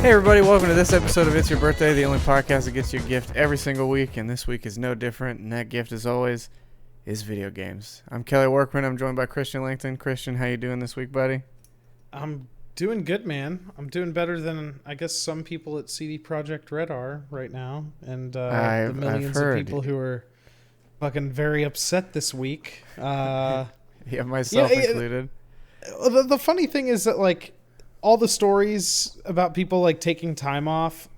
Hey everybody, welcome to this episode of It's Your Birthday, the only podcast that gets you a gift every single week, and this week is no different, and that gift, as always, is video games. I'm Kelly Workman. I'm joined by Christian Langton. Christian, how you doing this week, buddy? I'm doing good, man. I'm doing better than I guess some people at CD Projekt Red are right now, and the millions of people who are fucking very upset this week. Yeah, myself included. The funny thing is that like all the stories about people like taking time off,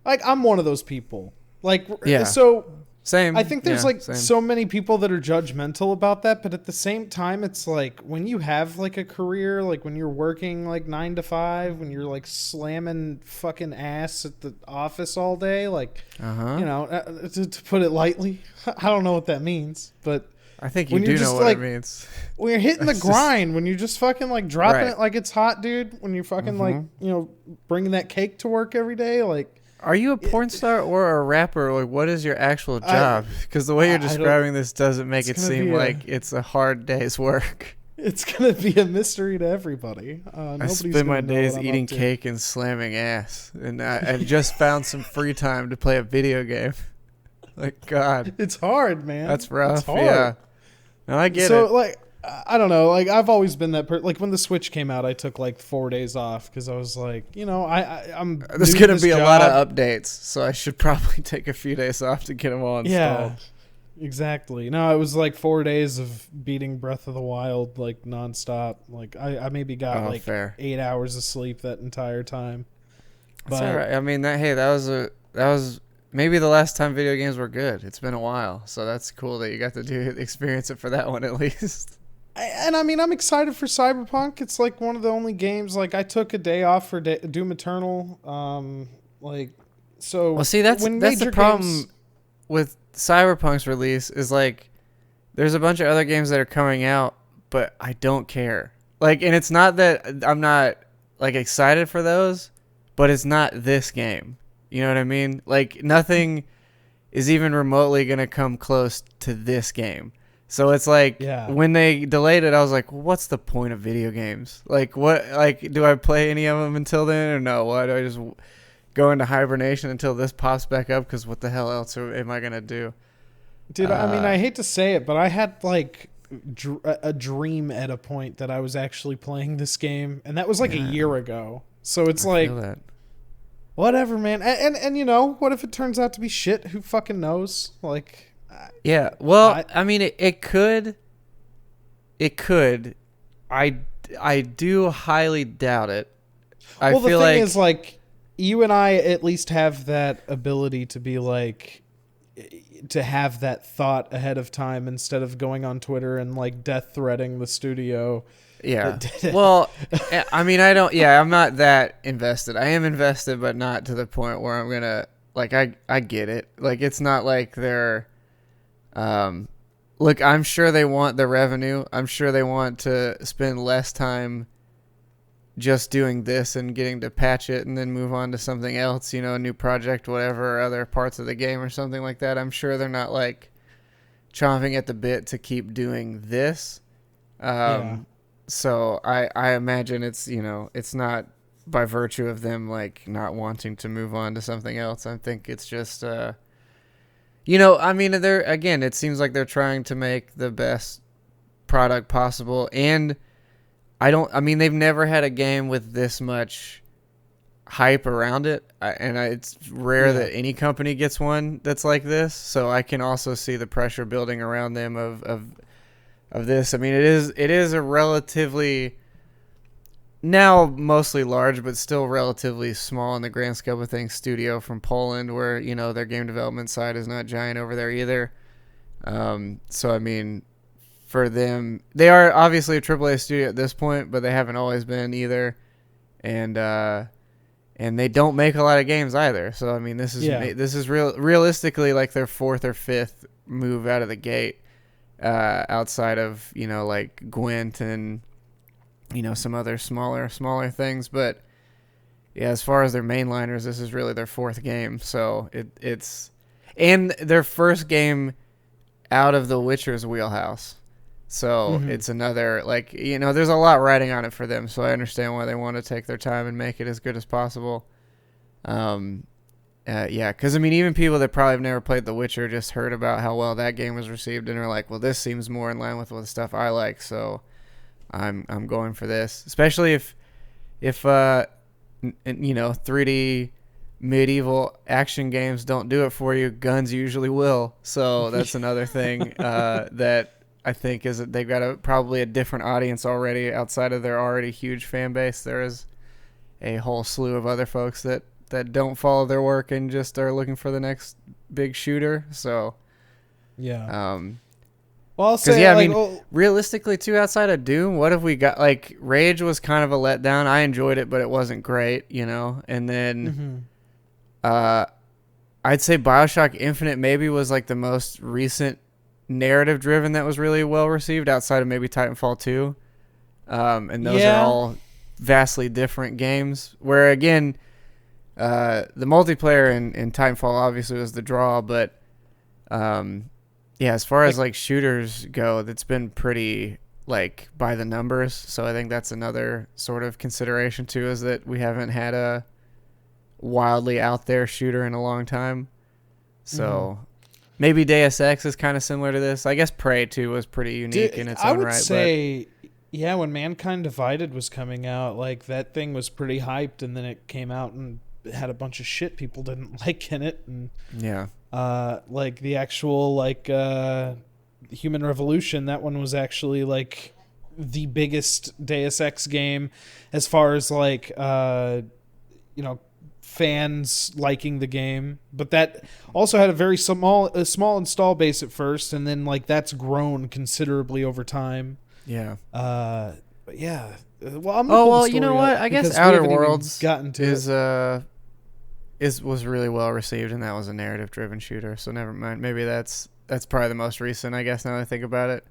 like I'm one of those people. Like, yeah. So same. I think there's so many people that are judgmental about that, but at the same time, it's like when you have like a career, like when you're working like 9 to 5, when you're like slamming fucking ass at the office all day, like, you know, to put it lightly, I don't know what that means, but I think you do know what it means. When you're hitting the grind, when you're just fucking like dropping it like it's hot, dude, when you're fucking like, you know, bringing that cake to work every day, like. Are you a porn star or a rapper? Like, what is your actual job? Because the way you're describing this doesn't make it seem like it's a hard day's work. It's going to be a mystery to everybody. I spend my days eating cake and slamming ass. And I just found some free time to play a video game. Like, God. It's hard, man. That's rough. It's hard. Yeah. No, I get it. So, like, I don't know. Like, I've always been that person. Like, when the Switch came out, I took, like, 4 days off because I was like, you know, I'm There's going to be a lot of updates, so I should probably take a few days off to get them all installed. Yeah, exactly. No, it was, like, 4 days of beating Breath of the Wild, like, nonstop. Like, I maybe got, fair. 8 hours of sleep that entire time. That's all right. I mean, that was maybe the last time video games were good. It's been a while, so that's cool that you got to experience it for that one at least. And I mean, I'm excited for Cyberpunk. It's like one of the only games. Like, I took a day off for Doom Eternal. Well, see, that's the problem with Cyberpunk's release is like, there's a bunch of other games that are coming out, but I don't care. Like, and it's not that I'm not like excited for those, but it's not this game. You know what I mean? Like, nothing is even remotely going to come close to this game. So it's like, when they delayed it, I was like, well, what's the point of video games? Like, what? Like, do I play any of them until then or no? Why do I just go into hibernation until this pops back up? Because what the hell else am I going to do? Dude, I mean, I hate to say it, but I had, like, a dream at a point that I was actually playing this game. And that was, like, a year ago. So it's like... Whatever, man. And you know, what if it turns out to be shit? Who fucking knows? Like, yeah. Well, I mean, it could. It could. I do highly doubt it. I feel the thing is, like, you and I at least have that ability to be like, to have that thought ahead of time instead of going on Twitter and like death threatening the studio. Yeah. Well, I mean, I'm not that invested. I am invested, but not to the point where I'm going to, like, I get it. Like, it's not like they're, look, I'm sure they want the revenue. I'm sure they want to spend less time just doing this and getting to patch it and then move on to something else, you know, a new project, whatever, or other parts of the game or something like that. I'm sure they're not, like, chomping at the bit to keep doing this. So I imagine it's, you know, it's not by virtue of them like not wanting to move on to something else. I think it's just, you know, I mean, it seems like they're trying to make the best product possible. And I mean, they've never had a game with this much hype around it. It's rare that any company gets one that's like this. So I can also see the pressure building around them of this. I mean, it is a relatively, now mostly large, but still relatively small in the grand scope of things, studio from Poland, where, you know, their game development side is not giant over there either. So I mean, for them, they are obviously a AAA studio at this point, but they haven't always been either, and they don't make a lot of games either. So I mean, this is realistically like their fourth or fifth move out of the gate. Outside of, you know, like Gwent and, you know, some other smaller things. But yeah, as far as their mainliners, this is really their fourth game. So it's and their first game out of the Witcher's wheelhouse. So it's another, like, you know, there's a lot riding on it for them. So I understand why they want to take their time and make it as good as possible. Yeah, because I mean, even people that probably have never played The Witcher just heard about how well that game was received and are like, well, this seems more in line with what the stuff I like, so I'm going for this. Especially if 3D medieval action games don't do it for you, guns usually will. So that's another thing that I think is that they've got probably a different audience already outside of their already huge fan base. There is a whole slew of other folks that don't follow their work and just are looking for the next big shooter. So, yeah. Well, I'll say, yeah, I mean, realistically, too, outside of Doom, what have we got? Like, Rage was kind of a letdown. I enjoyed it, but it wasn't great, And then, I'd say BioShock Infinite maybe was like the most recent narrative-driven that was really well received, outside of maybe Titanfall 2. And those are all vastly different games. Where again, the multiplayer in Titanfall obviously was the draw, but as far as like shooters go, that's been pretty like by the numbers. So I think that's another sort of consideration too, is that we haven't had a wildly out there shooter in a long time. So maybe Deus Ex is kind of similar to this. I guess Prey 2 was pretty unique in its own right. I would say, yeah, when Mankind Divided was coming out, like that thing was pretty hyped, and then it came out and had a bunch of shit people didn't like in it, and like the actual Human Revolution, that one was actually like the biggest Deus Ex game as far as like fans liking the game, but that also had a very small install base at first, and then like that's grown considerably over time. Yeah. But yeah. Well, well, you know what? I guess Outer Worlds was really well received, and that was a narrative-driven shooter. So never mind. Maybe that's probably the most recent, I guess. Now that I think about it.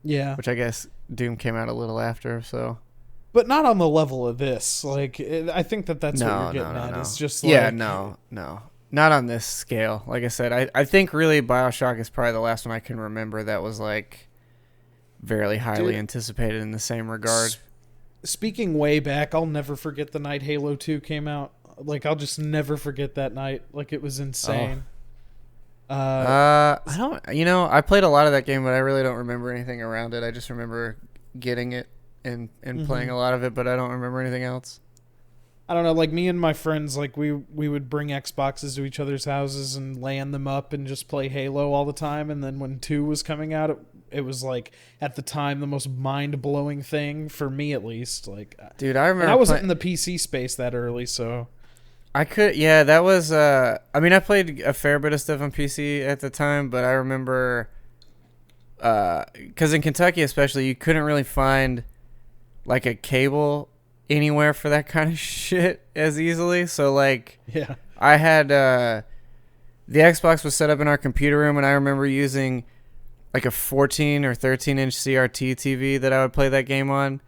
Yeah. Which I guess Doom came out a little after. So. But not on the level of this. Like, I think that's what you're getting at. It's just like... no. Not on this scale. Like I said, I think really BioShock is probably the last one I can remember that was, like, very highly anticipated in the same regard. Speaking way back, I'll never forget the night Halo 2 came out. Like, I'll just never forget that night. Like, it was insane. I I played a lot of that game, but I really don't remember anything around it. I just remember getting it and playing a lot of it, but I don't remember anything else. I don't know, like me and my friends, like we would bring Xboxes to each other's houses and land them up and just play Halo all the time. And then when 2 was coming out, it was like at the time the most mind-blowing thing for me, at least. Like, dude, I remember I wasn't in the PC space that early, so I could, that was. I mean, I played a fair bit of stuff on PC at the time, but I remember, because in Kentucky especially, you couldn't really find like a cable anywhere for that kind of shit as easily. So like, I had the Xbox was set up in our computer room, and I remember using like a 14 or 13-inch CRT TV that I would play that game on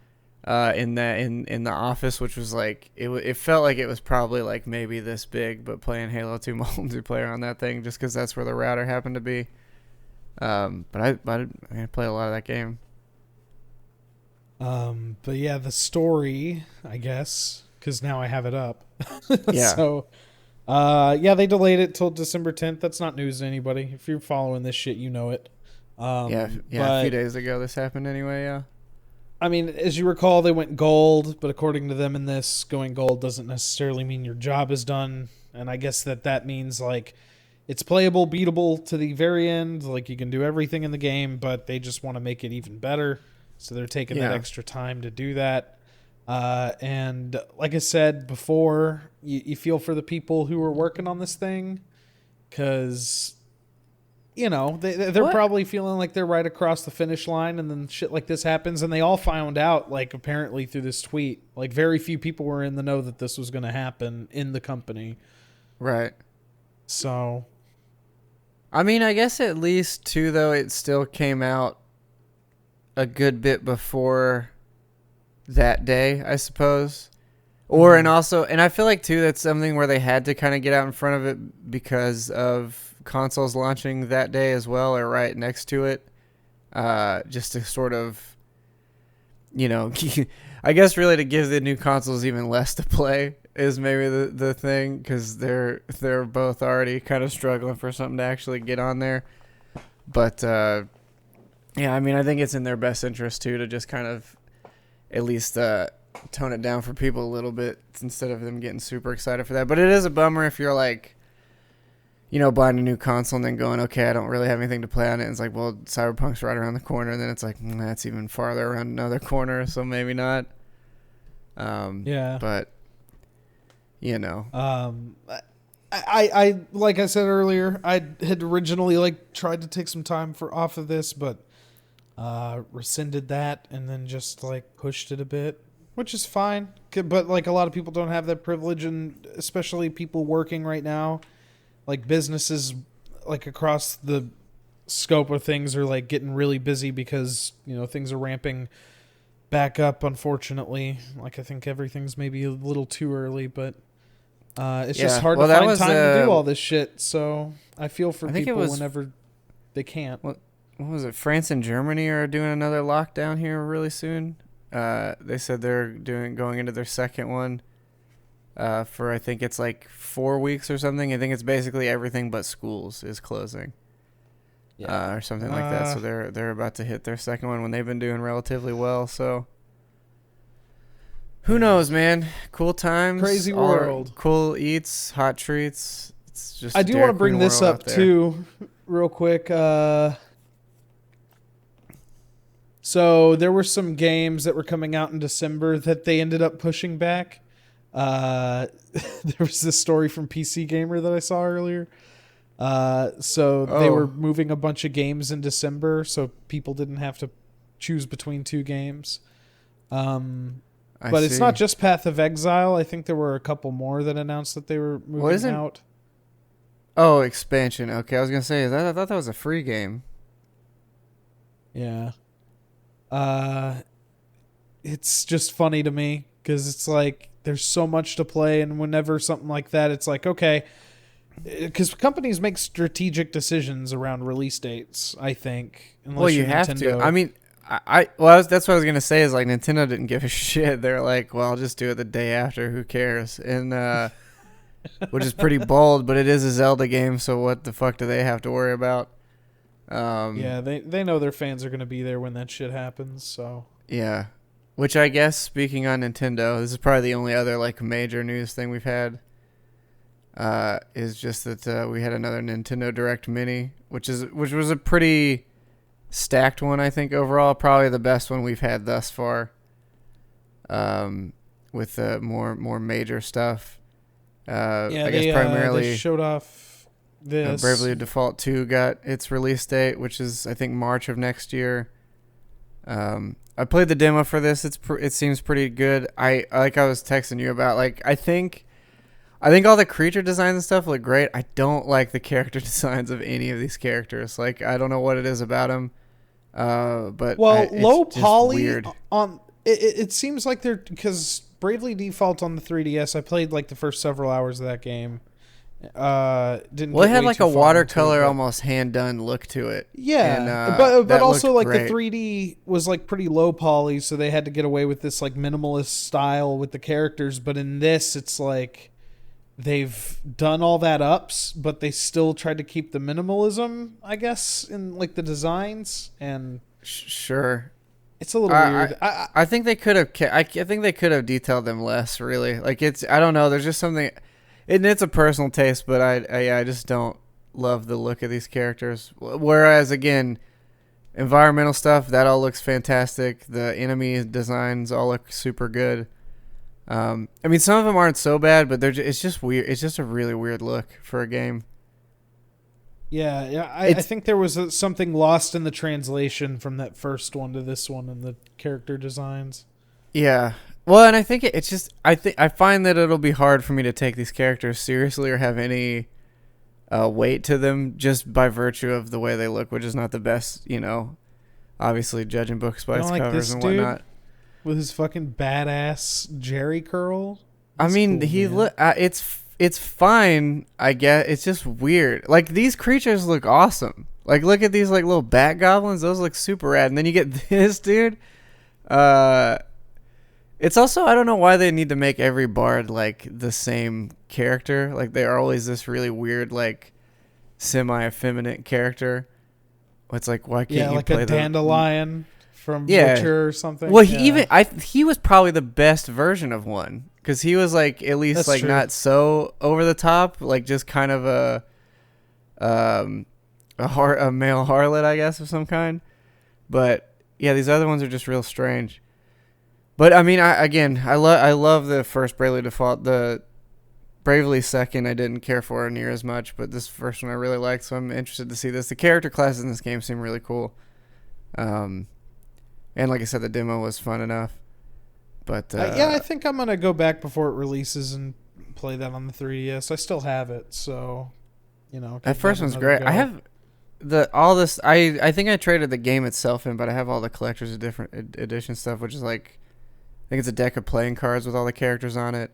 in the office, which was like it felt like it was probably like maybe this big, but playing Halo 2 multiplayer on that thing just because that's where the router happened to be. But I played a lot of that game. But yeah, the story, I guess, because now I have it up. Yeah. So, they delayed it till December 10th. That's not news to anybody. If you're following this shit, you know it. A few days ago this happened anyway, yeah. I mean, as you recall, they went gold, but according to them in this, going gold doesn't necessarily mean your job is done. And I guess that means, like, it's playable, beatable to the very end. Like, you can do everything in the game, but they just want to make it even better. So they're taking that extra time to do that. And like I said before, you feel for the people who are working on this thing, because, they're probably feeling like they're right across the finish line, and then shit like this happens. And they all found out, like, apparently through this tweet. Like, very few people were in the know that this was going to happen in the company. Right. So, I mean, I guess at least, too, though, it still came out a good bit before that day, I suppose. And I feel like too that's something where they had to kind of get out in front of it because of consoles launching that day as well, or right next to it, just to sort of, I guess really to give the new consoles even less to play is maybe the thing, because they're both already kind of struggling for something to actually get on there. But yeah, I mean, I think it's in their best interest too to just kind of at least tone it down for people a little bit instead of them getting super excited for that. But it is a bummer if you're like, you know, buying a new console and then going, okay, I don't really have anything to play on it. And it's like, well, Cyberpunk's right around the corner. And then it's like, that's even farther around another corner, so maybe not. Yeah. But, you know. I like I said earlier, I had originally like tried to take some time off of this, but rescinded that and then just like pushed it a bit, which is fine. But like a lot of people don't have that privilege, and especially people working right now. Like businesses like across the scope of things are like getting really busy because, you know, things are ramping back up, unfortunately. Like I think everything's maybe a little too early, but it's just hard to find time to do all this shit. So I feel for people whenever they can't. What was it? France and Germany are doing another lockdown here really soon. They said they're going into their second one. For I think it's like 4 weeks or something. I think it's basically everything but schools is closing, or something like that. So they're about to hit their second one when they've been doing relatively well. So who knows, man? Cool times, crazy world, cool eats, hot treats. It's just I do want to bring this up too, real quick. So there were some games that were coming out in December that they ended up pushing back. There was this story from PC Gamer that I saw earlier. They were moving a bunch of games in December, so people didn't have to choose between two games. But it's not just Path of Exile. I think there were a couple more that announced that they were moving out. Oh, expansion. Okay, I was gonna say I thought that was a free game. Yeah. It's just funny to me because it's like there's so much to play, and whenever something like that, it's like, okay, because companies make strategic decisions around release dates, I think. Well, you have to. I mean, that's what I was gonna say is like Nintendo didn't give a shit. They're like, well, I'll just do it the day after. Who cares? And which is pretty bold, but it is a Zelda game, so what the fuck do they have to worry about? Yeah, they know their fans are gonna be there when that shit happens. So yeah. Which I guess, speaking on Nintendo, this is probably the only other like major news thing we've had. Is just that we had another Nintendo Direct Mini, which was a pretty stacked one, I think overall, probably the best one we've had thus far. With more major stuff. I guess primarily they showed off this. Bravely Default 2 got its release date, which is I think March of next year. I played the demo for this. It seems pretty good. I was texting you about, like, I think all the creature designs and stuff look great. I don't like the character designs of any of these characters. Like, I don't know what it is about them. But low poly weird. On it seems like they're, because Bravely Default on the 3DS, I played like the first several hours of that game. It had like a watercolor, almost hand done look to it. Yeah, and, but also like great. the 3D was like pretty low poly, so they had to get away with this like minimalist style with the characters. But in this, it's like they've done all that ups, but they still tried to keep the minimalism, I guess, in like the designs. And sure, it's a little weird. I think they could have. I think they could have detailed them less. Really, like I don't know. There's just something. It's a personal taste, but I just don't love the look of these characters. Whereas, again, environmental stuff, that all looks fantastic. The enemy designs all look super good. I mean, some of them aren't so bad, but it's just weird. It's just a really weird look for a game. Yeah. I think there was something lost in the translation from that first one to this one in the character designs. Yeah. Well, and I think it's just I find that it'll be hard for me to take these characters seriously or have any weight to them just by virtue of the way they look, which is not the best, obviously judging books by its covers and whatnot. With his fucking badass Jerry curl. That's cool, it's fine, I guess. It's just weird. Like, these creatures look awesome. Like, look at these like little bat goblins; those look super rad. And then you get this dude. It's also, I don't know why they need to make every bard like the same character. Like they are always this really weird like semi-effeminate character. It's like, why Yeah, can't you like a play the? dandelion from Yeah. Witcher or something. Well, Yeah, he was probably the best version of one because he was like at least that's like true. not so over the top, like just kind of um a male harlot, I guess, of some kind. But yeah, these other ones are just real strange. But I mean, I love the first Bravely Default. The Bravely Second, I didn't care for near as much, but this first one I really liked, so I'm interested to see this. The character classes in this game seem really cool. Um, and like I said, the demo was fun enough. But Yeah, I think I'm gonna go back before it releases and play that on the 3DS. I still have it, so that give first one's another great. I go. have the all this. I think I traded the game itself in, but I have all the collector's edition stuff, which is like I think it's a deck of playing cards with all the characters on it,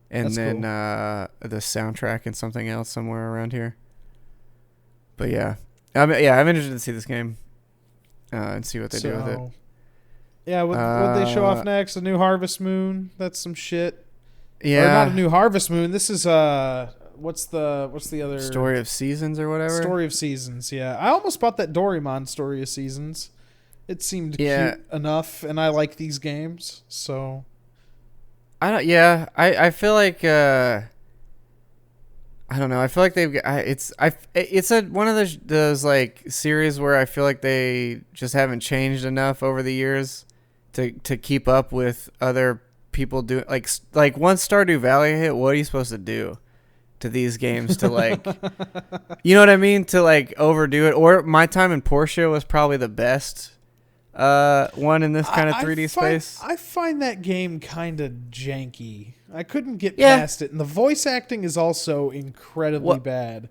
and That's then cool. the soundtrack and something else somewhere around here. But I'm interested to see this game and see what they do with it. So yeah, what they show off Uh, next? A new Harvest Moon. That's some shit. Or not a yeah, new Harvest Moon. This is what's the other Story of Seasons or whatever. Story of Seasons? Yeah, I almost bought that Doraemon Story of Seasons. It seemed Yeah, cute enough, and I like these games, so I don't. Yeah, I feel like I don't know. I feel like it's a one of those like series where I feel like they just haven't changed enough over the years to keep up with other people doing like once Stardew Valley hit, what are you supposed to do to these games to like you know what I mean, to like overdo it? Or My Time in Portia was probably the best one in this kind of 3D space. I find that game kind of janky. I couldn't get Yeah. past it, and the voice acting is also incredibly Well, bad.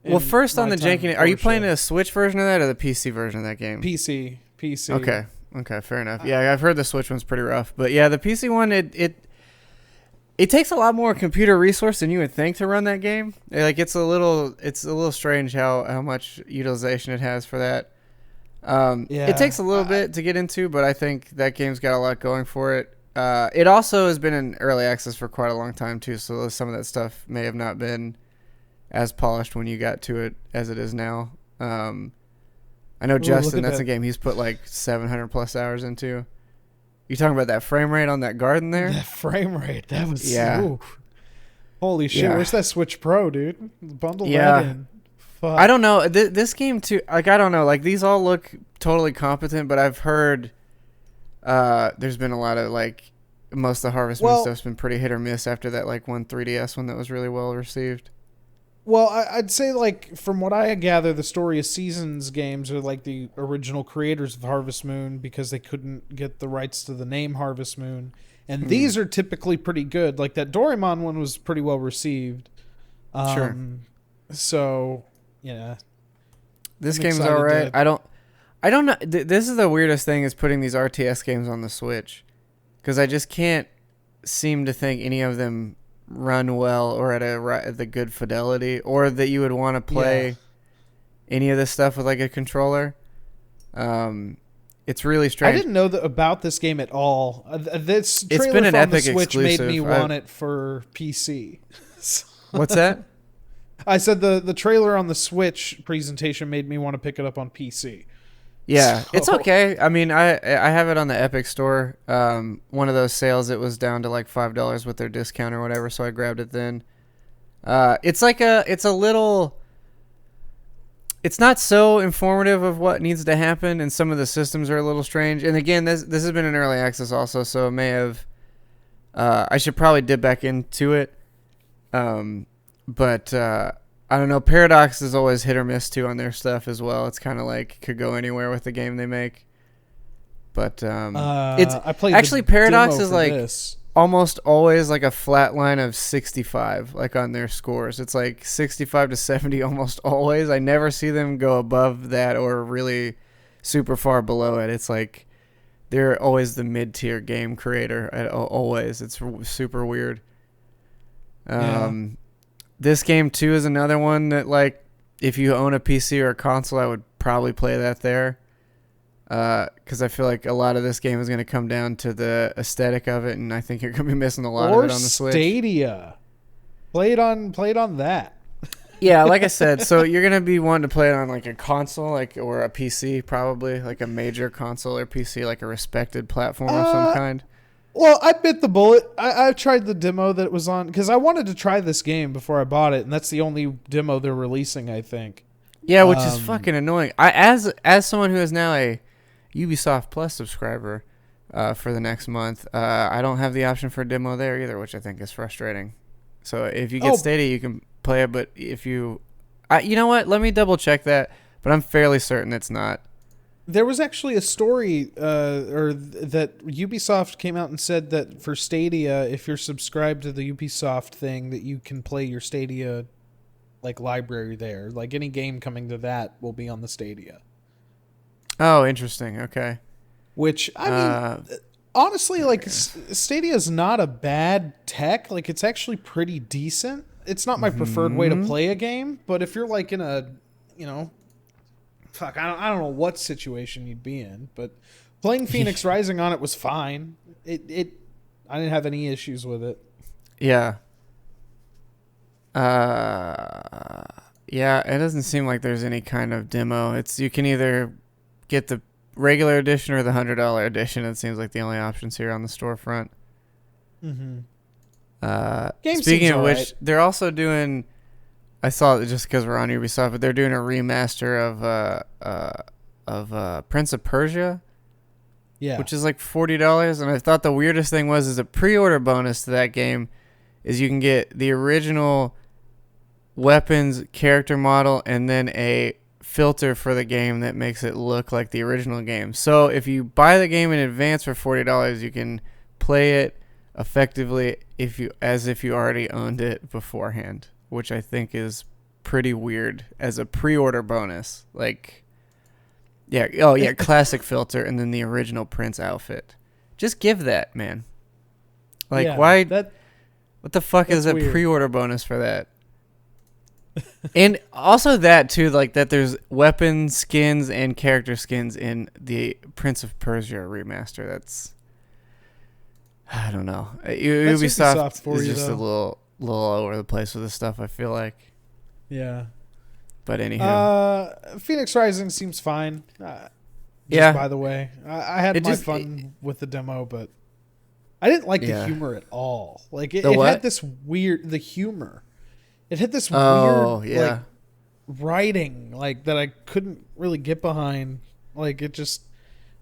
well, in first on My the Time in janky, are you playing Portia. a Switch version of that or the PC version of that game? PC? Okay. Okay, fair enough. Yeah, I've heard the Switch one's pretty rough, but yeah, the PC one it takes a lot more computer resource than you would think to run that game. Like it's a little strange how much utilization it has for that. Yeah, It takes a little bit to get into, but I think that game's got a lot going for it. It also has been in early access for quite a long time too, so some of that stuff may have not been as polished when you got to it as it is now. I know Ooh, look Justin, at that's that. a game he's put like 700 plus hours into. You talking about that frame rate on that garden there? That frame rate, that was Yeah. ooh. Holy shit! Yeah. Where's that Switch Pro, dude? Bundle Yeah. that in. Fuck. I don't know. This game too. Like I don't know. Like these all look totally competent, but I've heard there's been a lot of like most of the Harvest Moon Well, stuff's been pretty hit or miss after that like one 3DS one that was really well received. Well, I'd say, like, from what I gather, the Story of Seasons games are like the original creators of Harvest Moon because they couldn't get the rights to the name Harvest Moon. And these are typically pretty good. Like, that Doraemon one was pretty well received. Sure. So, yeah. This I'm game's excited all right. to- I don't know. This is the weirdest thing is putting these RTS games on the Switch, because I just can't seem to think any of them run well or at the good fidelity, or that you would want to play Yeah. any of this stuff with like a controller. It's really I strange. didn't know about this game at all. This It's trailer been an from the Epic Switch made me exclusive. want it for PC. What's that? I said the trailer on the Switch presentation made me want to pick it up on PC. Yeah, it's So- okay. I mean, I have it on the Epic Store. One of those sales, it was down to like $5 with their discount or whatever, so I grabbed it then. It's a little. It's not so informative of what needs to happen, and some of the systems are a little strange. And again, this has been in early access also, so it may have. I should probably dip back into it. But I don't know. Paradox is always hit or miss too on their stuff as well. It's kind of like could go anywhere with the game they make. But it's I played actually the Paradox demo is for like this. almost always like a flat line of 65, like on their scores. It's like 65 to 70 almost always. I never see them go above that or really super far below it. It's like they're always the mid-tier game creator. Always. It's super weird. This game too is another one that like if you own a PC or a console, I would probably play that there. Because I feel like a lot of this game is going to come down to the aesthetic of it, and I think you're going to be missing a lot of it on the Switch. Stadia. Play it on that. Yeah, like I said, so you're going to be wanting to play it on like a console, or a PC, probably like a major console or PC, like a respected platform of some kind. Well, I bit the bullet. I tried the demo that it was on because I wanted to try this game before I bought it, and that's the only demo they're releasing, I think. Yeah, which is fucking annoying. As someone who is now a Ubisoft Plus subscriber for the next month, I don't have the option for a demo there either, which I think is frustrating. So if you get Stadia, you can play it, but if you know what? Let me double check that, but I'm fairly certain it's not. There was actually a story that Ubisoft came out and said that for Stadia, if you're subscribed to the Ubisoft thing, that you can play your Stadia like library there. Like any game coming to that will be on the Stadia. Oh, interesting. Okay. Which, I mean, honestly, like Stadia is not a bad tech. Like it's actually pretty decent. It's not my preferred way to play a game, but if you're like in a, fuck, I don't know what situation you'd be in, but playing Phoenix Rising on it was fine. I didn't have any issues with it. Yeah. Yeah, it doesn't seem like there's any kind of demo. You can either get the regular edition or the $100 edition. It seems like the only options here on the storefront. Mm-hmm. Speaking of which, they're also doing. I saw it just because we're on Ubisoft, but they're doing a remaster of Prince of Persia. Yeah, which is like $40. And I thought the weirdest thing is a pre-order bonus to that game is you can get the original weapons character model and then a filter for the game that makes it look like the original game. So if you buy the game in advance for $40, you can play it effectively as if you already owned it beforehand, which I think is pretty weird as a pre-order bonus. Like, yeah, classic filter and then the original Prince outfit. Just give that, man. Like, why? What the fuck is a pre-order bonus for that? And also that too, like that there's weapon skins and character skins in the Prince of Persia remaster. That's, I don't know. Ubisoft is just a little all over the place with this stuff, I feel like. Yeah. But anywho. Phoenix Rising seems fine. Yeah. By the way, I had my fun with the demo, but I didn't like the humor at all. Like it had this weird, the humor. It had this weird like writing like that I couldn't really get behind. Like it just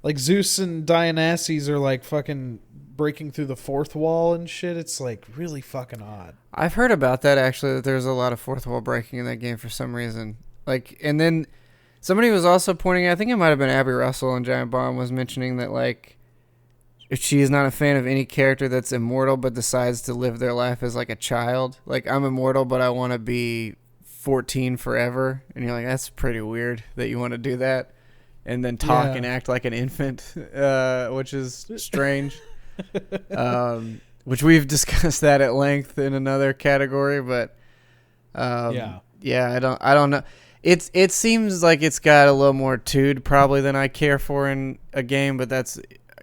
like Zeus and Dionysus are like fucking breaking through the fourth wall and shit. It's like really fucking odd. I've heard about that actually, that there's a lot of fourth wall breaking in that game for some reason. Like, and then somebody was also pointing, I think it might have been Abby Russell and Giant Bomb was mentioning that like if she is not a fan of any character that's immortal but decides to live their life as like a child. Like, I'm immortal but I want to be 14 forever. And you're like, that's pretty weird that you want to do that and then talk and act like an infant, which is strange. Which we've discussed that at length in another category, but I don't know. It seems like it's got a little more tood probably than I care for in a game, but that's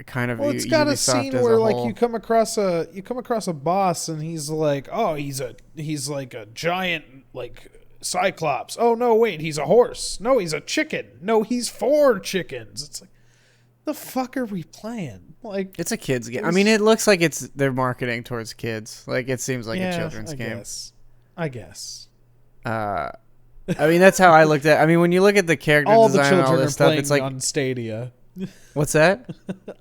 kind of it's got Ubisoft a scene where like you come across a boss and he's like, oh, he's like a giant like cyclops. Oh no, wait, he's a horse. No, he's a chicken. No, he's 4 chickens. It's like, the fuck are we playing? Like, it's a kids game. I mean, it looks like they're marketing towards kids. Like, it seems like a children's game. I guess. I mean, that's how I looked at. I mean, when you look at the character design and all this stuff, it's like on Stadia. What's that?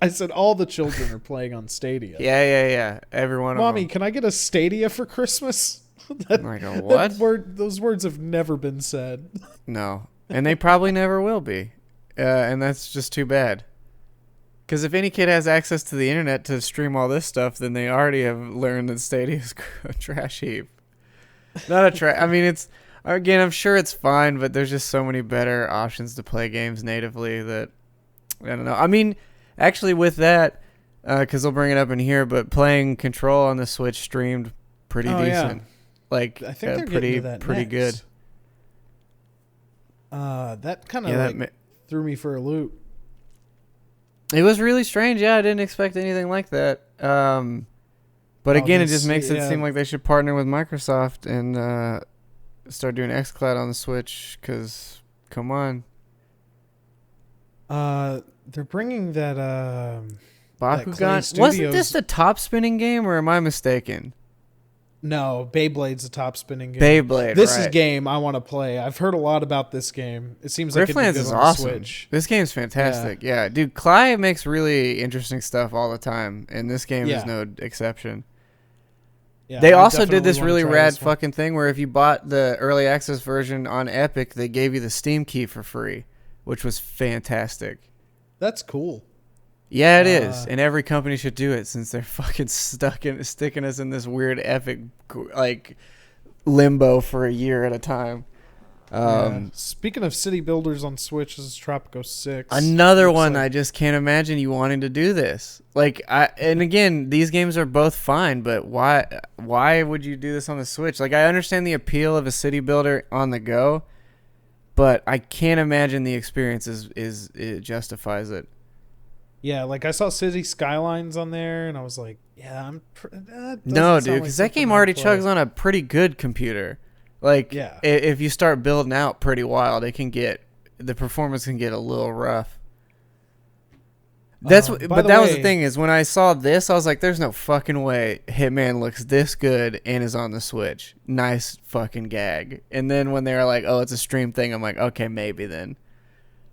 I said all the children are playing on Stadia. Yeah. Everyone. Mommy, can I get a Stadia for Christmas? Like a what? Those words have never been said. No, and they probably never will be, and that's just too bad. Because if any kid has access to the internet to stream all this stuff, then they already have learned that Stadia is a trash heap. Not a trash. I mean, it's, again, I'm sure it's fine, but there's just so many better options to play games natively that, I don't know. I mean, actually with that, because they'll bring it up in here, but playing Control on the Switch streamed pretty decent. Yeah. Like, I think they're pretty getting to that pretty next. Good. That kind of threw me for a loop. It was really strange. Yeah, I didn't expect anything like that. But Oh, again, it just this, makes it yeah. seem like they should partner with Microsoft and start doing xCloud on the Switch. Because, come on. They're bringing that Clay Bakugan. Wasn't this Studios. the top spinning game, or am I mistaken? No, Beyblade's a top spinning game. Beyblade, This is right. game I want to play. I've heard a lot about this game. It seems like it'd be Riftlands good is on the awesome. Switch. This game's fantastic. Yeah, dude, Cly makes really interesting stuff all the time, and this game is Yeah. no exception. Yeah, They I also did definitely this wanna really try rad this one. fucking thing where if you bought the early access version on Epic, they gave you the Steam key for free, which was fantastic. That's cool. Yeah, it is, Uh, and every company should do it since they're fucking sticking us in this weird Epic like limbo for a year at a time. Yeah. Speaking of city builders on Switch, this is Tropico 6. Another Looks one, like- I just can't imagine you wanting to do this. And again, these games are both fine, but why would you do this on the Switch? Like, I understand the appeal of a city builder on the go, but I can't imagine the experience it justifies it. Yeah, like I saw City Skylines on there, and I was like, yeah, No, dude, because that game already chugs on a pretty good computer. Like, Yeah. if you start building out pretty wild, the performance can get a little rough. By But the that was the way- thing is when I saw this, I was like, "There's no fucking way Hitman looks this good and is on the Switch. Nice fucking gag." And then when they were like, "Oh, it's a stream thing," I'm like, "Okay, maybe then."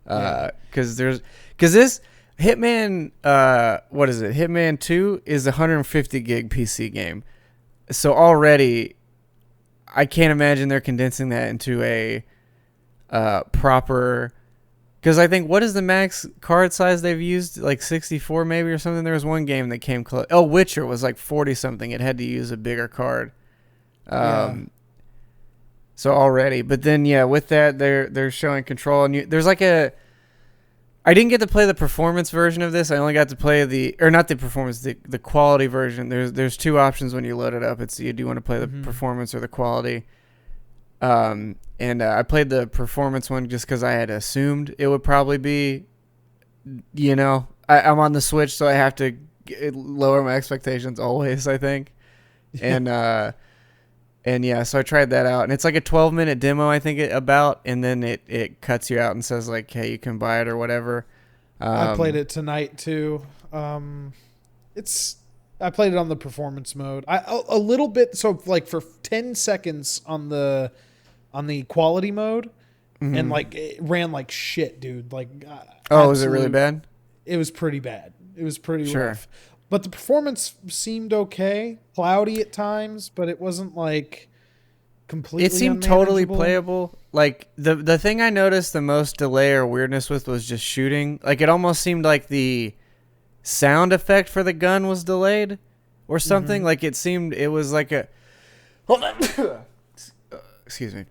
Yeah. Because this Hitman, what is it? Hitman 2 is a 150 gig PC game, so already I can't imagine they're condensing that into a proper. Because I think, what is the max card size they've used? Like 64 maybe or something? There was one game that came close. Oh, Witcher was like 40 something. It had to use a bigger card. Yeah. So already. But then, yeah, with that, they're showing control. And there's like I didn't get to play the performance version of this. I only got to play not the performance, the quality version. There's two options when you load it up. It's, you do want to play the performance or the quality. And I played the performance one just because I had assumed it would probably be, I'm on the Switch, so I have to lower my expectations always, I think. And yeah, so I tried that out, and it's like a 12-minute demo, I think, and then it cuts you out and says like, hey, you can buy it or whatever. I played it tonight too. I played it on the performance mode. A little bit, so like for 10 seconds on the quality mode, and like it ran like shit, dude. Like, was it really absolute- bad? It was pretty bad. It was pretty Sure. rough. But the performance seemed okay. Cloudy at times, but it wasn't like completely. It seemed totally unmanageable. playable. Like the thing I noticed the most delay or weirdness with was just shooting. Like, it almost seemed like the sound effect for the gun was delayed or something. Like, it was like a excuse me.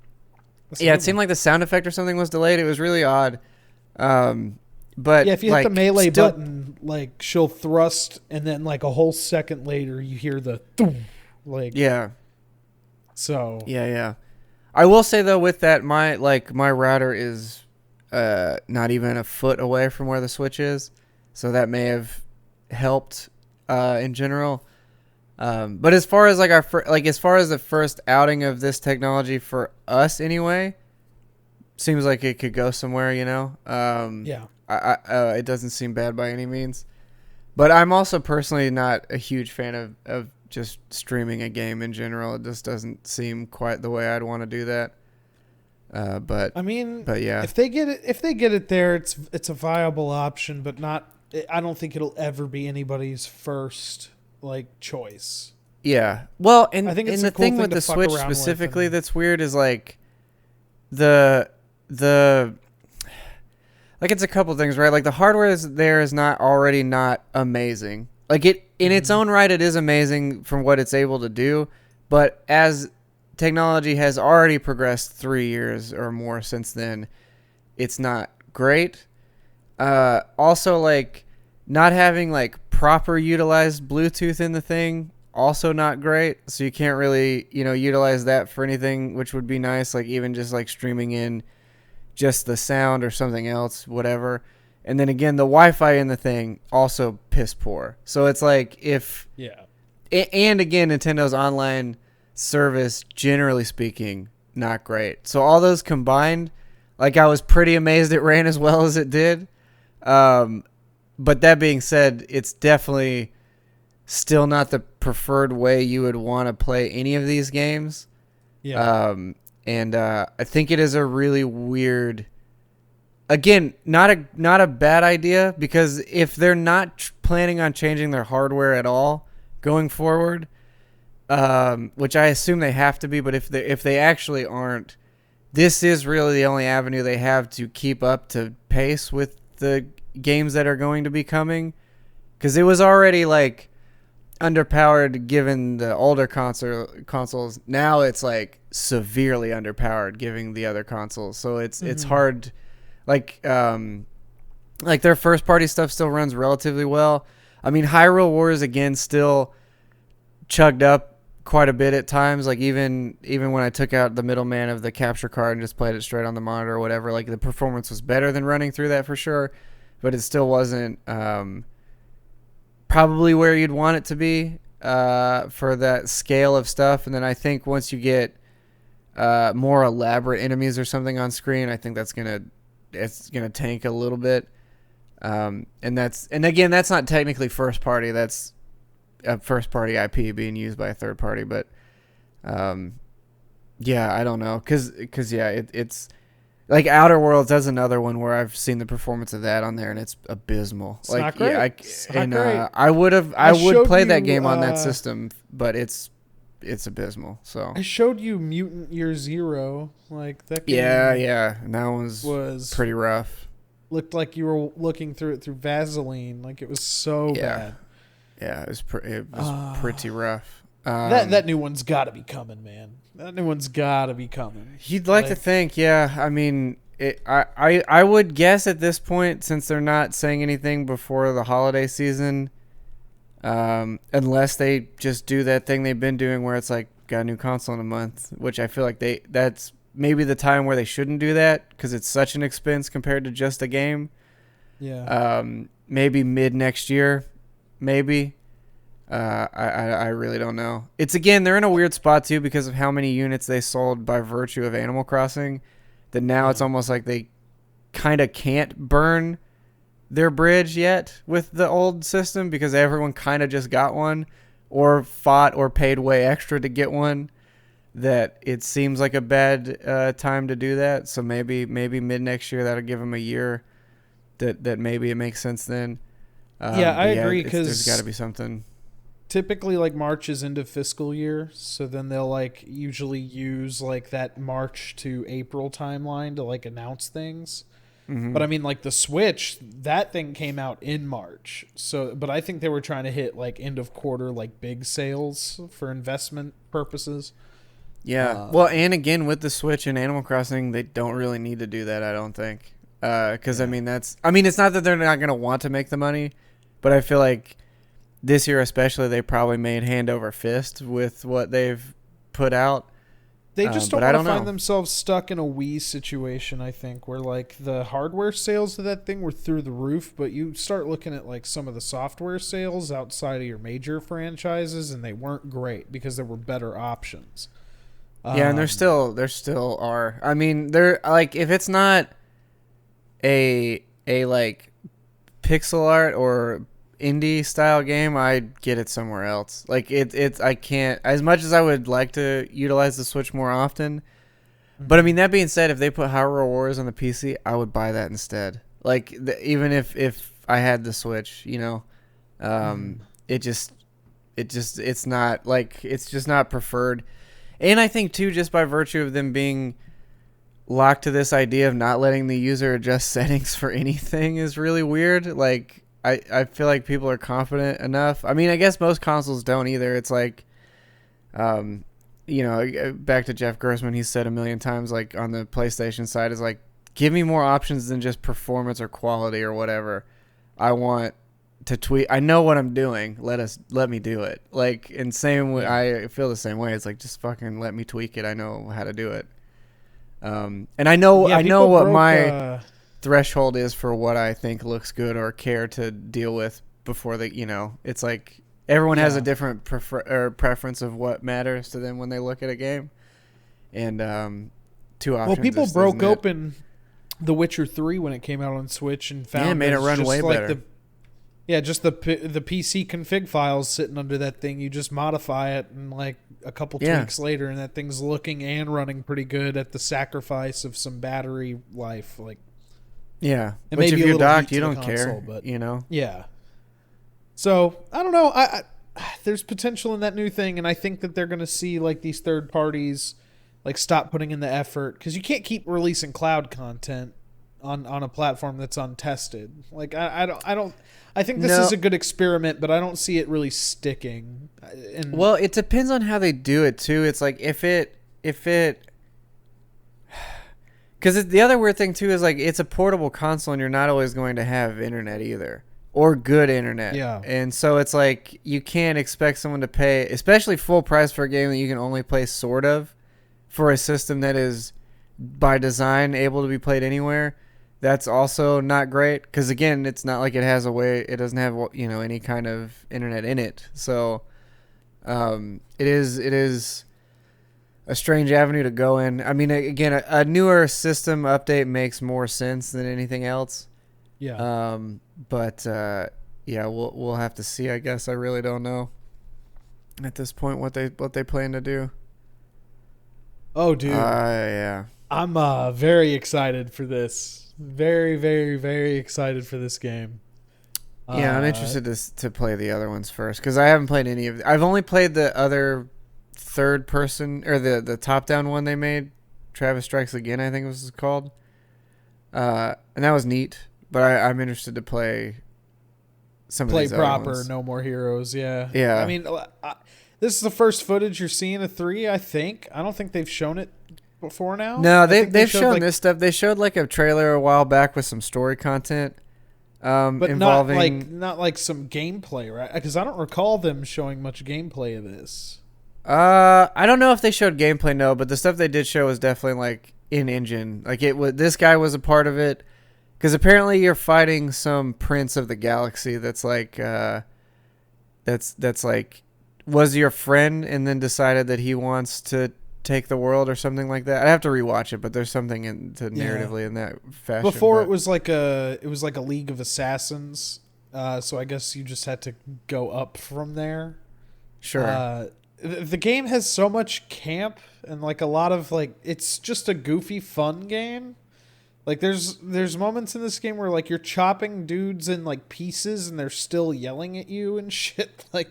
That's a Yeah, good it seemed like the sound effect or something was delayed. It was really odd. But Yeah, if you hit like, the melee still- button, like she'll thrust, and then like a whole second later, you hear the thum, like Yeah. So Yeah. I will say though, with that, my router is not even a foot away from where the Switch is, so that may have helped in general. But as far as as far as the first outing of this technology for us anyway, seems like it could go somewhere. yeah. It doesn't seem bad by any means. But I'm also personally not a huge fan of just streaming a game in general. It just doesn't seem quite the way I'd want to do that. But I mean, yeah, if they get it there, it's a viable option, but not. I don't think it'll ever be anybody's first choice. yeah. Well, and I think it's and a the cool thing thing with to the fuck Switch around with specifically and- that's weird is like the it's a couple things, right? Like the hardware is not already not amazing. Like it in its own right, it is amazing from what it's able to do, but as technology has already progressed 3 years or more since then, it's not great. Also, like not having like proper utilized Bluetooth in the thing, also not great. So you can't really utilize that for anything, which would be nice. Like even just like streaming in just the sound or something else, whatever. And then again, the Wi-Fi in the thing also piss poor. So it's like and again, Nintendo's online service, generally speaking, not great. So all those combined, like I was pretty amazed it ran as well as it did. But that being said, it's definitely still not the preferred way you would want to play any of these games. Yeah. I think it is a really weird, again, not a bad idea, because if they're not planning on changing their hardware at all going forward, which I assume they have to be, but if they actually aren't, this is really the only avenue they have to keep up to pace with the games that are going to be coming, because it was already like underpowered given the older consoles. Now it's like severely underpowered given the other consoles. So it's hard. Like their first party stuff still runs relatively well. I mean, Hyrule Warriors again still chugged up quite a bit at times. Like even when I took out the middleman of the capture card and just played it straight on the monitor or whatever, like the performance was better than running through that for sure, but it still wasn't probably where you'd want it to be for that scale of stuff. And then I think once you get more elaborate enemies or something on screen, I think it's gonna tank a little bit. And again, that's not technically first party. That's a first party IP being used by a third party. But yeah, I don't know, cause it's like Outer Worlds. That's another one where I've seen the performance of that on there, and it's abysmal. It's not great. I would play that game on that system, but it's abysmal. So I showed you Mutant Year Zero, like that game. Yeah, and that was pretty rough. Looked like you were looking through it through Vaseline, like it was so bad. Yeah, it was pretty rough. That new one's got to be coming, man. That new one's got to be coming. You'd like to think, yeah. I mean, I would guess at this point, since they're not saying anything before the holiday season, unless they just do that thing they've been doing where it's like got a new console in a month, which I feel like that's maybe the time where they shouldn't do that because it's such an expense compared to just a game. Yeah. Maybe mid next year, maybe. I really don't know. It's again, they're in a weird spot too because of how many units they sold by virtue of Animal Crossing, that now it's almost like they kind of can't burn their bridge yet with the old system because everyone kind of just got one or fought or paid way extra to get one, that it seems like a bad time to do that. So maybe mid next year, that'll give them a year that maybe it makes sense then. I agree, because there's got to be something. Typically, like, March is into fiscal year, so then they'll like usually use like that March to April timeline to like announce things. Mm-hmm. But I mean, like the Switch, that thing came out in March. So, but I think they were trying to hit like end of quarter, like big sales for investment purposes. Yeah. Well, and again, with the Switch and Animal Crossing, they don't really need to do that, I don't think. Because, I mean, it's not that they're not going to want to make the money, but I feel like this year especially, they probably made hand over fist with what they've put out. They just don't want to find themselves stuck in a Wii situation, I think, where like the hardware sales of that thing were through the roof, but you start looking at like some of the software sales outside of your major franchises, and they weren't great because there were better options. Yeah, and there still are. I mean, they're like, if it's not a like pixel art or indie style game, I'd get it somewhere else. Like it's I can't, as much as I would like to utilize the Switch more often. But I mean, that being said, if they put Hyrule Warriors on the PC, I would buy that instead. Like even if I had the Switch, you know, it's just not preferred. And I think too, just by virtue of them being locked to this idea of not letting the user adjust settings for anything is really weird. Like I feel like people are confident enough. I mean, I guess most consoles don't either. It's like, you know, back to Jeff Gerstmann, he's said a million times, like on the PlayStation side, is like, give me more options than just performance or quality or whatever. I want to tweak. I know what I'm doing. Let me do it. Like, in same way, I feel the same way. It's like, just fucking let me tweak it. I know how to do it. And I know what threshold is for what I think looks good or care to deal with before they, it's like everyone has a different preference of what matters to them when they look at a game. And too often, well, people broke open The Witcher 3 when it came out on Switch and found made it run way better. Just the PC config files sitting under that thing. You just modify it and like a couple tweaks later, and that thing's looking and running pretty good at the sacrifice of some battery life. Like, yeah, and which maybe if you're docked, you don't console, care. But yeah. So I don't know. I there's potential in that new thing, and I think that they're going to see like these third parties like stop putting in the effort, because you can't keep releasing cloud content on a platform that's untested. Like I think this is a good experiment, but I don't see it really sticking. Well, it depends on how they do it too. It's like if it because the other weird thing too is like it's a portable console and you're not always going to have internet either, or good internet. Yeah. And so it's like you can't expect someone to pay, especially full price for a game that you can only play sort of, for a system that is by design able to be played anywhere. That's also not great, because again, it's not like it has a way, it doesn't have any kind of internet in it. So it is a strange avenue to go in. I mean, again, a newer system update makes more sense than anything else. Yeah. But we'll have to see. I guess I really don't know at this point what they plan to do. Oh, dude. Yeah. I'm very excited for this. Very, very, very excited for this game. Yeah, I'm interested to play the other ones first, because I haven't played any of. I've only played the other third person, or the top down one they made, Travis Strikes Again, I think it was called. And that was neat, but I'm interested to play some of these other proper ones. No More Heroes. Yeah. Yeah. I mean, this is the first footage you're seeing of 3. I think. I don't think they've shown it before now. No, they've shown this stuff. They showed like a trailer a while back with some story content, but involving not like some gameplay, right? Because I don't recall them showing much gameplay of this. I don't know if they showed gameplay, no, but the stuff they did show was definitely like in engine. Like it was, this guy was a part of it, because apparently you're fighting some prince of the galaxy that's like that's like was your friend and then decided that he wants to take the world or something like that. I'd have to rewatch it, but there's something narratively in that fashion. Before it was like a League of Assassins, so I guess you just had to go up from there. Sure. The game has so much camp and like a lot of like, it's just a goofy fun game. Like there's moments in this game where like you're chopping dudes in like pieces and they're still yelling at you and shit. Like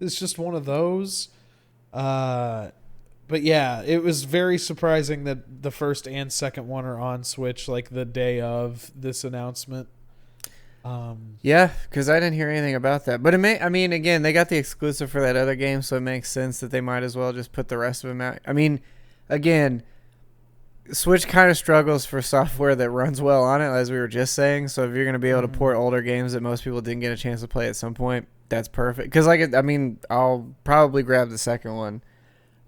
it's just one of those. But yeah, it was very surprising that the first and second one are on Switch like the day of this announcement. Yeah, because I didn't hear anything about that. But again, they got the exclusive for that other game, so it makes sense that they might as well just put the rest of them out. I mean, again, Switch kind of struggles for software that runs well on it, as we were just saying. So if you're going to be able to port older games that most people didn't get a chance to play at some point, that's perfect. Because I'll probably grab the second one.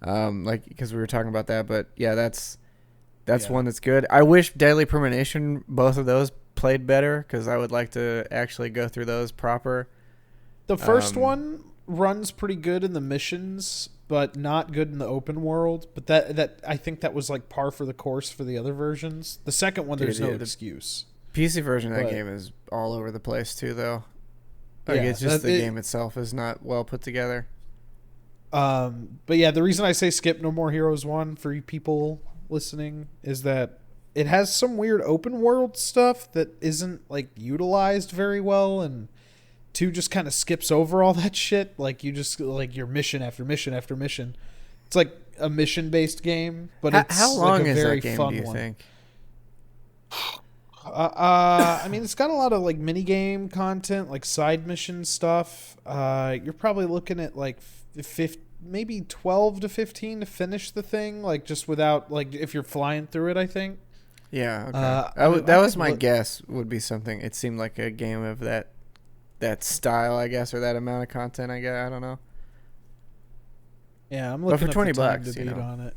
Because we were talking about that, but yeah, that's one that's good. I wish Deadly Premonition, both of those, played better, because I would like to actually go through those proper. The first one runs pretty good in the missions, but not good in the open world. But that I think that was like par for the course for the other versions. The second one, there's no excuse. PC version of that game is all over the place too, though. Like it's just the game itself is not well put together. But yeah, the reason I say skip No More Heroes 1 for you people listening is that it has some weird open world stuff that isn't like utilized very well, and 2 just kind of skips over all that shit. Like you just like your mission after mission after mission. It's like a mission based game, but it's how long like a is very that game, fun do you one. think? I mean, it's got a lot of like mini game content, like side mission stuff. You're probably looking at like maybe 12 to 15 to finish the thing, like just without like if you're flying through it, I think. Yeah, okay. That was my guess, would be something. It seemed like a game of that style, I guess, or that amount of content, I guess. I don't know. Yeah, I'm looking for $20 to beat on it.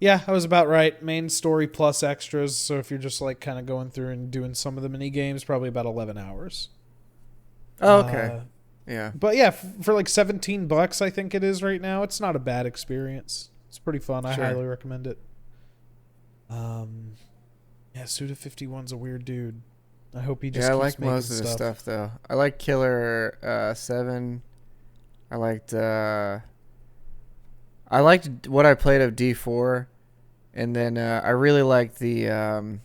Yeah, I was about right. Main story plus extras. So if you're just like kind of going through and doing some of the mini games, probably about 11 hours. Oh, okay. Uh, Yeah. but yeah, for like $17, I think it is right now. It's not a bad experience. It's pretty fun. I Sure. highly recommend it. Yeah, Suda51's a weird dude. I hope he just Yeah, I keeps like making most of his stuff though. I like Killer 7. I liked what I played of D4, and then I really liked the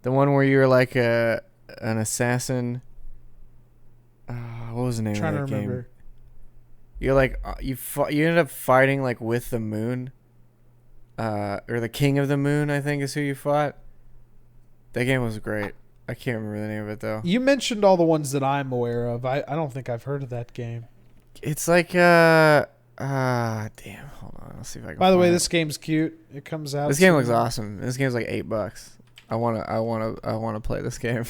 one where you're like an assassin. What was the name Trying of to that game? remember. You're like you ended up fighting like with the moon, or the king of the moon, I think is who you fought. That game was great. I can't remember the name of it though. You mentioned all the ones that I'm aware of. I don't think I've heard of that game. It's like damn, hold on, I'll see if I can. By the way, find this game's cute. It comes out. this game soon. looks awesome. This game's like $8. I wanna play this game.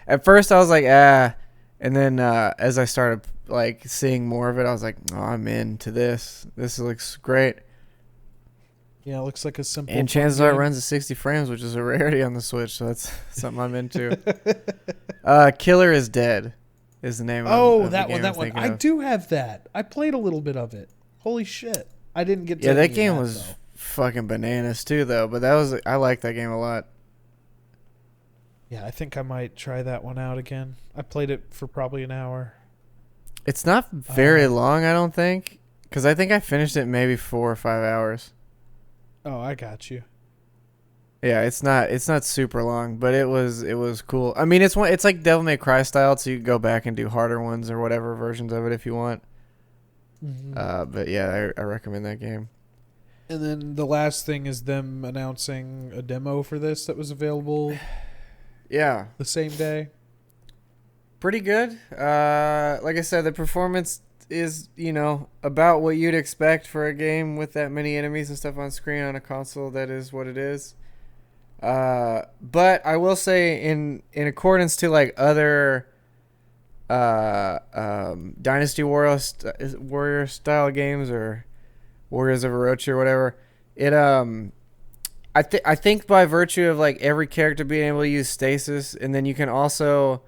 At first I was like and then as I started like seeing more of it, I was like, oh, I'm into this. This looks great. Yeah, it looks like a simple. And chances are it runs at 60 frames, which is a rarity on the Switch, so that's something I'm into. Killer is Dead is the name Oh, of that the one, game that one. I do have that. I played a little bit of it. Holy shit. I didn't get to Yeah, any that of game was though. fucking bananas too, though. But I like that game a lot. Yeah, I think I might try that one out again. I played it for probably an hour. It's not very long, I don't think, because I think I finished it maybe 4 or 5 hours. Oh, I got you. Yeah, it's not super long, but it was cool. I mean, it's like Devil May Cry style, so you can go back and do harder ones or whatever versions of it if you want. Mm-hmm. But yeah, I recommend that game. And then the last thing is them announcing a demo for this that was available Yeah, the same day. pretty good. Like I said, the performance is, about what you'd expect for a game with that many enemies and stuff on screen on a console. That is what it is. But I will say, in accordance to like other Dynasty Warrior style games or Warriors of Orochi or whatever, it I think by virtue of like every character being able to use stasis, and then you can also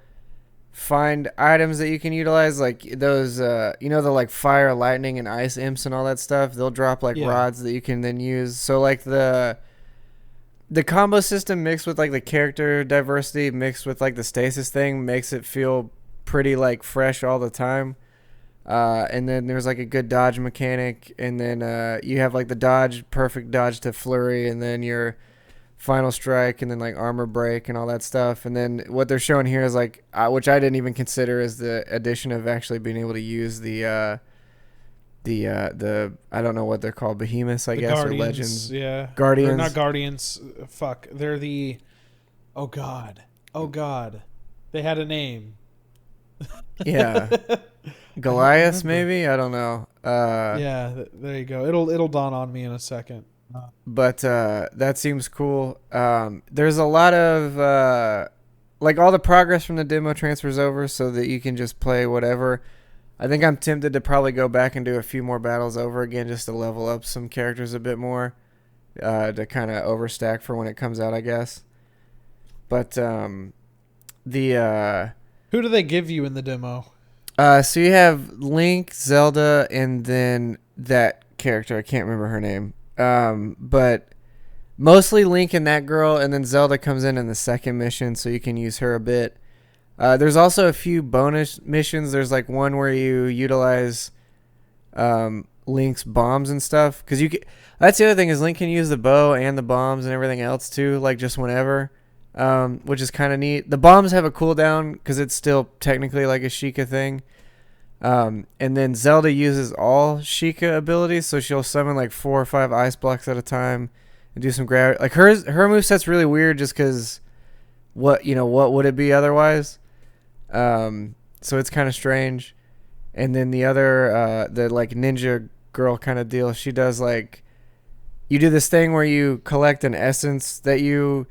find items that you can utilize, like those the like fire, lightning, and ice imps and all that stuff. They'll drop like rods that you can then use. So like the combo system mixed with like the character diversity mixed with like the stasis thing makes it feel pretty like fresh all the time. And then there's like a good dodge mechanic, and then you have like the perfect dodge to flurry, and then your final strike, and then like armor break and all that stuff. And then what they're showing here is like, which I didn't even consider, is the addition of actually being able to use the I don't know what they're called, behemoths, I guess, Guardians, or legends. Yeah. Guardians. Or not Guardians. Fuck. They're the. Oh God. They had a name. Yeah. Goliath, maybe? I don't know. Yeah, there you go. It'll dawn on me in a second. But that seems cool. There's a lot of like all the progress from the demo transfers over, so that you can just play whatever. I think I'm tempted to probably go back and do a few more battles over again, just to level up some characters a bit more, to kind of overstack for when it comes out, I guess. But Who do they give you in the demo? so you have Link, Zelda, and then that character, I can't remember her name. But mostly Link and that girl, and then Zelda comes in the second mission, so you can use her a bit. There's also a few bonus missions. There's like one where you utilize Link's bombs and stuff, because that's the other thing, is Link can use the bow and the bombs and everything else too, like just whenever, which is kind of neat. The bombs have a cooldown because it's still technically like a Sheikah thing. And then Zelda uses all Sheikah abilities, so she'll summon like 4 or 5 ice blocks at a time and do some gravity. Like her moveset's really weird, just because what would it be otherwise? So it's kind of strange. And then the other, the like ninja girl kind of deal, she does like, you do this thing where you collect an essence that you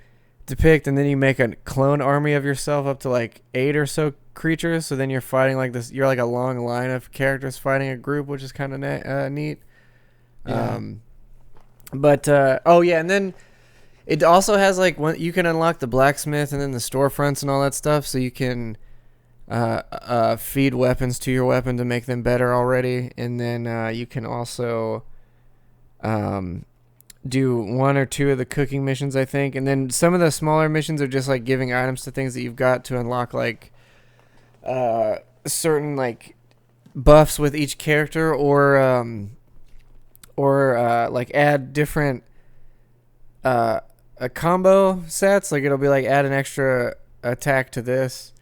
depict, and then you make a clone army of yourself up to like 8 or so creatures. So then you're fighting like this, you're like a long line of characters fighting a group, which is kind of neat. Yeah. But oh yeah, and then it also has like you can unlock the blacksmith and then the storefronts and all that stuff, so you can feed weapons to your weapon to make them better already, and then you can also do one or two of the cooking missions, I think, and then some of the smaller missions are just like giving items to things that you've got to unlock, like certain like buffs with each character, or like add different a combo sets. Like it'll be like add an extra attack to this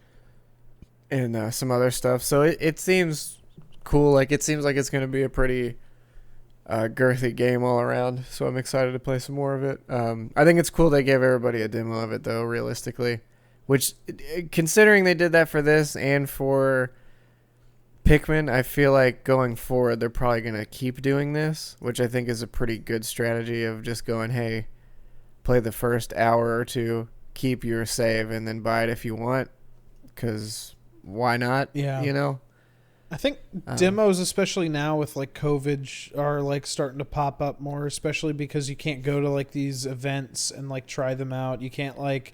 and some other stuff. So it seems cool. Like it seems like it's going to be a pretty girthy game all around. So I'm excited to play some more of it. I think it's cool they gave everybody a demo of it though, realistically. Which, considering they did that for this and for Pikmin, I feel like going forward they're probably going to keep doing this, which I think is a pretty good strategy of just going, hey, play the first hour or two, keep your save, and then buy it if you want, because why not? Yeah. You know? I think demos, especially now with like COVID, are like starting to pop up more, especially because you can't go to like these events and like try them out. You can't like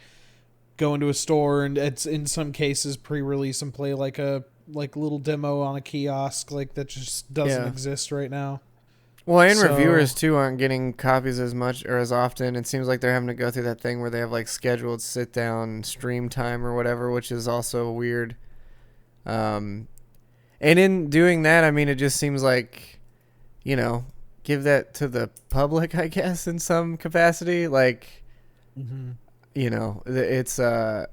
go into a store and it's in some cases pre-release and play like a little demo on a kiosk. Like that just doesn't exist right now. Well, and reviewers too aren't getting copies as much or as often. It seems like they're having to go through that thing where they have like scheduled sit down stream time or whatever, which is also weird. And in doing that, I mean, it just seems like, you know, give that to the public, I guess, in some capacity. Like, you know, it's I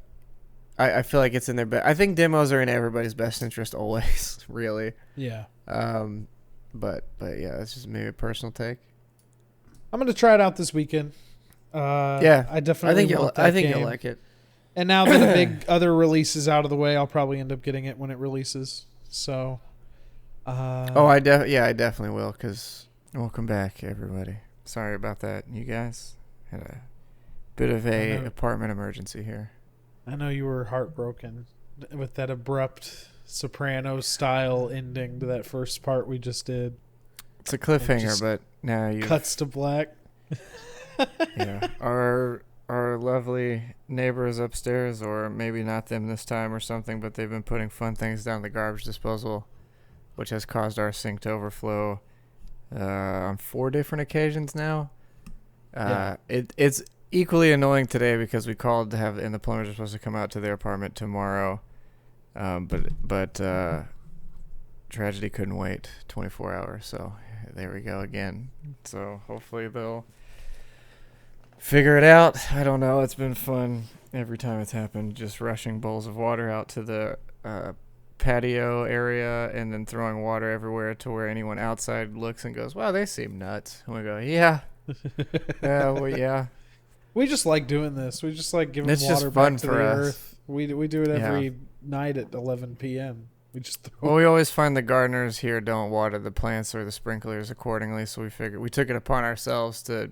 feel like it's in their best. I think demos are in everybody's best interest always, really. Yeah. But yeah, that's just maybe a personal take. I'm gonna try it out this weekend. Yeah, I definitely want that I think game. you'll like it. And now that a big other release is out of the way, I'll probably end up getting it when it releases. So. I definitely will. Cause welcome back, everybody. Sorry about that, you guys. Had a bit of a apartment emergency here. I know you were heartbroken with that abrupt Sopranos style ending to that first part we just did. It's a cliffhanger, but now you cuts to black. Yeah, our lovely neighbors upstairs, or maybe not them this time or something, but they've been putting fun things down the garbage disposal, which has caused our sink to overflow on 4 different occasions now. It's equally annoying today because we called to have, and the plumbers are supposed to come out to their apartment tomorrow. But tragedy couldn't wait 24 hours, so there we go again. So hopefully they'll figure it out. I don't know. It's been fun every time it's happened, just rushing bowls of water out to the patio area and then throwing water everywhere to where anyone outside looks and goes, wow, they seem nuts. And we go, yeah. Yeah. We just like doing this. We just like giving it's water just fun back to for the us. earth. We do it every night at 11 p.m. We just we always find the gardeners here don't water the plants or the sprinklers accordingly, so we figured we took it upon ourselves to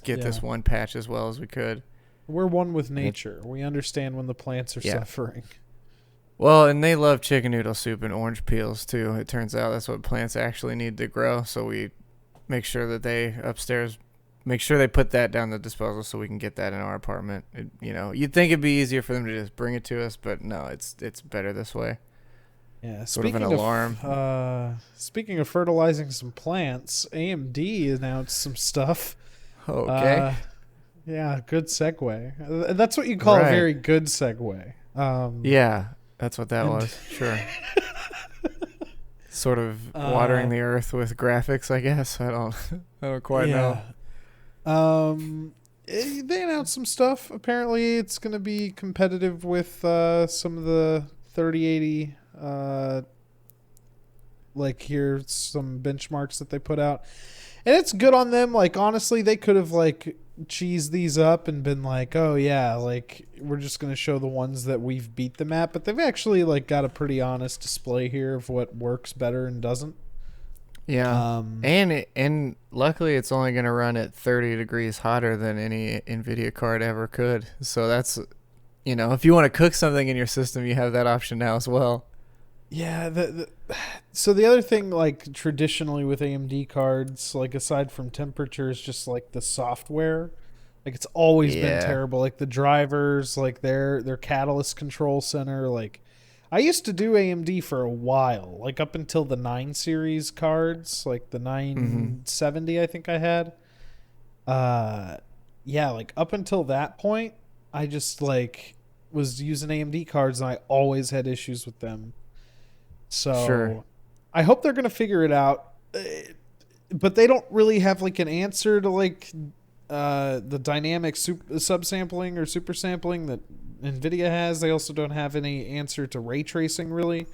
get this one patch as well as we could. We're one with nature. We understand when the plants are suffering. Well, and they love chicken noodle soup and orange peels too. It turns out that's what plants actually need to grow, so we make sure that they upstairs make sure they put that down the disposal so we can get that in our apartment. You'd think it'd be easier for them to just bring it to us, but no, it's better this way. Yeah, sort of an alarm. Speaking of fertilizing some plants, AMD announced some stuff. Okay. Yeah, good segue. That's what you call a very good segue. Yeah, that's what that was. Sure. Sort of watering the earth with graphics, I guess. I don't quite know. They announced some stuff. Apparently, it's going to be competitive with some of the 3080. Like here's some benchmarks that they put out, and it's good on them. Like honestly, they could have like cheesed these up and been like, oh yeah, like we're just going to show the ones that we've beat them at. But they've actually like got a pretty honest display here of what works better and doesn't. Yeah, and luckily it's only going to run at 30 degrees hotter than any NVIDIA card ever could. So that's, if you want to cook something in your system, you have that option now as well. Yeah, so the other thing, like traditionally with AMD cards, like aside from temperature, is just like the software. Like it's always been Yeah. terrible. Like the drivers, like their catalyst control center. Like I used to do AMD for a while, like up until the 9 series cards, like the Mm-hmm. 970, I think I had. Uh, yeah, like up until that point, I just like was using AMD cards, and I always had issues with them. Sure. So I hope they're gonna figure it out. But they don't really have like an answer to like the dynamic subsampling or super sampling that Nvidia has. They also don't have any answer to ray tracing really.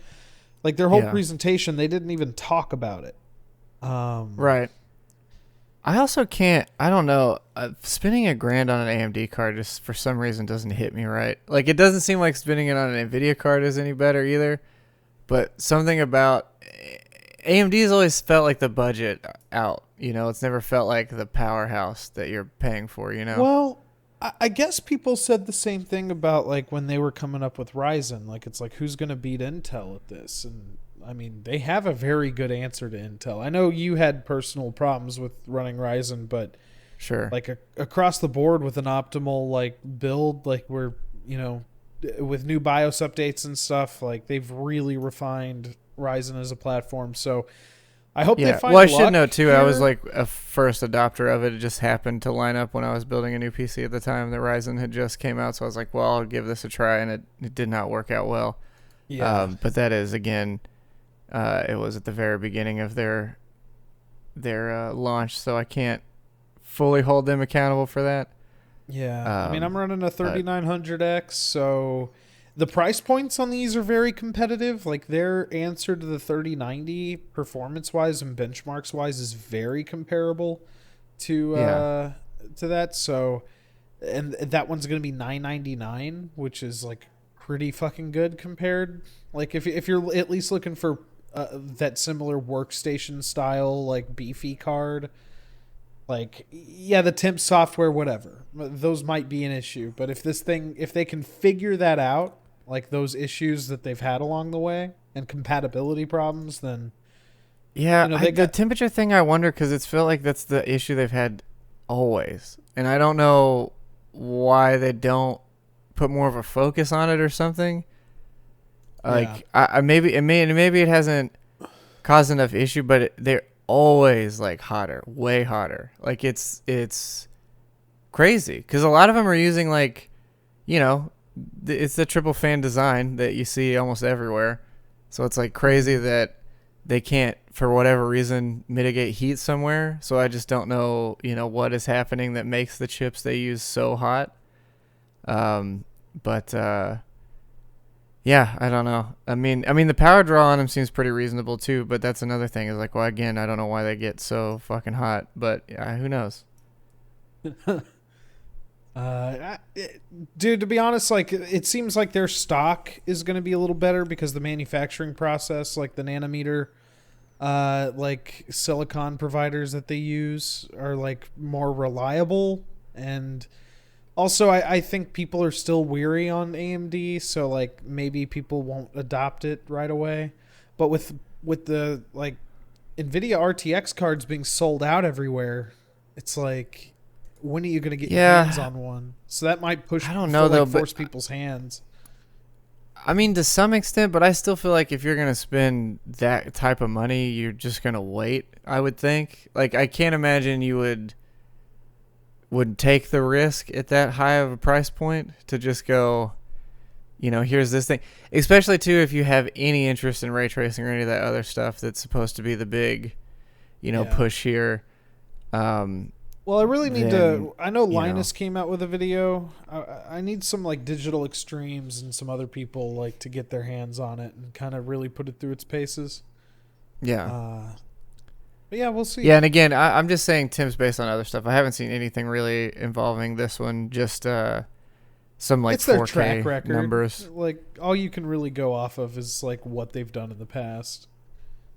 Like their whole Yeah. presentation, they didn't even talk about it. Um, Right. I also can't. I don't know. Spending $1,000 on an AMD card just for some reason doesn't hit me right. Like it doesn't seem like spending it on an Nvidia card is any better either. But something about AMD has always felt like the budget out. You know, it's never felt like the powerhouse that you're paying for. You know. well, I guess people said the same thing about like when they were coming up with Ryzen. Like it's like who's gonna beat Intel at this? And I mean, they have a very good answer to Intel. I know you had personal problems with running Ryzen, but Sure. like across the board with an optimal like build, like we're you know with new BIOS updates and stuff, like they've really refined Ryzen as a platform. So I hope they Yeah. Well, find I should know luck too. I was here. like a first adopter of it. It just happened to line up when I was building a new PC at the time. The Ryzen had just came out, so I was like, "Well, I'll give this a try," and it did not work out well. Yeah, But that is again, it was at the very beginning of their launch, so I can't fully hold them accountable for that. yeah. I mean, I'm Um, running a but 3900X, so the price points on these are very competitive. Like their answer to the 3090 performance wise and benchmarks wise is very comparable yeah, to that. So and that one's gonna be 999, which is like pretty fucking good compared. Like if you're at least looking for that similar workstation style like beefy card, like yeah, the temp software, whatever, those might be an issue. But if they can figure that out, like those issues that they've had along the way and compatibility problems, then yeah. they The got temperature thing, I wonder because it's felt like that's the issue they've had always, and I don't know why they don't put more of a focus on it or something. yeah, Like I maybe maybe it hasn't caused enough issue, but they're always like hotter, way hotter. Like it's crazy because a lot of them are using like, you know, it's the triple fan design that you see almost everywhere. So it's like crazy mm, that they can't for whatever reason mitigate heat somewhere. So I just don't know, you know, what is happening that makes the chips they use so hot. Um, but yeah, I don't know. I mean, the power draw on them seems pretty reasonable too. But that's another thing. Is like, well, again, I don't know why they get so fucking hot. But yeah, who knows? dude, to be honest, like it seems like their stock is going to be a little better because the manufacturing process, like the nanometer, like silicon providers that they use are like more reliable. And also I think people are still weary on AMD, so like maybe people won't adopt it right away. But with the like Nvidia RTX cards being sold out everywhere, it's like when are you going to get your hands Yeah, on one? So that might push I don't for know like though. But force people's hands. I mean, to some extent. But I still feel like if you're gonna spend that type of money, you're just gonna wait. I would think. Like, I can't imagine you would take the risk at that high of a price point to just go, you know, here's this thing. Especially too if you have any interest in ray tracing or any of that other stuff that's supposed to be the big, you know, Yeah. push here. Um, Well, I really need then to. I know you know, Linus came out with a video. I need some like digital extremes and some other people like to get their hands on it and kind of really put it through its paces. yeah, Uh, but yeah, we'll see. yeah. And again, I'm just saying Tim's based on other stuff. I haven't seen anything really involving this one. Just some like It's their track 4K record. numbers. Like all you can really go off of is like what they've done in the past.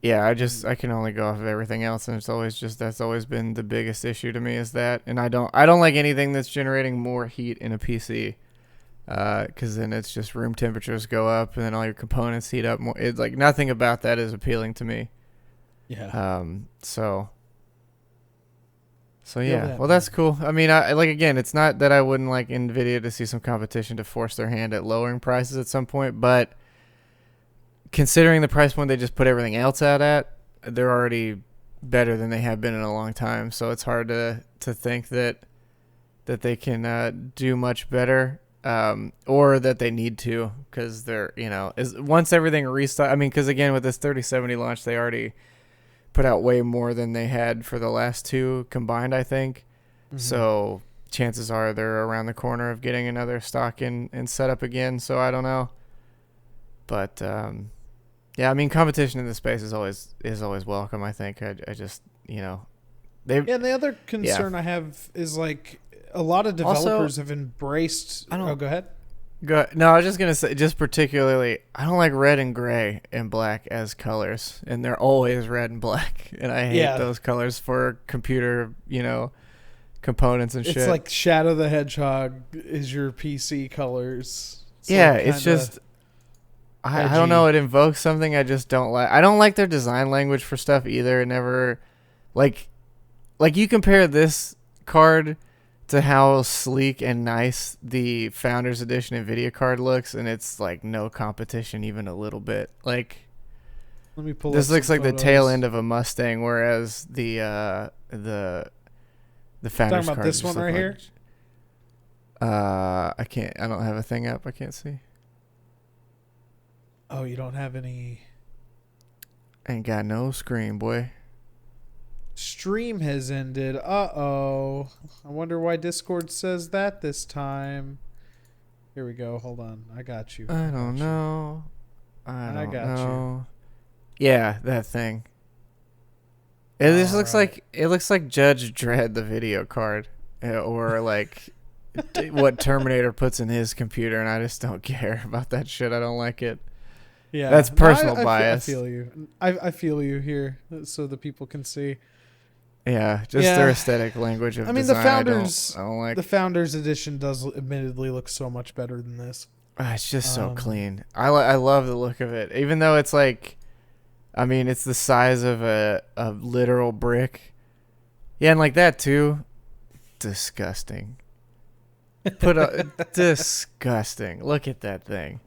Yeah, And I can only go off of everything else, and it's always just that's always been the biggest issue to me is that, and I don't like anything that's generating more heat in a PC because then it's just room temperatures go up and then all your components heat up more. It's like nothing about that is appealing to me. Yeah. So yeah, well that's cool. I mean, I like again, it's not that I wouldn't like Nvidia to see some competition to force their hand at lowering prices at some point, but considering the price point they just put everything else out at, they're already better than they have been in a long time. So it's hard to think that they can do much better, or that they need to, because they're once everything restart. I mean, because again with this 3070 launch, they already put out way more than they had for the last two combined, I think. Mm-hmm. So chances are they're around the corner of getting another stock in and set up again. So I don't know. But yeah, I mean, competition in the space is always welcome, I think. I just, and the other concern I have is like a lot of developers have embraced. Go ahead. No, I was just gonna say, just particularly, I don't like red and gray and black as colors, and they're always red and black, and I hate those colors for computer, components and shit. It's like Shadow the Hedgehog is your PC colors. It's just, I don't know, it invokes something I just don't like. I don't like their design language for stuff either. It never, like you compare this card to how sleek and nice the Founders Edition NVIDIA card looks, and it's like no competition even a little bit. Like, let me pull this looks like the tail end of a Mustang, whereas the Founders talking about card this one right here. I don't have a thing up. I can't see. Oh, you don't have any. Ain't got no screen, boy. Stream has ended. Uh-oh. I wonder why Discord says that this time. Here we go. Hold on. I got you. I don't know. I got you. Yeah, that thing. It looks like Judge Dredd, the video card, or like what Terminator puts in his computer, and I just don't care about that shit. I don't like it. Yeah, that's personal bias. I feel you. I feel you here, so the people can see. Yeah, just their aesthetic language of design. The Founders, I don't like. The Founders Edition does admittedly look so much better than this. It's just so clean. I love the look of it, even though it's like, I mean, it's the size of a literal brick. Yeah, and like that too. Disgusting. Disgusting. Look at that thing.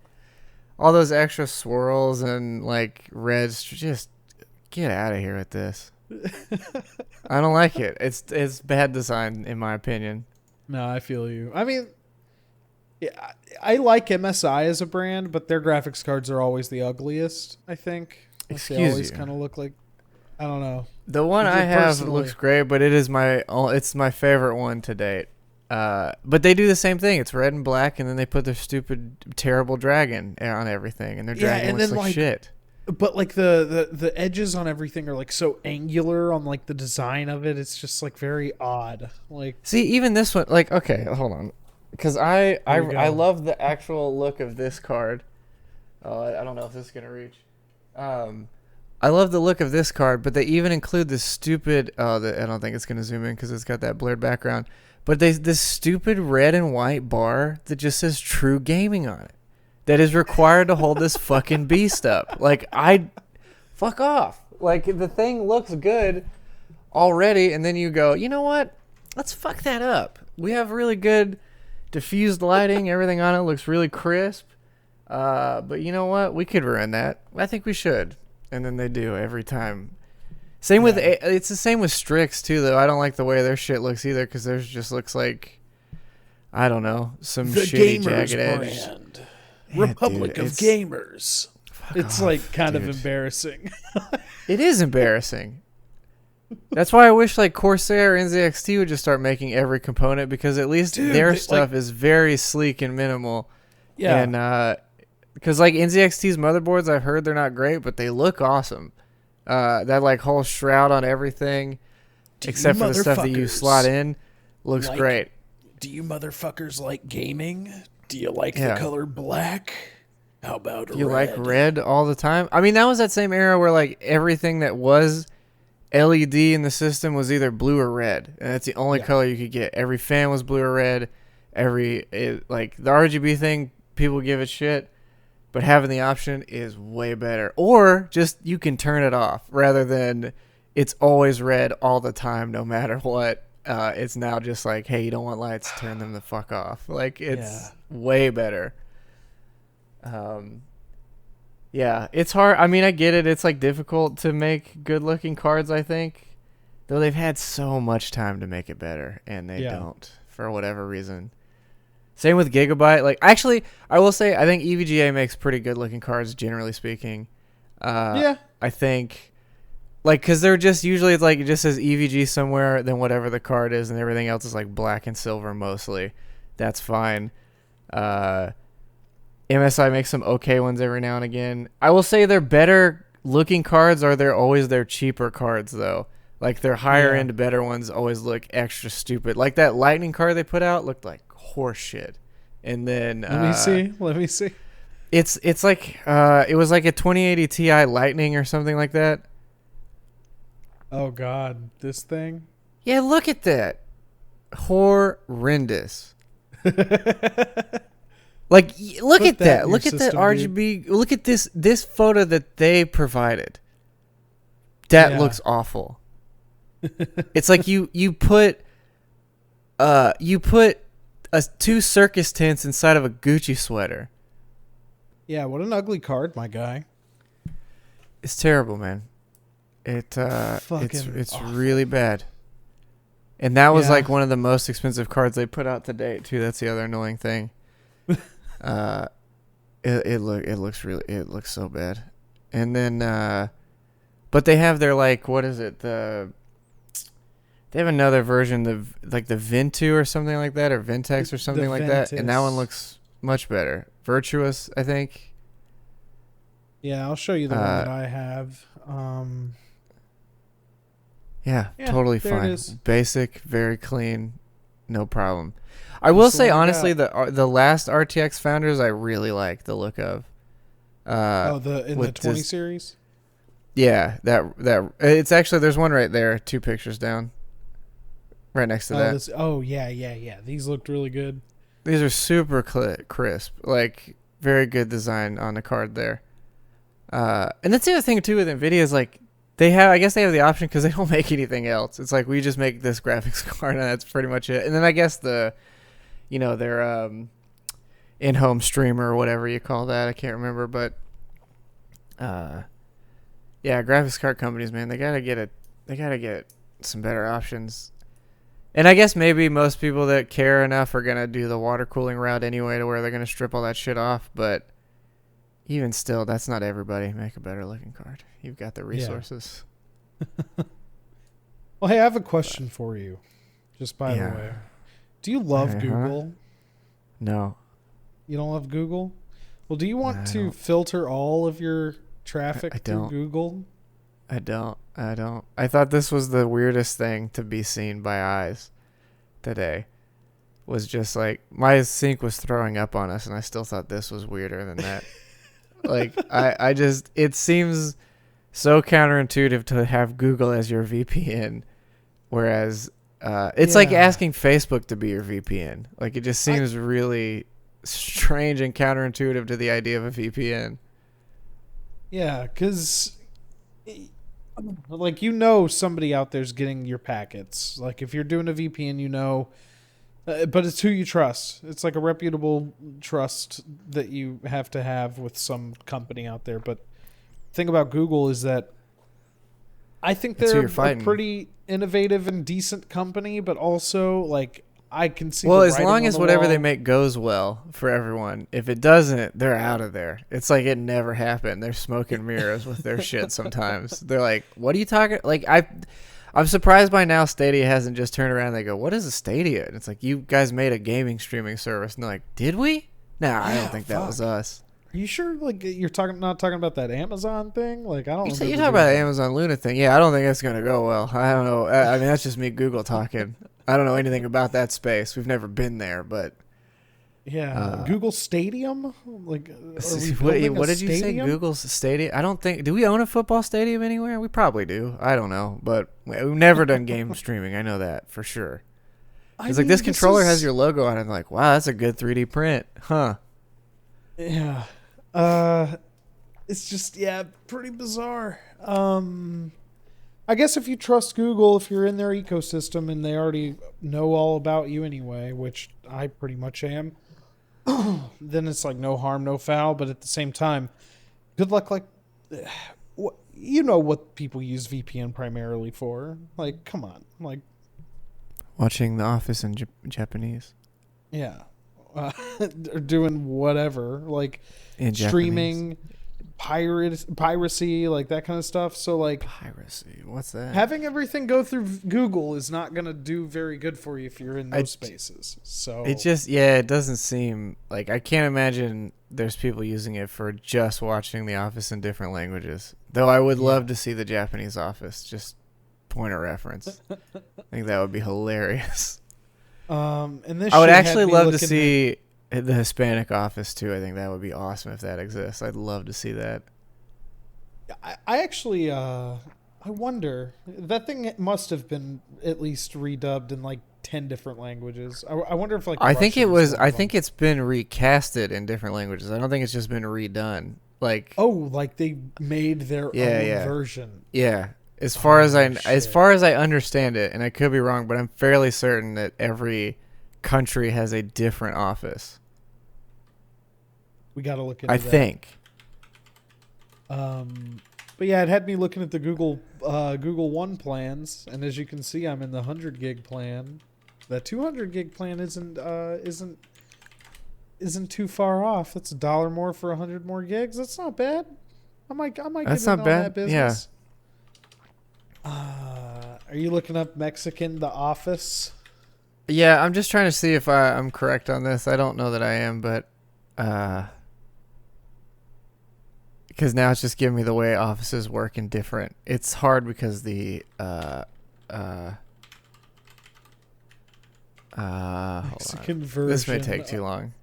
All those extra swirls and like reds. Just get out of here with this. I don't like it. It's bad design in my opinion. No, I feel you. I mean, yeah, I like MSI as a brand, but their graphics cards are always the ugliest, I think. They always kind of look like, I don't know. The one I have looks great, but it's my favorite one to date. But they do the same thing. It's red and black, and then they put their stupid, terrible dragon on everything, and their dragon looks like shit. But like the edges on everything are like so angular on like the design of it. It's just like very odd. Like, see, even this one, like, okay, hold on, because I love the actual look of this card. I don't know if this is gonna reach. I love the look of this card, but they even include this stupid. I don't think it's gonna zoom in because it's got that blurred background. But this stupid red and white bar that just says True Gaming on it, that is required to hold this fucking beast up. Like, fuck off. Like, the thing looks good already, and then you go, you know what? Let's fuck that up. We have really good diffused lighting. Everything on it looks really crisp. But you know what? We could ruin that. I think we should. And then they do every time. It's the same with Strix too, though. I don't like the way their shit looks either, because theirs just looks like, I don't know, some shitty jagged edge. Brand. Republic of Gamers. It's like kind of embarrassing. It is embarrassing. That's why I wish like Corsair or NZXT would just start making every component, because at least their stuff is very sleek and minimal. Yeah. And because like NZXT's motherboards, I've heard they're not great, but they look awesome. That like whole shroud on everything, except for the stuff that you slot in, looks great. Do you motherfuckers like gaming? Do you like the color black? How about red? You like red all the time? I mean, that was that same era where like everything that was LED in the system was either blue or red, and that's the only color you could get. Every fan was blue or red. Like the RGB thing, people give it shit, but having the option is way better. Or just you can turn it off rather than it's always red all the time, no matter what. It's now just like, hey, you don't want lights, turn them the fuck off. Like it's way better. Yeah, it's hard. I mean, I get it. It's like difficult to make good looking cards, I think. Though they've had so much time to make it better and they don't for whatever reason. Same with Gigabyte. Like actually, I will say I think EVGA makes pretty good looking cards generally speaking. I think like cuz they're just usually it's like it just says EVG somewhere then whatever the card is and everything else is like black and silver mostly. That's fine. MSI makes some okay ones every now and again. I will say their better looking cards are always their cheaper cards though. Like their higher end better ones always look extra stupid. Like that Lightning card they put out looked like horse shit. And then let me see. It's like it was like a 2080 Ti Lightning or something like that. Oh god, this thing? Yeah, look at that. Horrendous. Like, look at that. Look at that RGB. Dude. Look at this photo that they provided. That looks awful. It's like you put two circus tents inside of a Gucci sweater. Yeah, what an ugly card, my guy. It's terrible, man. It's really bad. And that was like one of the most expensive cards they put out to date too. That's the other annoying thing. It looks so bad. And then but they have their like what is it? They have another version, the Ventu or something like that, or Ventex or something like that, and that one looks much better. Virtuous, I think. Yeah, I'll show you the one that I have. Yeah, totally fine. Basic, very clean, no problem. I will say honestly, the last RTX Founders I really like the look of. The 20 series. Yeah, that it's actually there's one right there, 2 pictures down, right next to that. Yeah. These looked really good. These are super crisp, like very good design on the card there. And that's the other thing too with NVIDIA is like I guess they have the option because they don't make anything else. It's like we just make this graphics card and that's pretty much it. And then I guess their in-home streamer or whatever you call that, I can't remember, but yeah, graphics card companies, man, they gotta get some better options. And I guess maybe most people that care enough are gonna do the water cooling route anyway, to where they're gonna strip all that shit off. But even still, that's not everybody. Make a better looking card. You've got the resources. Yeah. Well, hey, I have a question for you. Just by the way, do you love Google? No. You don't love Google? Well, do you want to filter all of your traffic through Google? I don't. I thought this was the weirdest thing to be seen by eyes today. Was just like my sync was throwing up on us, and I still thought this was weirder than that. Like I just it seems so counterintuitive to have Google as your VPN, whereas it's like asking Facebook to be your VPN. Like it just seems really strange and counterintuitive to the idea of a VPN. Yeah, because like somebody out there's getting your packets. Like if you're doing a VPN, but it's who you trust. It's like a reputable trust that you have to have with some company out there. But the thing about Google is that I think they're a pretty innovative and decent company, but also like I can see. Well, as long as whatever they make goes well for everyone. If it doesn't, they're out of there. It's like it never happened. They're smoke and mirrors with their shit sometimes. They're like, what are you talking? Like I'm surprised by now Stadia hasn't just turned around and they go, what is a Stadia? And it's like, you guys made a gaming streaming service. And they're like, did we? Nah, I don't think that was us. Are you sure? Like you're not talking about that Amazon thing? Like I don't. You're talking about the Amazon Luna thing? Yeah, I don't think that's gonna go well. I don't know. I mean, that's just me Google talking. I don't know anything about that space. We've never been there, but yeah, Google Stadium. Like, what did you say? Google's Stadium? I don't think. Do we own a football stadium anywhere? We probably do. I don't know, but we've never done game streaming. I know that for sure. I It's like mean, this this controller has is- your logo on it. I'm like, wow, that's a good 3D print, huh? Yeah. It's just pretty bizarre. I guess if you trust Google, if you're in their ecosystem and they already know all about you anyway, which I pretty much am, then it's like no harm, no foul. But at the same time, good luck. Like, you know what people use VPN primarily for? Like, come on, like, Watching The Office in Japanese. yeah, they're doing whatever, like In streaming, piracy, like that kind of stuff. So like, Piracy. What's that? having everything go through Google is not going to do very good for you if you're in I- those spaces. So It just, yeah, it doesn't seem like I can't imagine there's people using it for just watching The Office in different languages. Though I would love to see the Japanese Office, just point of reference. I think that would be hilarious. and this I would shit had actually me love to looking see the Hispanic Office too. I think that would be awesome if that exists. I'd love to see that. I actually I wonder, that thing must have been at least redubbed in like 10 different languages. I wonder if like I think it Russian is was. one I of them. think it's been recasted in different languages. I don't think it's just been redone. Like, Oh, like they made their Yeah, own yeah. version. yeah. As far as shit. I understand it, and I could be wrong, but I'm fairly certain that every country has a different office. We got to look into I that. think. But yeah, it had me looking at the Google One plans, and as you can see, I'm in the 100 gig plan. That 200 gig plan isn't too far off. That's $1 more for 100 more gigs. That's not bad. I might That's get in not on bad. that business. Are you looking up Mexican The Office? Yeah, I'm just trying to see if I'm correct on this. I don't know that I am, but because now it's just giving me the way offices work in different. It's hard because the hold on. Mexican version. This may take too long.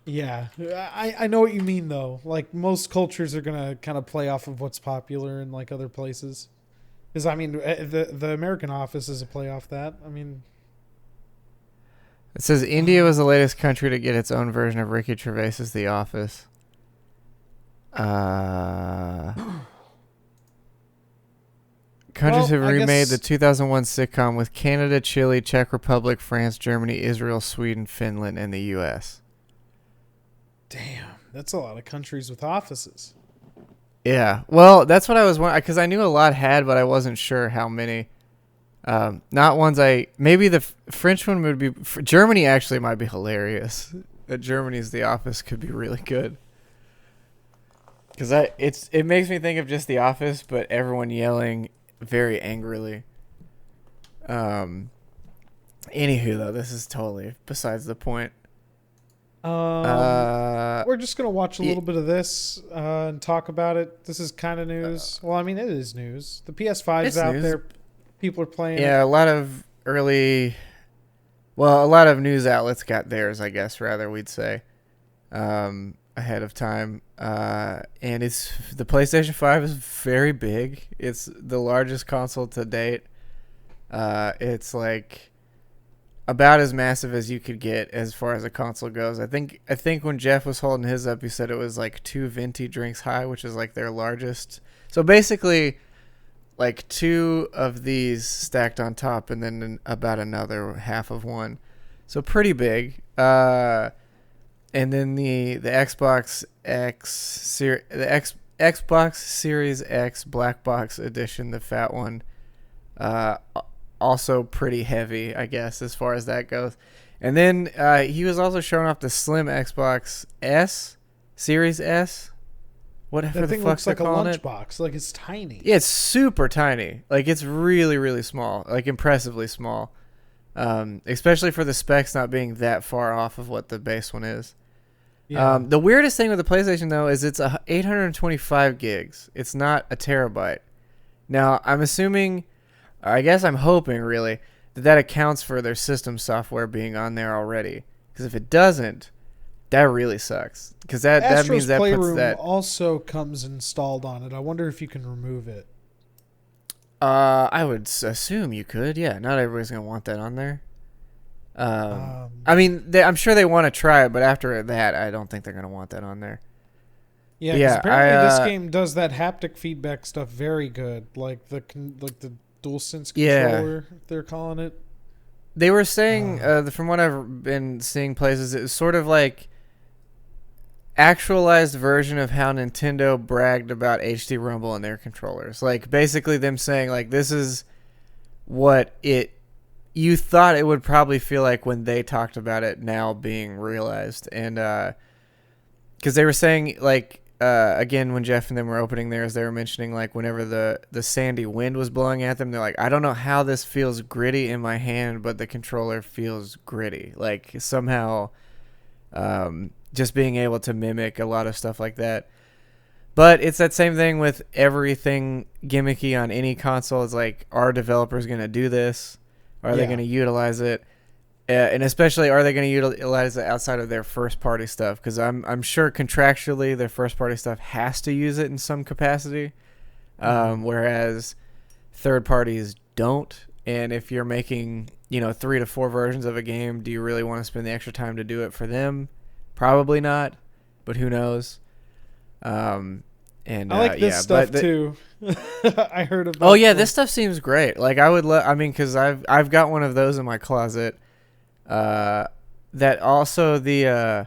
Yeah, I know what you mean though. Like most cultures are gonna kind of play off of what's popular in like other places. Because I mean, the American Office is a play off that. I mean, It says India was the latest country to get its own version of Ricky Gervais's The Office. Countries Well, have I remade guess- the 2001 sitcom with Canada, Chile, Czech Republic, France, Germany, Israel, Sweden, Finland, and the U.S. damn, that's a lot of countries with offices. Yeah, well, that's what I was wondering because I knew a lot had, but I wasn't sure how many. Not ones maybe the French one would be. Germany actually might be hilarious. Germany's The Office could be really good. Because it makes me think of just The Office, but everyone yelling very angrily. Anywho, though, this is totally besides the point. We're just gonna watch a yeah. little bit of this and talk about it. This is kind of news. Well, I mean, it is news. The PS5's It's out news. there. People are playing. Yeah, a lot of a lot of news outlets got theirs, I guess, rather we'd say, ahead of time. And the PlayStation 5 is very big. It's the largest console to date. It's like about as massive as you could get as far as a console goes. I think when Jeff was holding his up, he said it was like 2 venti drinks high, which is like their largest. So basically, like 2 of these stacked on top, and then about another half of one. So pretty big. And then the Xbox Xbox Series X Black Box Edition, the fat one. Also pretty heavy, I guess, as far as that goes. And then he was also showing off the slim Xbox S, Series S. Whatever that the thing fuck looks like a they're calling it. lunchbox. Like it's tiny. Yeah, it's super tiny. Like it's really, really small. Like impressively small. Especially for the specs not being that far off of what the base one is. Yeah. The weirdest thing with the PlayStation though is it's 825 gigs. It's not a terabyte. Now I'm assuming, I guess I'm hoping really that accounts for their system software being on there already. Because if it doesn't, that really sucks. Because that Astro's means that puts Playroom that. also comes installed on it. I wonder if you can remove it. I would assume you could. Yeah, not everybody's gonna want that on there. I Um, mean, I'm sure they want to try it, but after that, I don't think they're gonna want that on there. yeah, But because yeah, I apparently this game does that haptic feedback stuff very good, like the DualSense yeah. controller they're calling it. They were saying, Uh, from what I've been seeing places, it's sort of like actualized version of how Nintendo bragged about HD Rumble in their controllers. Like basically them saying like this is what it you thought it would probably feel like when they talked about it now being realized. And because they were saying like again when Jeff and them were opening theirs, they were mentioning like whenever the sandy wind was blowing at them, they're like, I don't know how this feels gritty in my hand, but the controller feels gritty. Like somehow just being able to mimic a lot of stuff like that. But it's that same thing with everything gimmicky on any console. It's like, are developers going to do this? Are they Yeah. going to utilize it? And especially, are they going to utilize it outside of their first party stuff? Because I'm sure contractually their first party stuff has to use it in some capacity, whereas third parties don't. And if you're making 3 to 4 versions of a game, do you really want to spend the extra time to do it for them? Probably not, but who knows? And I like this yeah, stuff but too. I heard about. oh yeah, like, this stuff seems great. Like I would I mean, because I've got one of those in my closet. That also I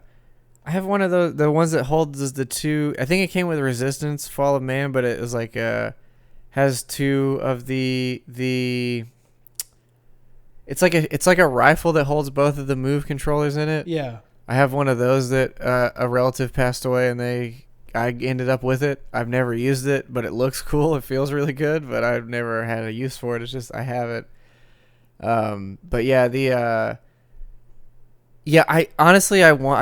have one of the ones that holds the two. I think it came with Resistance, Fall of Man, but it was like has two of the. It's like a rifle that holds both of the Move controllers in it. Yeah. I have one of those that a relative passed away, and I ended up with it. I've never used it, but it looks cool. It feels really good, but I've never had a use for it. It's just I have it. But yeah, I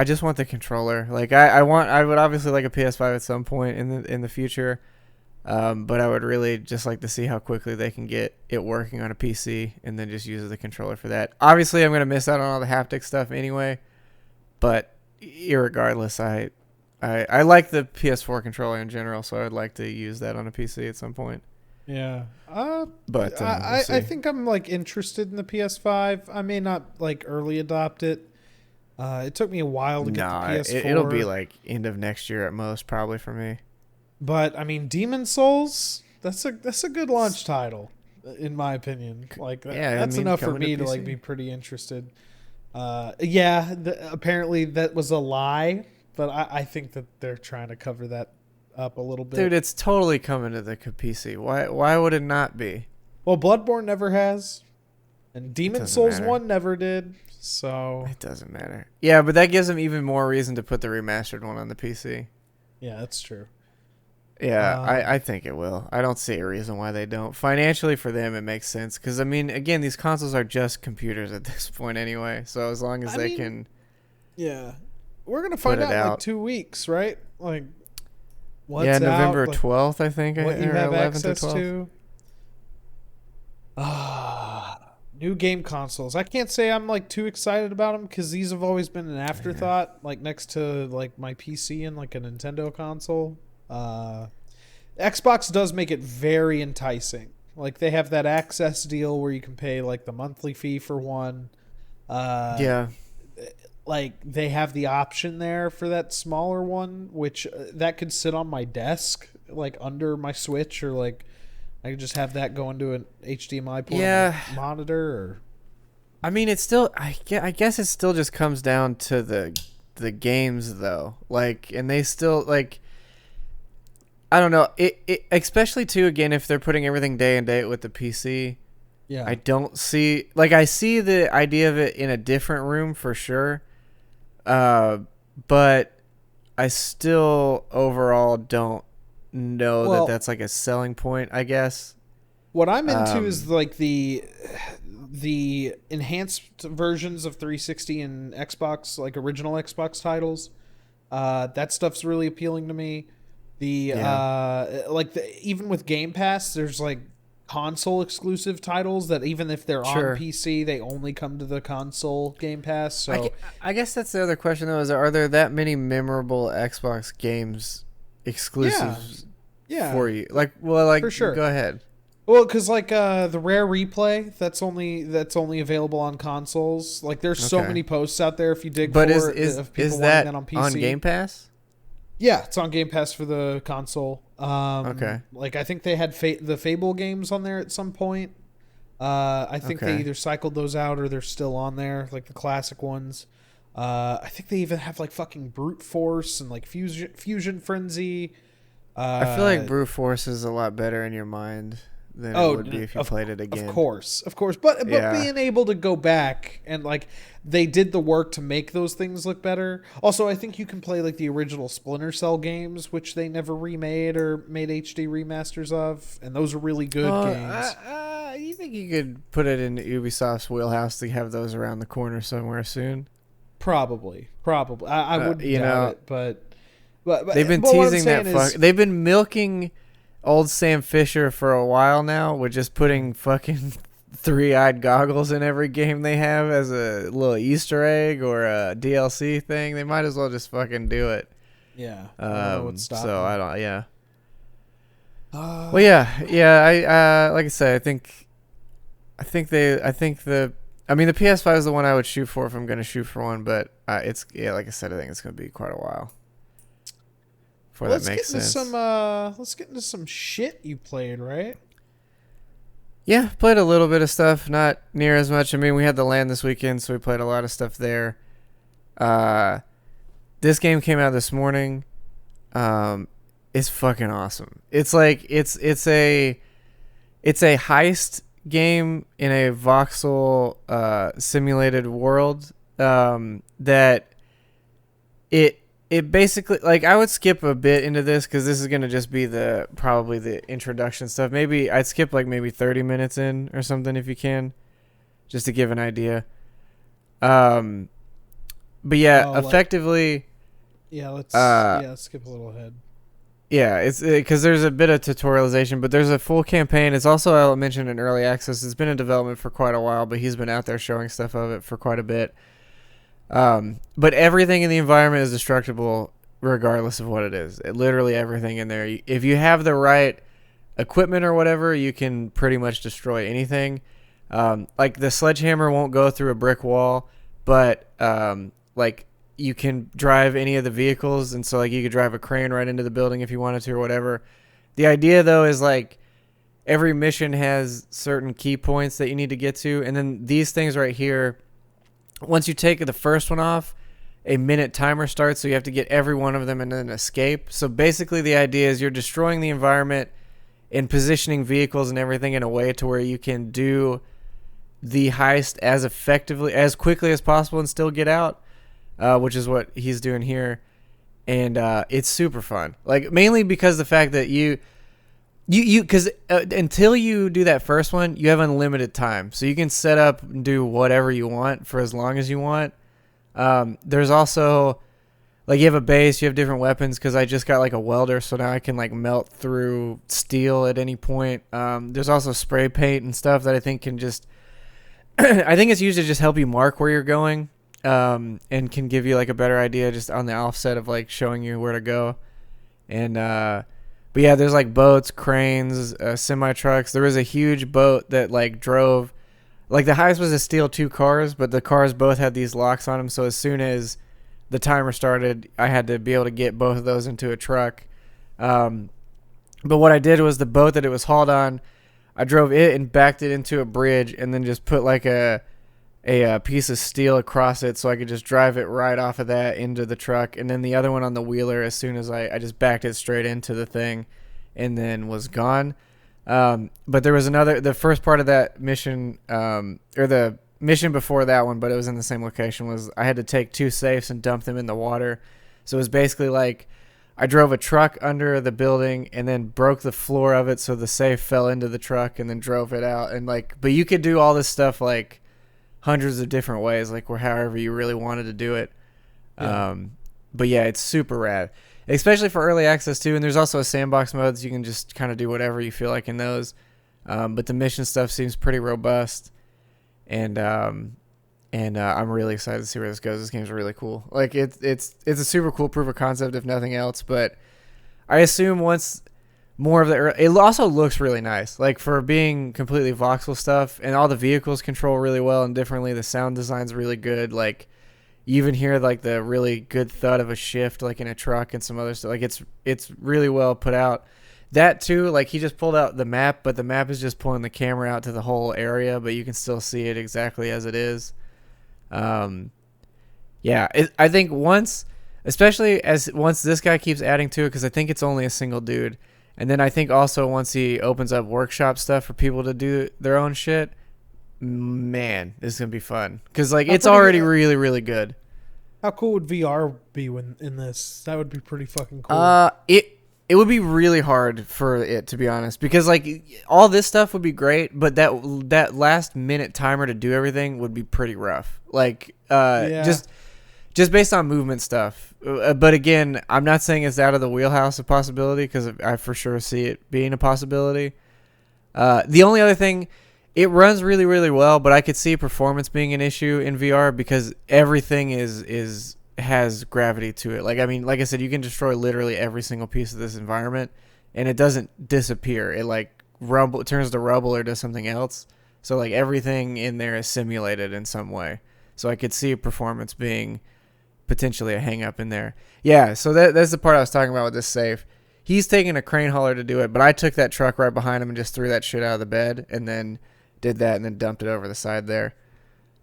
just want the controller. Like I would obviously like a PS5 at some point in the future. But I would really just like to see how quickly they can get it working on a PC and then just use the controller for that. Obviously, I'm going to miss out on all the haptic stuff anyway, but irregardless, I like the PS4 controller in general, so I'd like to use that on a PC at some point. Yeah. But we'll I see. think I'm like interested in the PS5. I may not like early adopt it. It took me a while to get the PS4. It'll be like end of next year at most, probably for me. But I mean, Demon Souls. That's a good launch title, in my opinion. Like Yeah, that's enough for coming to me to like PC. be pretty interested. Yeah. Apparently that was a lie, but I think that they're trying to cover that up a little bit. Dude, it's totally coming to the PC. Why would it not be? Well, Bloodborne never has, and Demon Doesn't Souls matter. 1 never did. So It doesn't matter. Yeah, but that gives them even more reason to put the remastered one on the PC. yeah, that's true. Yeah, Um, I think it will. I don't see a reason why they don't. Financially for them, it makes sense. Because, I mean, again, these consoles are just computers at this point anyway. So as long as I they mean, can... Yeah, we're gonna find it out in like out. 2 weeks, right? Like what's yeah, out, November like, 12th, I think. what you or have 11th or access 12th. to. New game consoles. I can't say I'm like too excited about them because these have always been an afterthought, like next to like my PC and like a Nintendo console. Xbox does make it very enticing. Like they have that access deal where you can pay like the monthly fee for one. Yeah. Like they have the option there for that smaller one, which that could sit on my desk, like under my Switch, or like I could just have that go into an HDMI port Yeah. on my monitor. Or I mean, it's still... I guess it still just comes down to the games, though. Like, and they still, like... I don't know. It especially, too, again, if they're putting everything day and date with the PC... yeah, I don't see... Like, I see the idea of it in a different room for sure. But I still overall don't know Well- that that's like a selling point, I guess. what I'm into is Um, like the enhanced versions of 360 and Xbox, like original Xbox titles. That stuff's really appealing to me. Even with Game Pass, there's like console exclusive titles that even if they're Sure. on PC, they only come to the console Game Pass. So I guess that's the other question, though, is are there that many memorable Xbox games exclusives yeah, for you? Like, well, like, for sure. go ahead. Well, because like the Rare Replay, that's only available on consoles. Like, there's so Okay. many posts out there if you dig But for it of people is wanting that that on on PC. Game Pass? Yeah, it's on Game Pass for the console. Okay. Like I think they had the Fable games on there at some point. I think they Okay. either cycled those out or they're still on there, like the classic ones. I think they even have like fucking Brute Force and like Fusion Frenzy. I feel like Uh, Brute Force is a lot better in your mind than it Oh, would be if you of played it again. of course, but Yeah. being able to go back and like they did the work to make those things look better. Also, I think you can play like the original Splinter Cell games, which they never remade or made HD remasters of, and those are really good games. You think you could put it in Ubisoft's wheelhouse to have those around the corner somewhere soon? Probably. I wouldn't You know, doubt it, but they've been but what I'm teasing that saying is, They've been milking old Sam Fisher for a while now with just putting fucking three-eyed goggles in every game they have as a little Easter egg or a DLC thing. They might as well just fucking do it. yeah, I don't know what's stopping. So I don't. Yeah. Uh, Well, yeah. I like I said, I think the. I mean, the PS5 is the one I would shoot for if I'm gonna shoot for one, but it's like I said, I think it's gonna be quite a while before that makes sense. Let's get into some shit you played, right? Yeah, played a little bit of stuff, not near as much. I mean, we had the LAN this weekend, so we played a lot of stuff there. This game came out this morning. It's fucking awesome. It's like it's a heist game in a voxel simulated world that it basically, like, I would skip a bit into this because this is going to just be probably the introduction stuff. Maybe I'd skip like maybe 30 minutes in or something if you can, just to give an idea. But yeah, Oh, like- effectively, Yeah, let's skip a little ahead. yeah, it's because there's a bit of tutorialization, but there's a full campaign. It's also, I'll mention, in early access. It's been in development for quite a while, but he's been out there showing stuff of it for quite a bit. But everything in the environment is destructible regardless of what it is. Literally everything in there. If you have the right equipment or whatever, you can pretty much destroy anything. Like the sledgehammer won't go through a brick wall, but like you can drive any of the vehicles, and so like you could drive a crane right into the building if you wanted to or whatever. The idea though is like every mission has certain key points that you need to get to, and then these things right here, once you take the first one off, a minute timer starts, so you have to get every one of them and then escape. So basically the idea is you're destroying the environment and positioning vehicles and everything in a way to where you can do the heist as effectively, as quickly as possible and still get out, which is what he's doing here. And it's super fun. Like, mainly because the fact that because until you do that first one, you have unlimited time, so you can set up and do whatever you want for as long as you want. There's also, like, you have a base, you have different weapons, because I just got like a welder, so now I can like melt through steel at any point. There's also spray paint and stuff that I think can just I think it's used to just help you mark where you're going, and can give you like a better idea just on the offset of like showing you where to go. And but yeah, there's like boats, cranes, semi trucks. There was a huge boat that like drove, like the heist was to steal two cars, but the cars both had these locks on them. So as soon as the timer started, I had to be able to get both of those into a truck. But what I did was the boat that it was hauled on, I drove it and backed it into a bridge, and then just put like a piece of steel across it so I could just drive it right off of that into the truck. And then the other one on the wheeler, as soon as I just backed it straight into the thing and then was gone. But there was the first part of that mission, or the mission before that one, but it was in the same location, was I had to take two safes and dump them in the water. So it was basically like I drove a truck under the building and then broke the floor of it so the safe fell into the truck and then drove it out. And like, but you could do all this stuff like hundreds of different ways, like where however you really wanted to do it. Yeah. But yeah, it's super rad, especially for early access too. And there's also a sandbox mode, so you can just kind of do whatever you feel like in those. But the mission stuff seems pretty robust, and I'm really excited to see where this goes. This game's really cool. Like it's a super cool proof of concept, if nothing else. But I assume once more of the. It also looks really nice, like for being completely voxel stuff, and all the vehicles control really well and differently. The sound design's really good. Like you even hear like the really good thud of a shift, like in a truck and some other stuff. Like it's really well put out. That too, like he just pulled out the map, but the map is just pulling the camera out to the whole area, but you can still see it exactly as it is. Yeah, I think once this guy keeps adding to it, because I think it's only a single dude, and then I think also once he opens up workshop stuff for people to do their own shit, man, this is gonna be fun. Because like it's already really really good. How cool would VR be in this? That would be pretty fucking cool. It would be really hard for it, to be honest, because like all this stuff would be great, but that last minute timer to do everything would be pretty rough. Like just based on movement stuff. But again, I'm not saying it's out of the wheelhouse of possibility, because I for sure see it being a possibility. The only other thing, it runs really really well, but I could see performance being an issue in VR because everything has gravity to it. Like I mean, like I said, you can destroy literally every single piece of this environment and it doesn't disappear. It like turns to rubble or does something else. So like everything in there is simulated in some way. So I could see performance being potentially a hang up in there. Yeah, so that's the part I was talking about with this safe. He's taking a crane hauler to do it, but I took that truck right behind him and just threw that shit out of the bed and then did that and then dumped it over the side there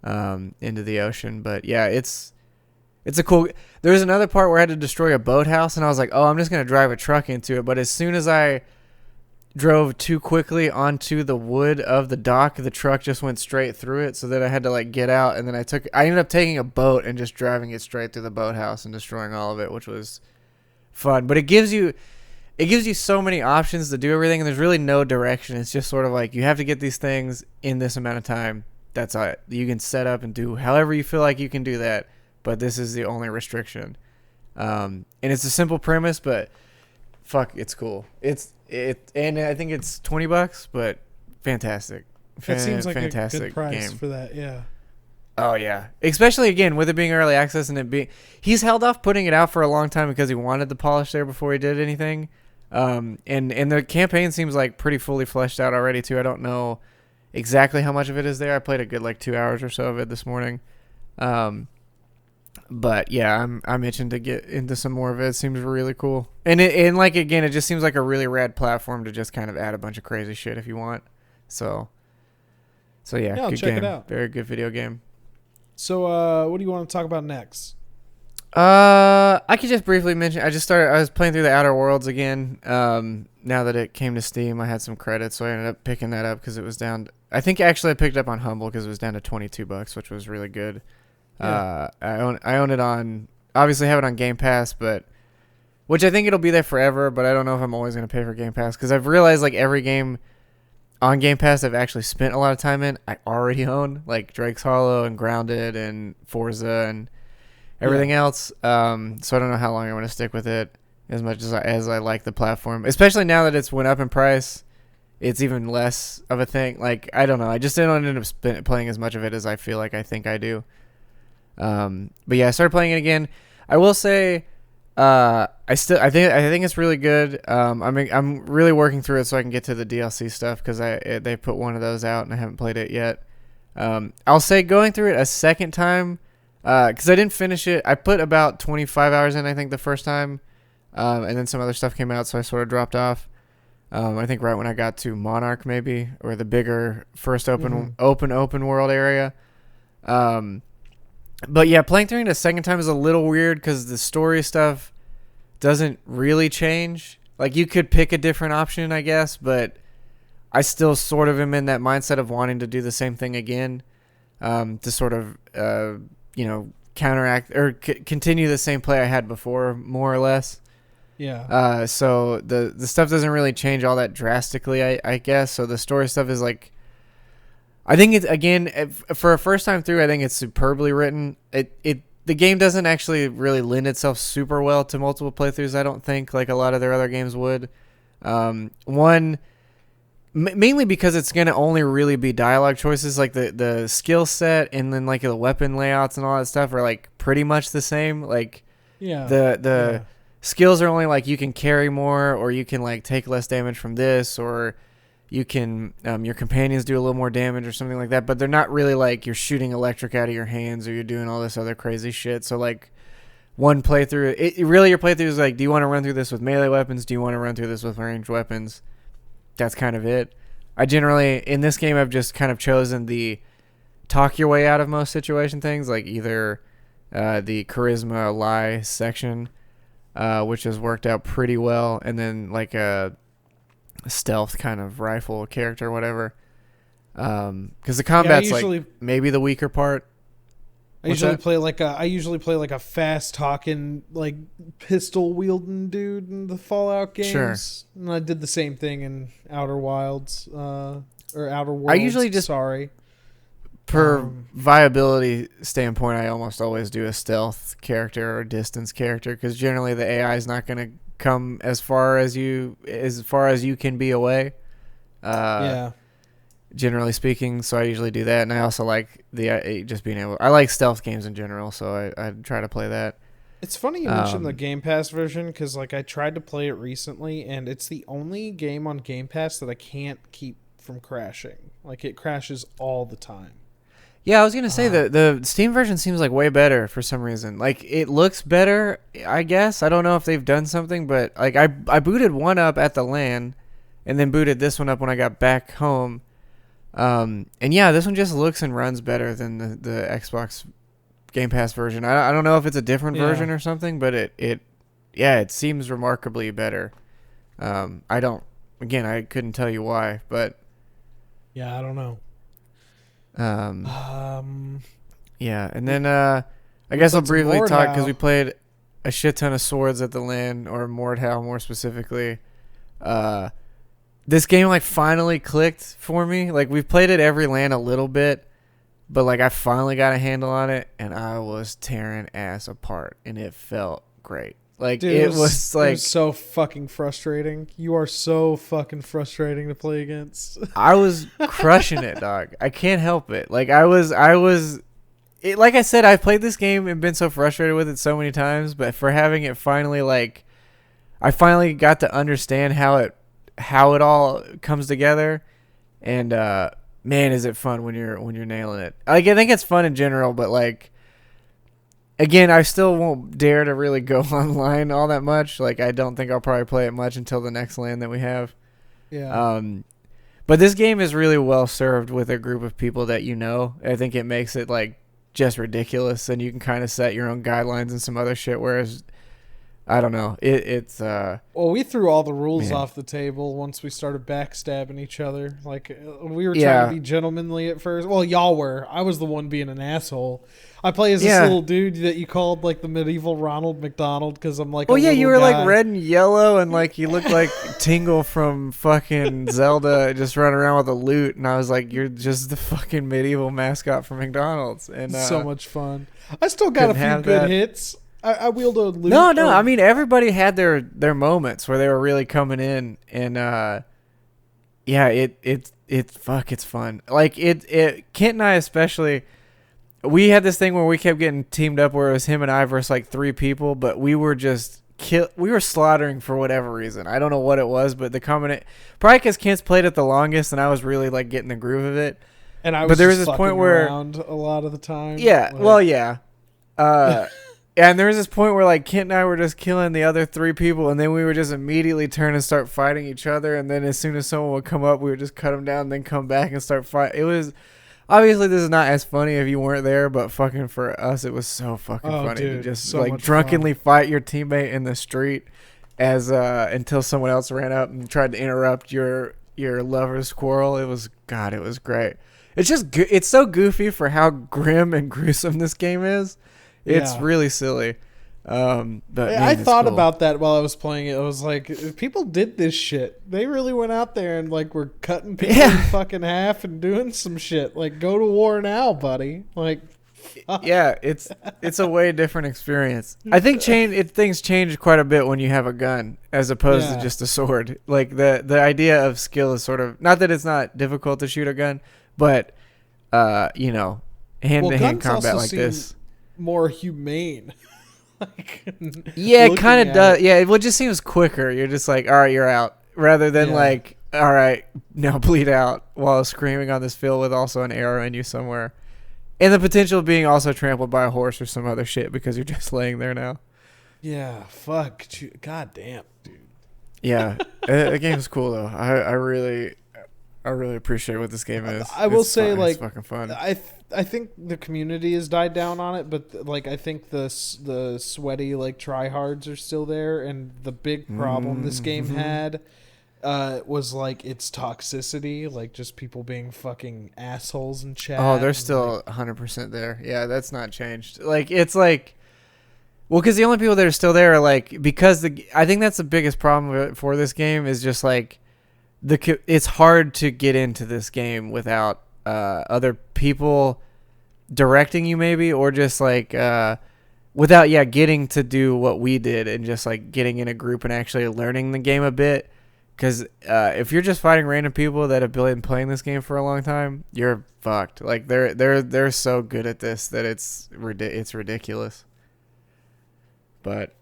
into the ocean. But yeah, it's a cool. There's another part where I had to destroy a boathouse, and I was like, oh, I'm just going to drive a truck into it. But as soon as I drove too quickly onto the wood of the dock, the truck just went straight through it, so that I had to like get out. And then I ended up taking a boat and just driving it straight through the boathouse and destroying all of it, which was fun. But it gives you so many options to do everything, and there's really no direction. It's just sort of like you have to get these things in this amount of time. That's all. You can set up and do however you feel like you can do that. But this is the only restriction, and it's a simple premise, but fuck, it's cool. And I think it's $20, but fantastic. That seems like fantastic a good price game for that. Yeah. Oh yeah, especially again with it being early access and he's held off putting it out for a long time because he wanted the polish there before he did anything. And the campaign seems like pretty fully fleshed out already too. I don't know exactly how much of it is there. I played a good like 2 hours or so of it this morning. But yeah, I'm itching to get into some more of it. It seems really cool. And like again, it just seems like a really rad platform to just kind of add a bunch of crazy shit if you want. So yeah, I'll good check game. it out. Very good video game. So what do you want to talk about next? I could just briefly mention I was playing through the Outer Worlds again. Now that it came to Steam, I had some credits, so I ended up picking that up because it was down. I think actually I picked it up on Humble because it was down to $22, which was really good. Yeah. I own it on, obviously have it on Game Pass, but which I think it'll be there forever, but I don't know if I'm always going to pay for Game Pass because I've realized like every game on Game Pass I've actually spent a lot of time in, I already own, like Drake's Hollow and Grounded and Forza and everything else. So I don't know how long I'm going to stick with it as much as I like the platform, especially now that it's went up in price. It's even less of a thing. Like, I don't know. I just didn't end up playing as much of it as I feel like I think I do. But yeah, I started playing it again. I will say, I think it's really good. I'm really working through it so I can get to the DLC stuff because they put one of those out and I haven't played it yet. I'll say going through it a second time, because I didn't finish it. I put about 25 hours in, I think, the first time, and then some other stuff came out, so I sort of dropped off. I think right when I got to Monarch, maybe, or the bigger first open world area. But yeah, playing through it a second time is a little weird because the story stuff doesn't really change. Like, you could pick a different option, I guess, but I still sort of am in that mindset of wanting to do the same thing again, to sort of, counteract or continue the same play I had before, more or less. Yeah. So the stuff doesn't really change all that drastically, I guess. So the story stuff is like, I think it's, again, for a first time through, I think it's superbly written. The game doesn't actually really lend itself super well to multiple playthroughs, I don't think, like a lot of their other games would. Mainly because it's going to only really be dialogue choices, like the skill set and then like the weapon layouts and all that stuff are like pretty much the same. Like, the skills are only like you can carry more, or you can like take less damage from this, or you can your companions do a little more damage or something like that. But they're not really like you're shooting electric out of your hands or you're doing all this other crazy shit. So like one playthrough, really your playthrough is like, do you want to run through this with melee weapons? Do you want to run through this with ranged weapons? That's kind of it. I generally, in this game, I've just kind of chosen the talk your way out of most situation things, like either the charisma lie section, which has worked out pretty well, and then like a stealth kind of rifle character or whatever. Because the combat's like maybe the weaker part. I usually play like a fast talking, like pistol wielding dude in the Fallout games. Sure. And I did the same thing in Outer Wilds, or Outer Worlds. I usually just per viability standpoint, I almost always do a stealth character or distance character, because generally the AI is not going to come as far as you can be away. Yeah. Generally speaking, so I usually do that, and I also like the just being able. I like stealth games in general, so I try to play that. It's funny you mentioned the Game Pass version, because like I tried to play it recently, and it's the only game on Game Pass that I can't keep from crashing. Like it crashes all the time. Yeah, I was gonna say the Steam version seems like way better for some reason. Like it looks better, I guess. I don't know if they've done something, but like I booted one up at the LAN, and then booted this one up when I got back home. And yeah, this one just looks and runs better than the Xbox Game Pass version. I don't know if it's a different version or something, but it seems remarkably better. I couldn't tell you why, but yeah, I don't know. Yeah, and then I guess I'll briefly talk, because we played a shit ton of Swords at the LAN, or Mordhau more specifically. This game like finally clicked for me. Like we've played it every LAN a little bit, but like I finally got a handle on it, and I was tearing ass apart, and it felt great. Like dude, it was so fucking frustrating. You are so fucking frustrating to play against. I was crushing it, dog. I can't help it. Like I was like I said, I've played this game and been so frustrated with it so many times, but for having it finally, like I finally got to understand how it all comes together, and man, is it fun when you're nailing it. Like I think it's fun in general, but like again, I still won't dare to really go online all that much. Like I don't think I'll probably play it much until the next LAN that we have. Yeah. But this game is really well served with a group of people that you know. I think it makes it like just ridiculous, and you can kind of set your own guidelines and some other shit, whereas I don't know. It's well, we threw all the rules off the table once we started backstabbing each other. Like we were trying to be gentlemanly at first. Well, y'all were. I was the one being an asshole. I play as this little dude that you called like the medieval Ronald McDonald, because I'm like. Well, yeah, you were guy. Like red and yellow, and like you looked like Tingle from fucking Zelda, just running around with a lute, and I was like, you're just the fucking medieval mascot from McDonald's, and so much fun. I still got a few good hits. I wield a lute. No. I mean, everybody had their moments where they were really coming in, and it's fun. Like Kent and I especially, we had this thing where we kept getting teamed up where it was him and I versus like 3 people, but we were just we were slaughtering for whatever reason. I don't know what it was, but the combination, probably because Kent's played it the longest, and I was really like getting the groove of it. And I was, but there was this point where around a lot of the time. Yeah, like, well, yeah. And there was this point where like Kent and I were just killing the other 3 people, and then we would just immediately turn and start fighting each other. And then as soon as someone would come up, we would just cut them down, and then come back and start fighting. It was obviously, this is not as funny if you weren't there, but fucking for us, it was so fucking funny to just so like drunkenly fight your teammate in the street as until someone else ran up and tried to interrupt your lover's quarrel. It was great. It's just it's so goofy for how grim and gruesome this game is. It's really silly. But man, I thought about that while I was playing it. I was like, if people did this shit, they really went out there and like were cutting people in fucking half and doing some shit. Like, go to war now, buddy. Like, yeah, it's a way different experience. I think things change quite a bit when you have a gun as opposed to just a sword. Like the idea of skill is sort of, not that it's not difficult to shoot a gun, but hand to hand combat like this. More humane. like, Yeah, it kind looking of at does. it. Yeah, it just seems quicker. You're just like, all right, you're out, rather than Yeah. like, all right, now bleed out while screaming on this field with also an arrow in you somewhere, and the potential of being also trampled by a horse or some other shit because you're just laying there now. Yeah, fuck. God damn, dude. Yeah, the game's cool though. I really appreciate what this game is. I will It's say, fun. It's like, fucking fun. I think the community has died down on it, but like I think the sweaty like tryhards are still there, and the big problem this game Mm-hmm. had was like its toxicity, like just people being fucking assholes in chat. Oh, they're and, still like, 100% there. Yeah, that's not changed. Like it's like, well, because the only people that are still there are like, because I think that's the biggest problem for this game is just like it's hard to get into this game without other people directing you maybe, or just like without getting to do what we did and just like getting in a group and actually learning the game a bit. Because if you're just fighting random people that have been playing this game for a long time, you're fucked. Like they're so good at this that it's ridiculous. But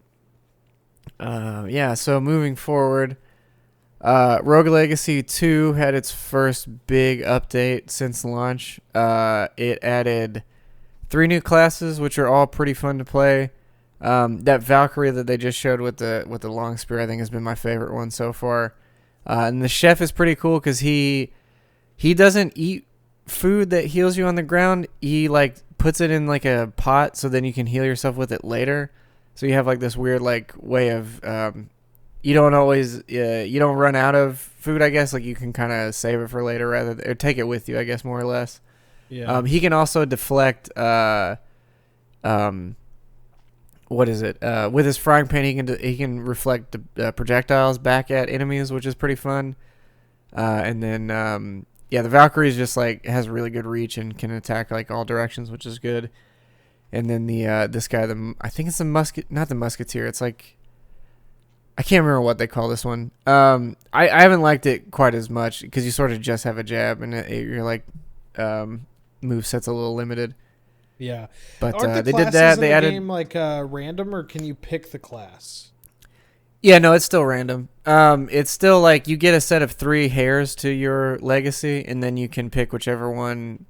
yeah, so moving forward, Rogue Legacy 2 had its first big update since launch. It added 3 new classes, which are all pretty fun to play. That Valkyrie that they just showed with the long spear, I think, has been my favorite one so far. And the chef is pretty cool because he doesn't eat food that heals you on the ground. He like puts it in like a pot so then you can heal yourself with it later. So you have like this weird like way of you don't always you don't run out of food, I guess. Like you can kind of save it for later or take it with you, I guess, more or less. yeah, He can also deflect what is it? With his frying pan, he can reflect projectiles back at enemies, which is pretty fun. And then the Valkyrie is just like has really good reach and can attack like all directions, which is good. And then the this guy, I think it's not the musketeer. It's like I can't remember what they call this one. I haven't liked it quite as much because you sort of just have a jab and you're like move set's a little limited. yeah. But Aren't the they classes did that. in They the added game like random, or can you pick the class? Yeah, no, it's still random. It's still like you get a set of 3 hairs to your legacy, and then you can pick whichever one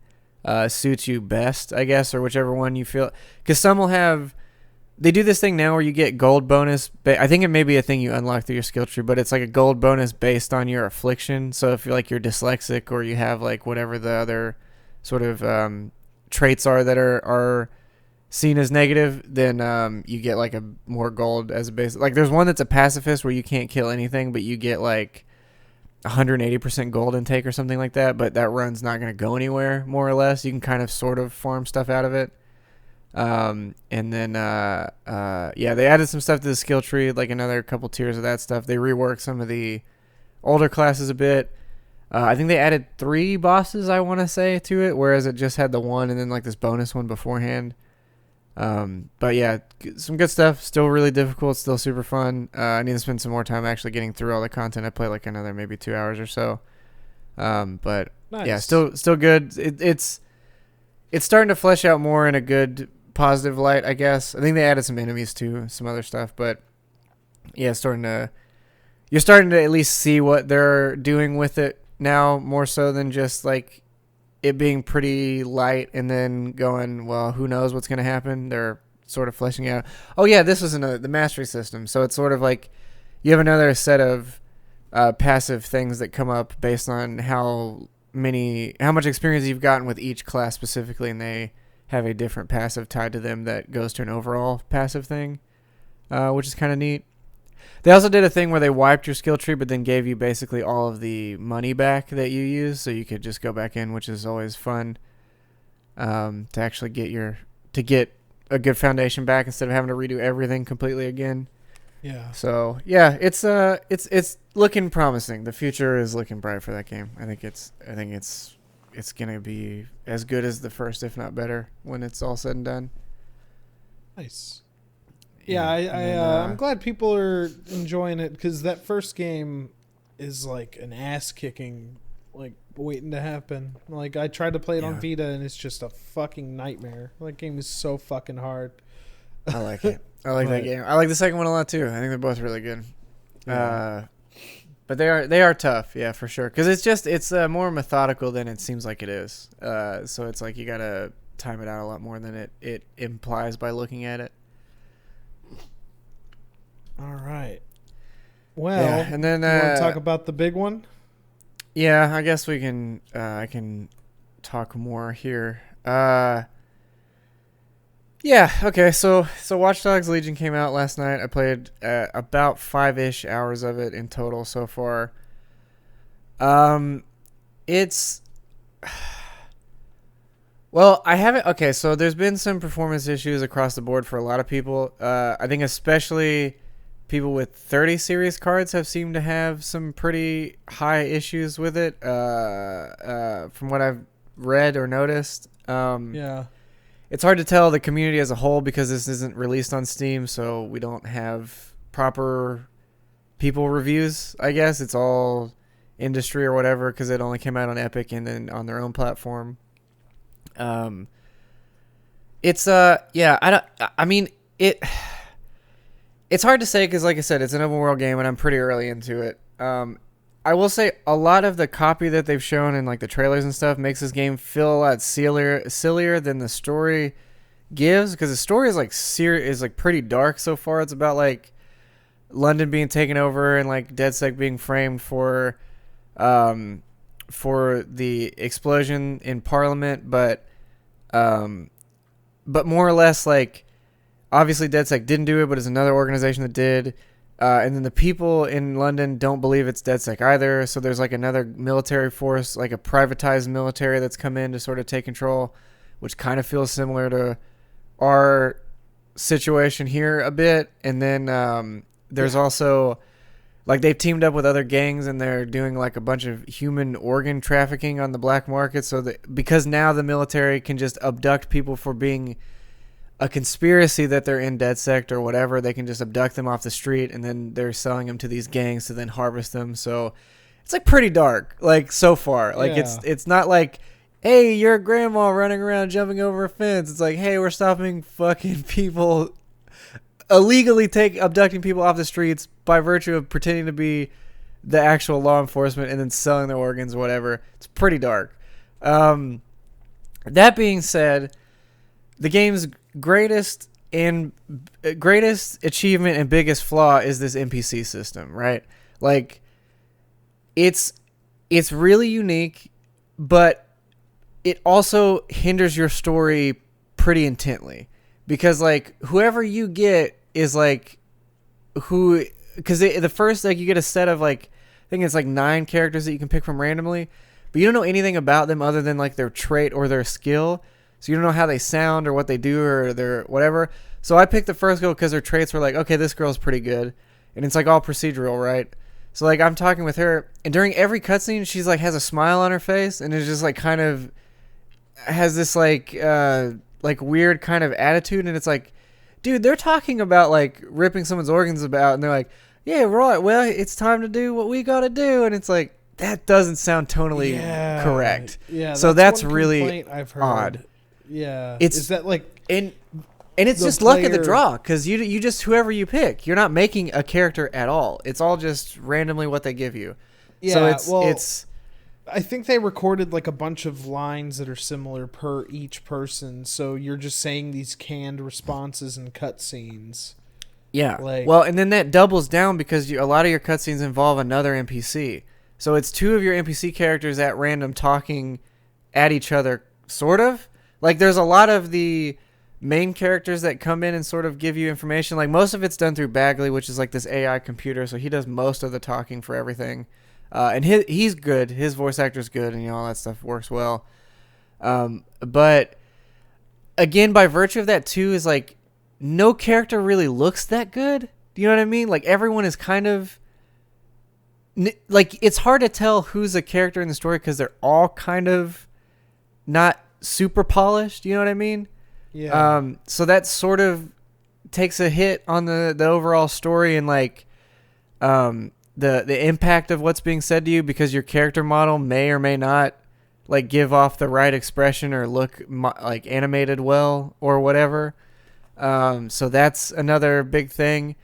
suits you best, I guess, or whichever one you feel. Because some will have. They do this thing now where you get gold bonus. I think it may be a thing you unlock through your skill tree, but it's like a gold bonus based on your affliction. So if you're dyslexic or you have like whatever the other sort of traits are that are seen as negative, then you get like a more gold as a base. Like there's one that's a pacifist where you can't kill anything, but you get like 180% gold intake or something like that. But that run's not going to go anywhere, more or less. You can kind of sort of farm stuff out of it. And then they added some stuff to the skill tree, like another couple tiers of that stuff. They reworked some of the older classes a bit. I think they added 3 bosses, I want to say, to it, whereas it just had the one and then like this bonus one beforehand. But yeah, some good stuff. Still really difficult. Still super fun. I need to spend some more time actually getting through all the content. I play like another maybe 2 hours or so. But Nice. yeah, still good. It's starting to flesh out more in a good positive light, I guess. I think they added some enemies too, some other stuff, but yeah, you're starting to at least see what they're doing with it now, more so than just like it being pretty light and then going, well, who knows what's going to happen. They're sort of fleshing out. Oh yeah, this was the mastery system. So it's sort of like you have another set of passive things that come up based on how much experience you've gotten with each class specifically, and they have a different passive tied to them that goes to an overall passive thing, which is kind of neat. They also did a thing where they wiped your skill tree, but then gave you basically all of the money back that you use, so you could just go back in, which is always fun to actually get a good foundation back instead of having to redo everything completely again. Yeah. So yeah, it's looking promising. The future is looking bright for that game. I think it's gonna be as good as the first, if not better, when it's all said and done. Nice. Yeah, I'm glad people are enjoying it, because that first game is like an ass kicking, like waiting to happen. Like I tried to play it on Vita, and it's just a fucking nightmare. That game is so fucking hard. I like it. I like that game. I like the second one a lot too. I think they're both really good. Yeah. But they are tough, yeah, for sure. Because it's more methodical than it seems like it is. So it's like you gotta time it out a lot more than it implies by looking at it. All right. Well, yeah, and then you want to talk about the big one? Yeah, I guess we can. I can talk more here. Yeah. Okay. So Watch Dogs Legion came out last night. I played about 5-ish hours of it in total so far. It's well, I haven't. Okay, so there's been some performance issues across the board for a lot of people. I think especially people with 30 series cards have seemed to have some pretty high issues with it. From what I've read or noticed. Yeah. It's hard to tell the community as a whole because this isn't released on Steam, so we don't have proper people reviews, I guess. It's all industry or whatever because it only came out on Epic and then on their own platform. It's it's hard to say because, like I said, it's an open world game and I'm pretty early into it. I will say a lot of the copy that they've shown in like the trailers and stuff makes this game feel a lot sillier than the story gives, because the story is like pretty dark so far. It's about like London being taken over and like DedSec being framed for the explosion in Parliament, but more or less like obviously DedSec didn't do it, but it's another organization that did. And then the people in London don't believe it's DedSec either. So there's like another military force, like a privatized military that's come in to sort of take control, which kind of feels similar to our situation here a bit. And then there's also like they've teamed up with other gangs and they're doing like a bunch of human organ trafficking on the black market. So that because now the military can just abduct people for being a conspiracy that they're in DedSec or whatever, they can just abduct them off the street and then they're selling them to these gangs to then harvest them. So it's like pretty dark, like so far. Like it's not like, hey, you're a grandma running around jumping over a fence. It's like, hey, we're stopping fucking people illegally abducting people off the streets by virtue of pretending to be the actual law enforcement and then selling their organs or whatever. It's pretty dark. That being said, the game's greatest achievement and biggest flaw is this NPC system, right? Like it's really unique, but it also hinders your story pretty intently because like whoever you get is like because the first, like, you get a set of like I think it's like 9 characters that you can pick from randomly, but you don't know anything about them other than like their trait or their skill. So you don't know how they sound or what they do or their whatever. So I picked the first girl because her traits were like, okay, this girl's pretty good. And it's like all procedural, right? So like I'm talking with her and during every cutscene, she's like has a smile on her face and is just like kind of has this like weird kind of attitude. And it's like, dude, they're talking about like ripping someone's organs about and they're like, yeah, right. Well, it's time to do what we got to do. And it's like, that doesn't sound tonally correct. Yeah. So that's really odd. Yeah, is that like and it's just luck of the draw because you just whoever you pick, you're not making a character at all. It's all just randomly what they give you. Yeah, so it's I think they recorded like a bunch of lines that are similar per each person, so you're just saying these canned responses and cutscenes. Yeah, well, and then that doubles down because a lot of your cutscenes involve another NPC. So it's 2 of your NPC characters at random talking at each other, sort of. Like, there's a lot of the main characters that come in and sort of give you information. Like, most of it's done through Bagley, which is like this AI computer, so he does most of the talking for everything. And he's good. His voice actor's good, and all that stuff works well. But, again, by virtue of that, too, is like, no character really looks that good. Do you know what I mean? Like, everyone is kind of... Like, it's hard to tell who's a character in the story because they're all kind of not super polished, you know what I mean? Yeah. So that sort of takes a hit on the overall story and like the impact of what's being said to you because your character model may or may not like give off the right expression or look like animated well or whatever. So that's another big thing.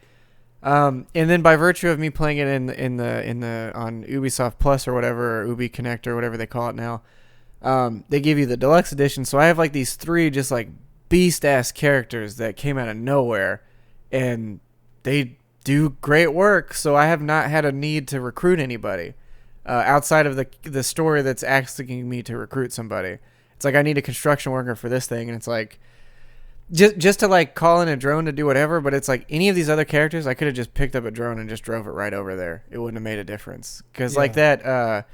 And then by virtue of me playing it in the on Ubisoft Plus or whatever, or Ubi Connect or whatever they call it now, they give you the deluxe edition. So I have like these three just like beast ass characters that came out of nowhere, and they do great work. So I have not had a need to recruit anybody outside of the story that's asking me to recruit somebody. It's like I need a construction worker for this thing, and it's like just to like call in a drone to do whatever. But it's like any of these other characters, I could have just picked up a drone and just drove it right over there. It wouldn't have made a difference because like that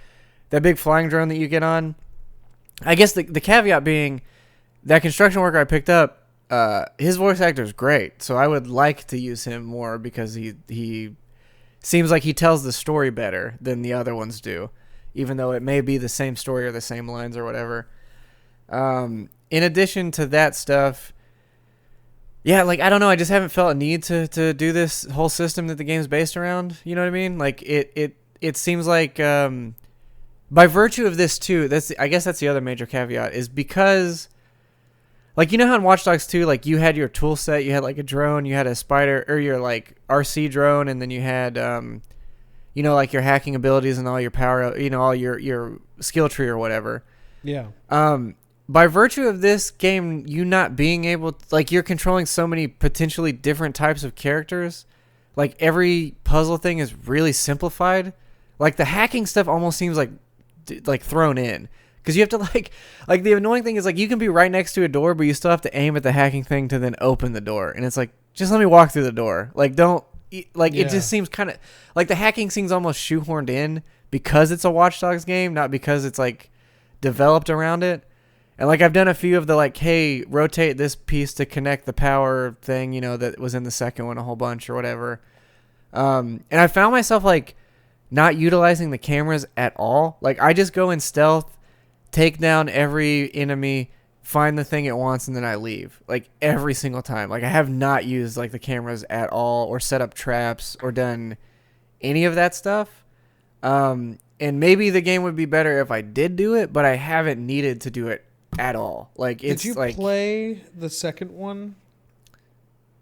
big flying drone that you get on. I guess the caveat being that construction worker I picked up, his voice actor is great, so I would like to use him more because he seems like he tells the story better than the other ones do, even though it may be the same story or the same lines or whatever. In addition to that stuff, yeah, like I don't know, I just haven't felt a need to do this whole system that the game's based around. You know what I mean? Like it seems like by virtue of this too, I guess that's the other major caveat is because, like, you know how in Watch Dogs 2, like you had your tool set, you had like a drone, you had a spider or your like RC drone, and then you had you know, like your hacking abilities and all your power, you know, all your skill tree or whatever. Yeah. By virtue of this game, you not being able to, like, you're controlling so many potentially different types of characters. Like every puzzle thing is really simplified. Like the hacking stuff almost seems like thrown in because you have to like the annoying thing is like you can be right next to a door, but you still have to aim at the hacking thing to then open the door. And it's like, just let me walk through the door. Like don't like It just seems kind of like the hacking seems almost shoehorned in because it's a Watch Dogs game, not because it's like developed around it. And like I've done a few of the like, hey, rotate this piece to connect the power thing, you know, that was in the second one a whole bunch or whatever. And I found myself like not utilizing the cameras at all. Like I just go in stealth, take down every enemy, find the thing it wants, and then I leave. Like every single time. Like I have not used like the cameras at all or set up traps or done any of that stuff. And maybe the game would be better if I did do it, but I haven't needed to do it at all. Like it's Did you like play the second one?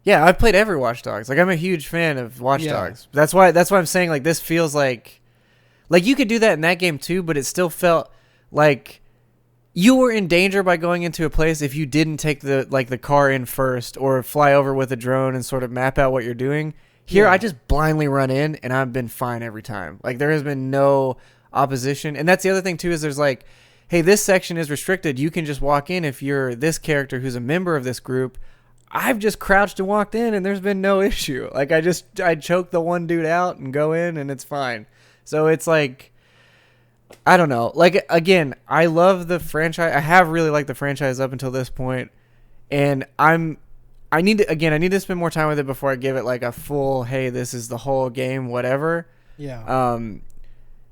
Yeah, I've played every Watch Dogs. Like I'm a huge fan of Watch Dogs. That's why I'm saying like this feels like you could do that in that game too, but it still felt like you were in danger by going into a place if you didn't take the car in first or fly over with a drone and sort of map out what you're doing. Here I just blindly run in and I've been fine every time. Like there has been no opposition. And that's the other thing too is there's like, hey, this section is restricted. You can just walk in if you're this character who's a member of this group. I've just crouched and walked in, and there's been no issue. Like, I choke the one dude out and go in, and it's fine. So it's like, I don't know. Like, again, I love the franchise. I have really liked the franchise up until this point, and I need to spend more time with it before I give it like a full, hey, this is the whole game, whatever. Yeah.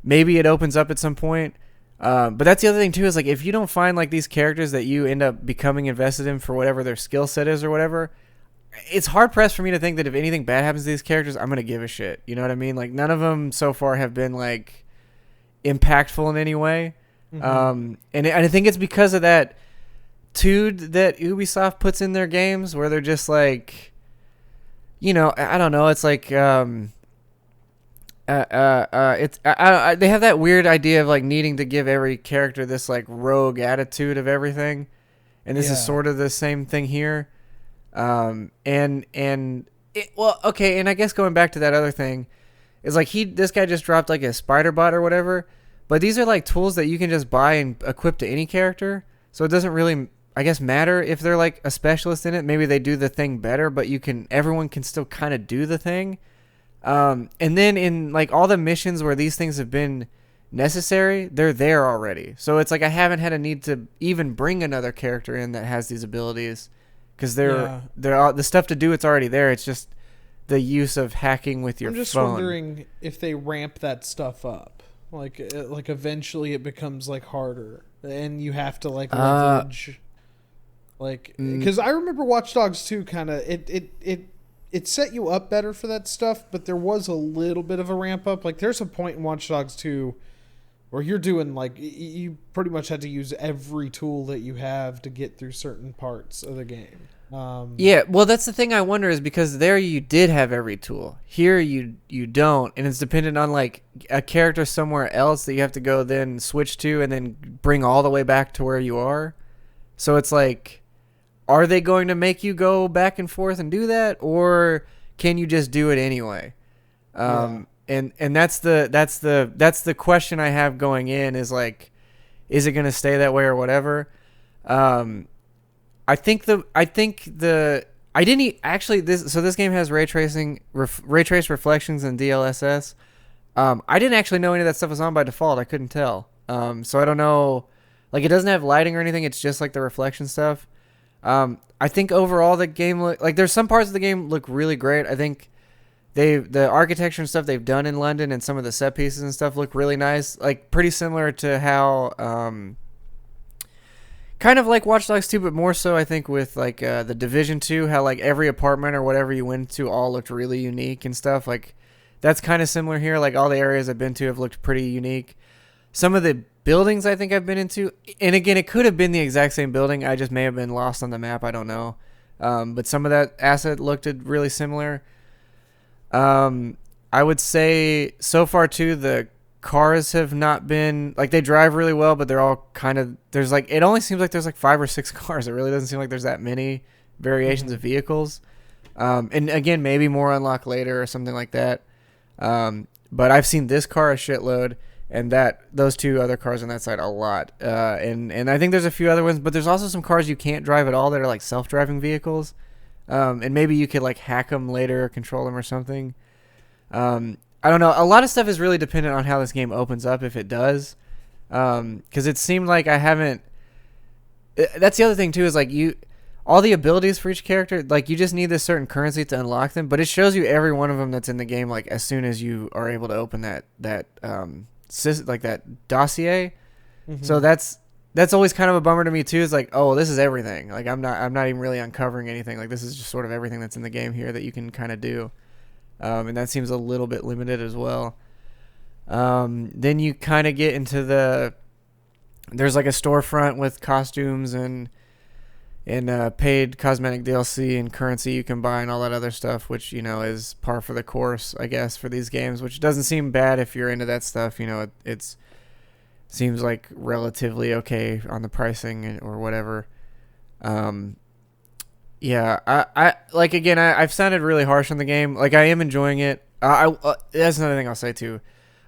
Maybe it opens up at some point. But that's the other thing too is like if you don't find like these characters that you end up becoming invested in for whatever their skill set is or whatever, it's hard pressed for me to think that if anything bad happens to these characters, I'm gonna give a shit. You know what I mean? Like none of them so far have been like impactful in any way. Mm-hmm. And I think it's because of that tude that Ubisoft puts in their games where they're just like, you know, I don't know. It's like they have that weird idea of like needing to give every character this like rogue attitude of everything, and this is sort of the same thing here. And I guess going back to that other thing is like this guy just dropped like a spider bot or whatever, but these are like tools that you can just buy and equip to any character, so it doesn't really, I guess, matter if they're like a specialist in it. Maybe they do the thing better, but everyone can still kind of do the thing. And then in like all the missions where these things have been necessary, they're there already. So it's like I haven't had a need to even bring another character in that has these abilities because they're the stuff to do. It's already there. It's just the use of hacking with your phone. I'm just wondering if they ramp that stuff up. Like eventually it becomes like harder and you have to like leverage. Because I remember Watch Dogs 2 kind of it set you up better for that stuff, but there was a little bit of a ramp up. Like there's a point in Watch Dogs 2 where you're doing like you pretty much had to use every tool that you have to get through certain parts of the game. Yeah, well, that's the thing I wonder is because there you did have every tool. Here you don't, and it's dependent on like a character somewhere else that you have to go then switch to and then bring all the way back to where you are. So it's like, are they going to make you go back and forth and do that, or can you just do it anyway? And that's the question I have going in is like, is it going to stay that way or whatever? I didn't actually this game has ray trace reflections and DLSS. I didn't actually know any of that stuff was on by default. I couldn't tell. So I don't know, like it doesn't have lighting or anything. It's just like the reflection stuff. I think overall the game like there's some parts of the game look really great. I think the architecture and stuff they've done in London and some of the set pieces and stuff look really nice. Like pretty similar to how kind of like Watch Dogs 2, but more so I think with like the Division 2, how like every apartment or whatever you went to all looked really unique and stuff. Like that's kind of similar here. Like all the areas I've been to have looked pretty unique. Some of the buildings I think I've been into, and again, it could have been the exact same building. I just may have been lost on the map. I don't know. But some of that asset looked really similar. I would say so far too, the cars have not been like they drive really well, but they're all kind of there's like it only seems like there's like 5 or 6 cars. It really doesn't seem like there's that many variations of vehicles. And again, maybe more unlock later or something like that. But I've seen this car a shitload, and those 2 other cars on that side a lot. And I think there's a few other ones, but there's also some cars you can't drive at all that are like self-driving vehicles. And maybe you could like hack them later or control them or something. I don't know. A lot of stuff is really dependent on how this game opens up, if it does. Because it seemed like I haven't... That's the other thing, too, is like all the abilities for each character, like you just need this certain currency to unlock them, but it shows you every one of them that's in the game, like as soon as you are able to open that dossier. Mm-hmm. So that's always kind of a bummer to me, too, is like, oh, this is everything. Like I'm not even really uncovering anything. Like this is just sort of everything that's in the game here that you can kind of do. And that seems a little bit limited as well. Then you kind of get into there's like a storefront with costumes and paid cosmetic DLC and currency you can buy and all that other stuff, which, is par for the course, I guess, for these games, which doesn't seem bad if you're into that stuff. It's seems like relatively okay on the pricing or whatever. Yeah, I like again. I've sounded really harsh on the game. Like I am enjoying it. That's another thing I'll say too.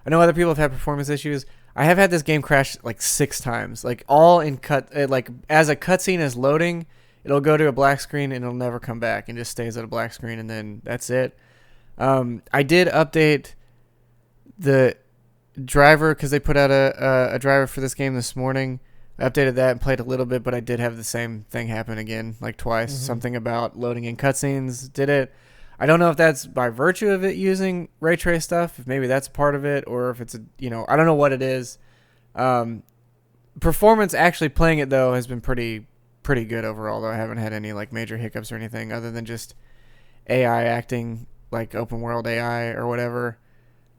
I know other people have had performance issues. I have had this game crash like 6 times. Like all in like as a cutscene is loading, it'll go to a black screen and it'll never come back and just stays at a black screen and then that's it. I did update the driver because they put out a driver for this game this morning. I updated that and played a little bit, but I did have the same thing happen again, like twice. Mm-hmm. Something about loading in cutscenes did it. I don't know if that's by virtue of it using ray trace stuff, if maybe that's part of it, or if it's I don't know what it is. Performance actually playing it though has been pretty good overall. Though I haven't had any like major hiccups or anything, other than just AI acting like open world AI or whatever.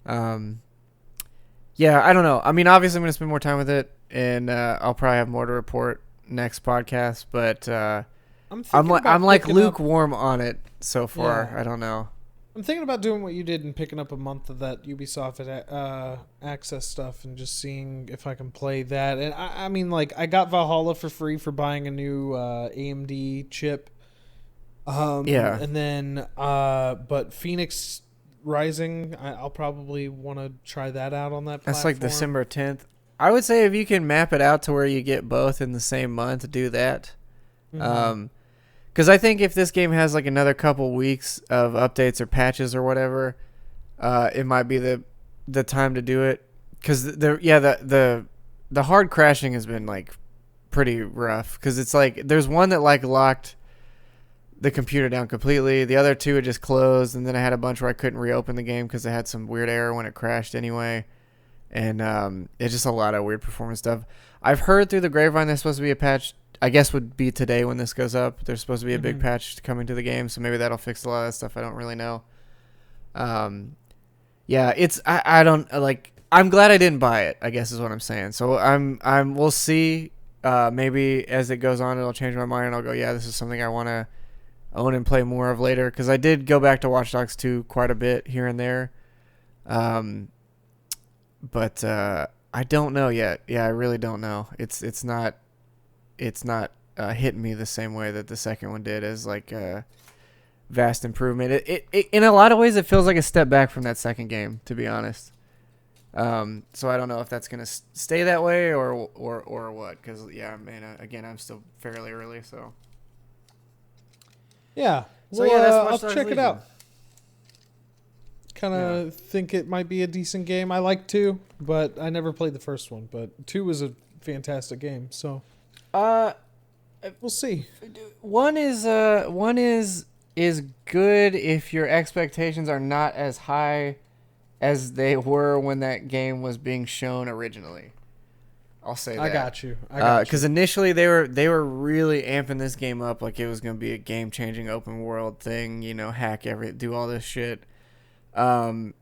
Yeah, I don't know. I mean, obviously I'm gonna spend more time with it. And I'll probably have more to report next podcast, but I'm like lukewarm on it so far. Yeah. I don't know. I'm thinking about doing what you did and picking up a month of that Ubisoft access stuff and just seeing if I can play that. And I mean, like I got Valhalla for free for buying a new AMD chip. Yeah. And then, but Phoenix Rising, I'll probably want to try that out on that platform. That's like December 10th. I would say if you can map it out to where you get both in the same month, do that. Mm-hmm. 'Cause I think if this game has like another couple weeks of updates or patches or whatever, it might be the time to do it. 'Cause the hard crashing has been like pretty rough. 'Cause it's like there's one that like locked the computer down completely. The other 2 had just closed, and then I had a bunch where I couldn't reopen the game because it had some weird error when it crashed anyway. And it's just a lot of weird performance stuff. I've heard through the grapevine there's supposed to be a patch, I guess would be today when this goes up. There's supposed to be a big patch coming to the game, so maybe that'll fix a lot of that stuff. I don't really know. Yeah, it's I don't like. I'm glad I didn't buy it, I guess is what I'm saying. So we'll see. Maybe as it goes on, it'll change my mind, and I'll go, yeah, this is something I want to own and play more of later, because I did go back to Watch Dogs 2 quite a bit here and there. But I don't know yet. Yeah, I really don't know. It's not hitting me the same way that the second one did, as like a vast improvement. It in a lot of ways it feels like a step back from that second game, to be honest. So I don't know if that's gonna stay that way or what. Because yeah, man, again, I'm still fairly early, so. Yeah. So Well, yeah, that's Watch I'll Dogs check it Legion. out. Kind of think it might be a decent game. I like 2, but I never played the first one. But 2 was a fantastic game, so we'll see. One is good if your expectations are not as high as they were when that game was being shown originally. I'll say that. I got you. Because initially they were really amping this game up like it was going to be a game-changing open world thing, do all this shit. And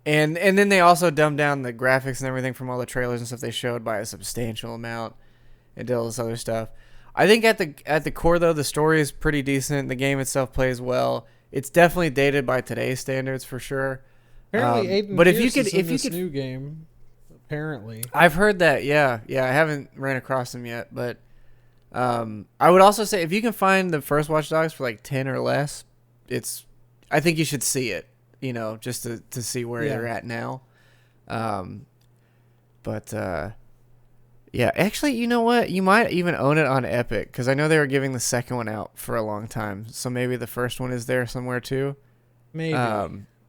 then they also dumbed down the graphics and everything from all the trailers and stuff they showed by a substantial amount, and did all this other stuff. I think at the core though, the story is pretty decent. The game itself plays well. It's definitely dated by today's standards for sure. Apparently, Aiden but Pierce is in this new game. Apparently, I've heard that. Yeah. I haven't ran across him yet, but I would also say if you can find the first Watch Dogs for like 10 or less, I think you should see it. Just to see where you're at now. Yeah, actually, you know what? You might even own it on Epic, because I know they were giving the second one out for a long time. So maybe the first one is there somewhere too. Maybe.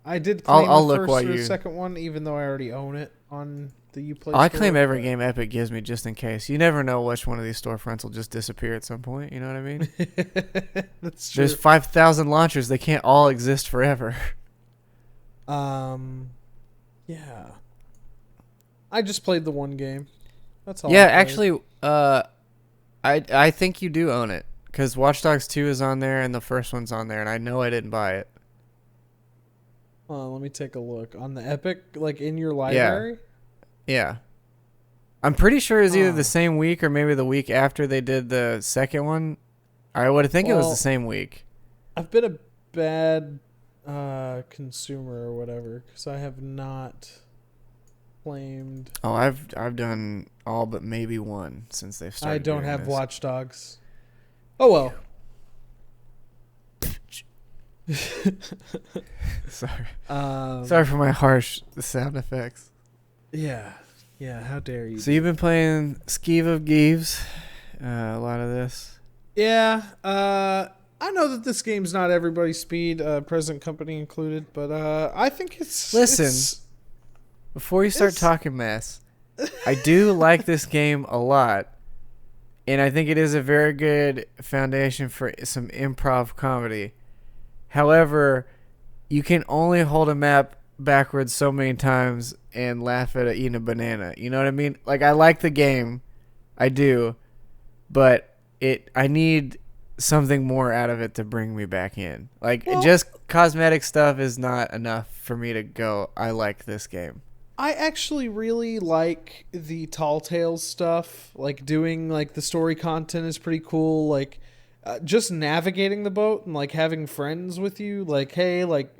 I did claim I'll the look first while or you... second one, even though I already own it on the Uplay I store, claim every game Epic gives me just in case. You never know which one of these storefronts will just disappear at some point. You know what I mean? That's true. There's 5,000 launchers. They can't all exist forever. Yeah. I just played the one game. That's all. Yeah, actually, I think you do own it, because Watch Dogs 2 is on there and the first one's on there, and I know I didn't buy it. Let me take a look on the Epic, like in your library. Yeah. I'm pretty sure it's either the same week or maybe the week after they did the second one. I would think it was the same week. I've been a bad consumer or whatever, because I have not claimed. Oh, I've done all but maybe one since they've started. I don't doing have this. Watch Dogs. Oh well. Sorry. Sorry for my harsh sound effects. Yeah. How dare you? So you've been playing Skeeve of Geeves, a lot of this. Yeah. I know that this game's not everybody's speed, present company included, but I think it's. Listen, before you start talking mess, I do like this game a lot, and I think it is a very good foundation for some improv comedy. However, you can only hold a map backwards so many times and laugh at eating a banana. You know what I mean? Like, I like the game. I do. But I need something more out of it to bring me back in. Like, just cosmetic stuff is not enough for me to go, I like this game. I actually really like the Tall Tales stuff. Like, doing, like, the story content is pretty cool. Like, just navigating the boat and like having friends with you, like, hey, like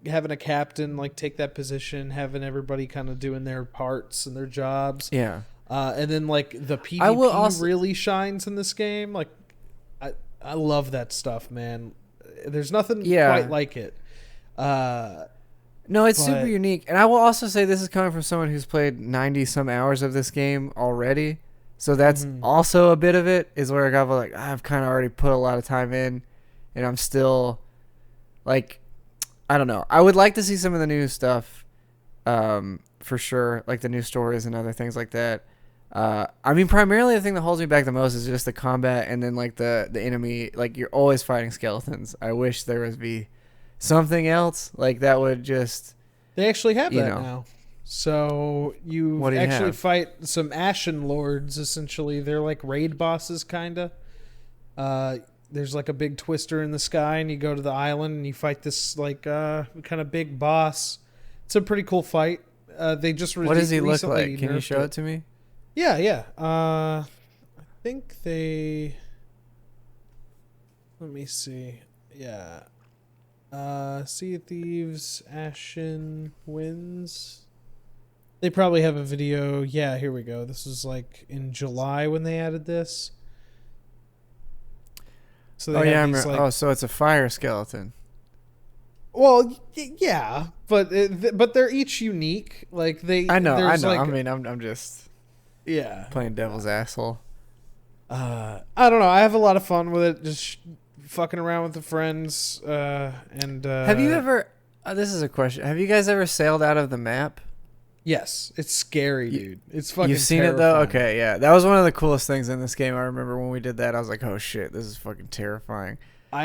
having a captain like take that position, having everybody kind of doing their parts and their jobs. Yeah. And then like the PvP really shines in this game. Like, I love that stuff, man. There's nothing quite like it. No, it's super unique. And I will also say this is coming from someone who's played 90 some hours of this game already. So that's also a bit of it, is where I got like, I've kind of already put a lot of time in, and I'm still like, I don't know. I would like to see some of the new stuff, for sure, like the new stories and other things like that. I mean, primarily the thing that holds me back the most is just the combat, and then like the enemy. Like, you're always fighting skeletons. I wish there would be something else like that would just. They actually have that now. So you actually fight some Ashen Lords, essentially. They're like raid bosses, kind of. There's like a big twister in the sky, and you go to the island, and you fight this like kind of big boss. It's a pretty cool fight. They just what does he look like? Can you show it to me? Yeah. I think they... Let me see. Yeah. Sea of Thieves, Ashen Winds. They probably have a video. Yeah, here we go. This was like in July when they added this. So they Oh yeah, have these like, oh, so it's a fire skeleton. well, yeah, but they're each unique. Like I know, there's I know. like, I mean, I'm just yeah. playing devil's asshole. I don't know. I have a lot of fun with it, just fucking around with the friends. And Have you ever? This is a question. Have you guys ever sailed out of the map? Yes, it's scary, dude. It's fucking. You've seen terrifying. it though? Okay, yeah. That was one of the coolest things in this game. I remember when we did that, I was like, oh shit, this is fucking terrifying.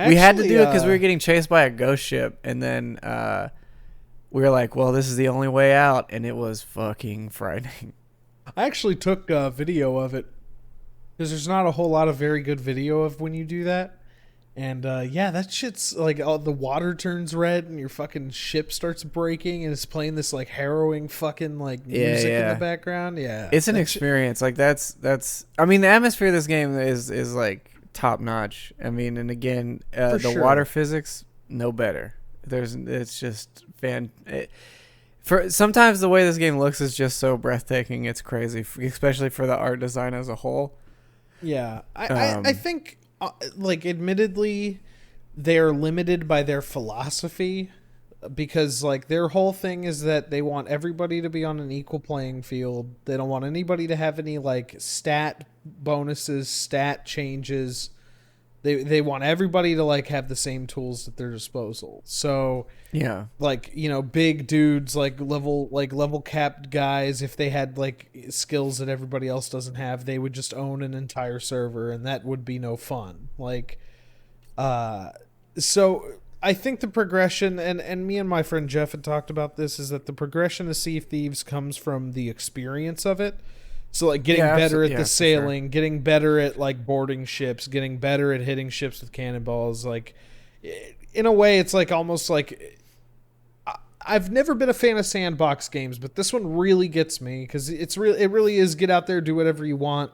We had to do it because we were getting chased by a ghost ship, and then we were like, well, this is the only way out, and it was fucking frightening. I actually took a video of it because there's not a whole lot of very good video of when you do that. And yeah, that shit's like, the water turns red and your fucking ship starts breaking and it's playing this like harrowing fucking like music in the background. Yeah, it's an experience. Like that's. I mean, the atmosphere of this game is like top notch. I mean, and again, the water physics no better. It's just for sometimes the way this game looks is just so breathtaking. It's crazy, especially for the art design as a whole. Yeah, I think. Like, admittedly, they're limited by their philosophy because, like, their whole thing is that they want everybody to be on an equal playing field. They don't want anybody to have any, like, stat bonuses, stat changes. They want everybody to, like, have the same tools at their disposal. So, yeah, like, you know, big dudes, like level capped guys, if they had like skills that everybody else doesn't have, they would just own an entire server, and that would be no fun. Like, so I think the progression, and me and my friend Jeff had talked about this, is that the progression of Sea of Thieves comes from the experience of it. So, like, getting better at the sailing, getting better at, like, boarding ships, getting better at hitting ships with cannonballs. Like, in a way, it's, like, almost like... I've never been a fan of sandbox games, but this one really gets me because it really is get out there, do whatever you want.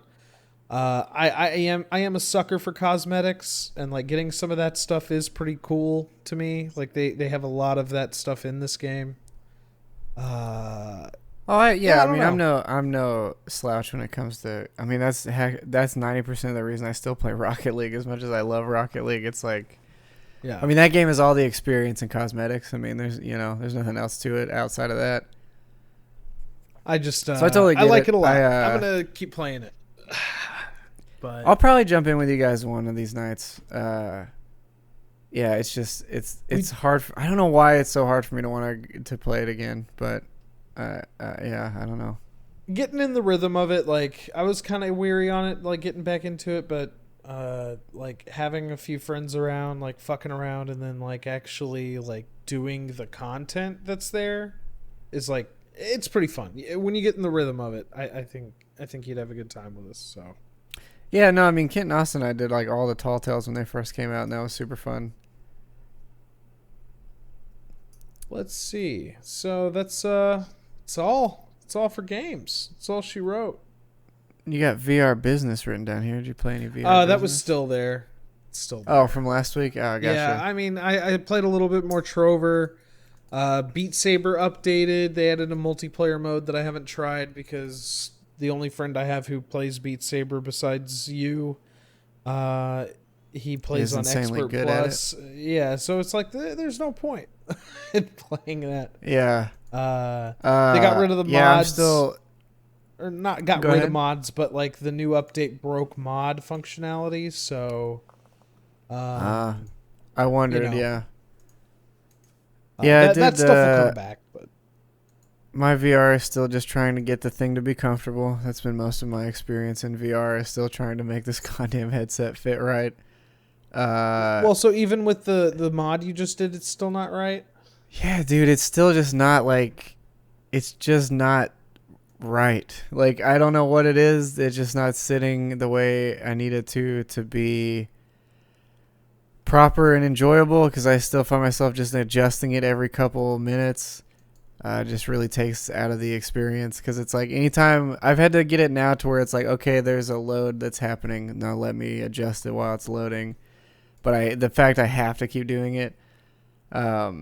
I am a sucker for cosmetics, and, like, getting some of that stuff is pretty cool to me. Like, they have a lot of that stuff in this game. I mean, I'm no slouch when it comes to. I mean, that's 90% of the reason I still play Rocket League as much as I love Rocket League. It's like, yeah. I mean, that game is all the experience and cosmetics. I mean, there's nothing else to it outside of that. I just so I totally get like it a lot. I'm gonna keep playing it. But I'll probably jump in with you guys one of these nights. Yeah, it's just it's hard. I don't know why it's so hard for me to want to play it again, but. Yeah, I don't know. Getting in the rhythm of it, like, I was kind of weary on it, like, getting back into it, but, like, having a few friends around, like, fucking around, and then, like, actually, like, doing the content that's there is, like, it's pretty fun. When you get in the rhythm of it, I think you'd have a good time with this, so. Yeah, no, I mean, Kent and Austin and I did, like, all the Tall Tales when they first came out, and that was super fun. Let's see. So that's, It's all for games. It's all she wrote. You got VR Business written down here. Did you play any VR? That was still there. It's still there. Oh, from last week? Oh, gotcha. Yeah, I mean, I played a little bit more Trover. Beat Saber updated. They added a multiplayer mode that I haven't tried because the only friend I have who plays Beat Saber besides you, he plays on Expert Plus. Yeah, so it's like there's no point in playing that. Yeah. They got rid of the mods. Yeah, I'm still... Or not got rid of mods, but like the new update broke mod functionality, so... I wondered, you know. yeah. That stuff will come back, but... My VR is still just trying to get the thing to be comfortable. That's been most of my experience in VR, is still trying to make this goddamn headset fit right. Well, so even with the mod you just did, it's still not right? Yeah, dude, it's still just not, like, it's just not right. Like, I don't know what it is. It's just not sitting the way I need it to be proper and enjoyable, because I still find myself just adjusting it every couple minutes. It just really takes out of the experience, because it's like anytime I've had to get it now to where it's like, okay, there's a load that's happening. Now let me adjust it while it's loading. But the fact I have to keep doing it, yeah,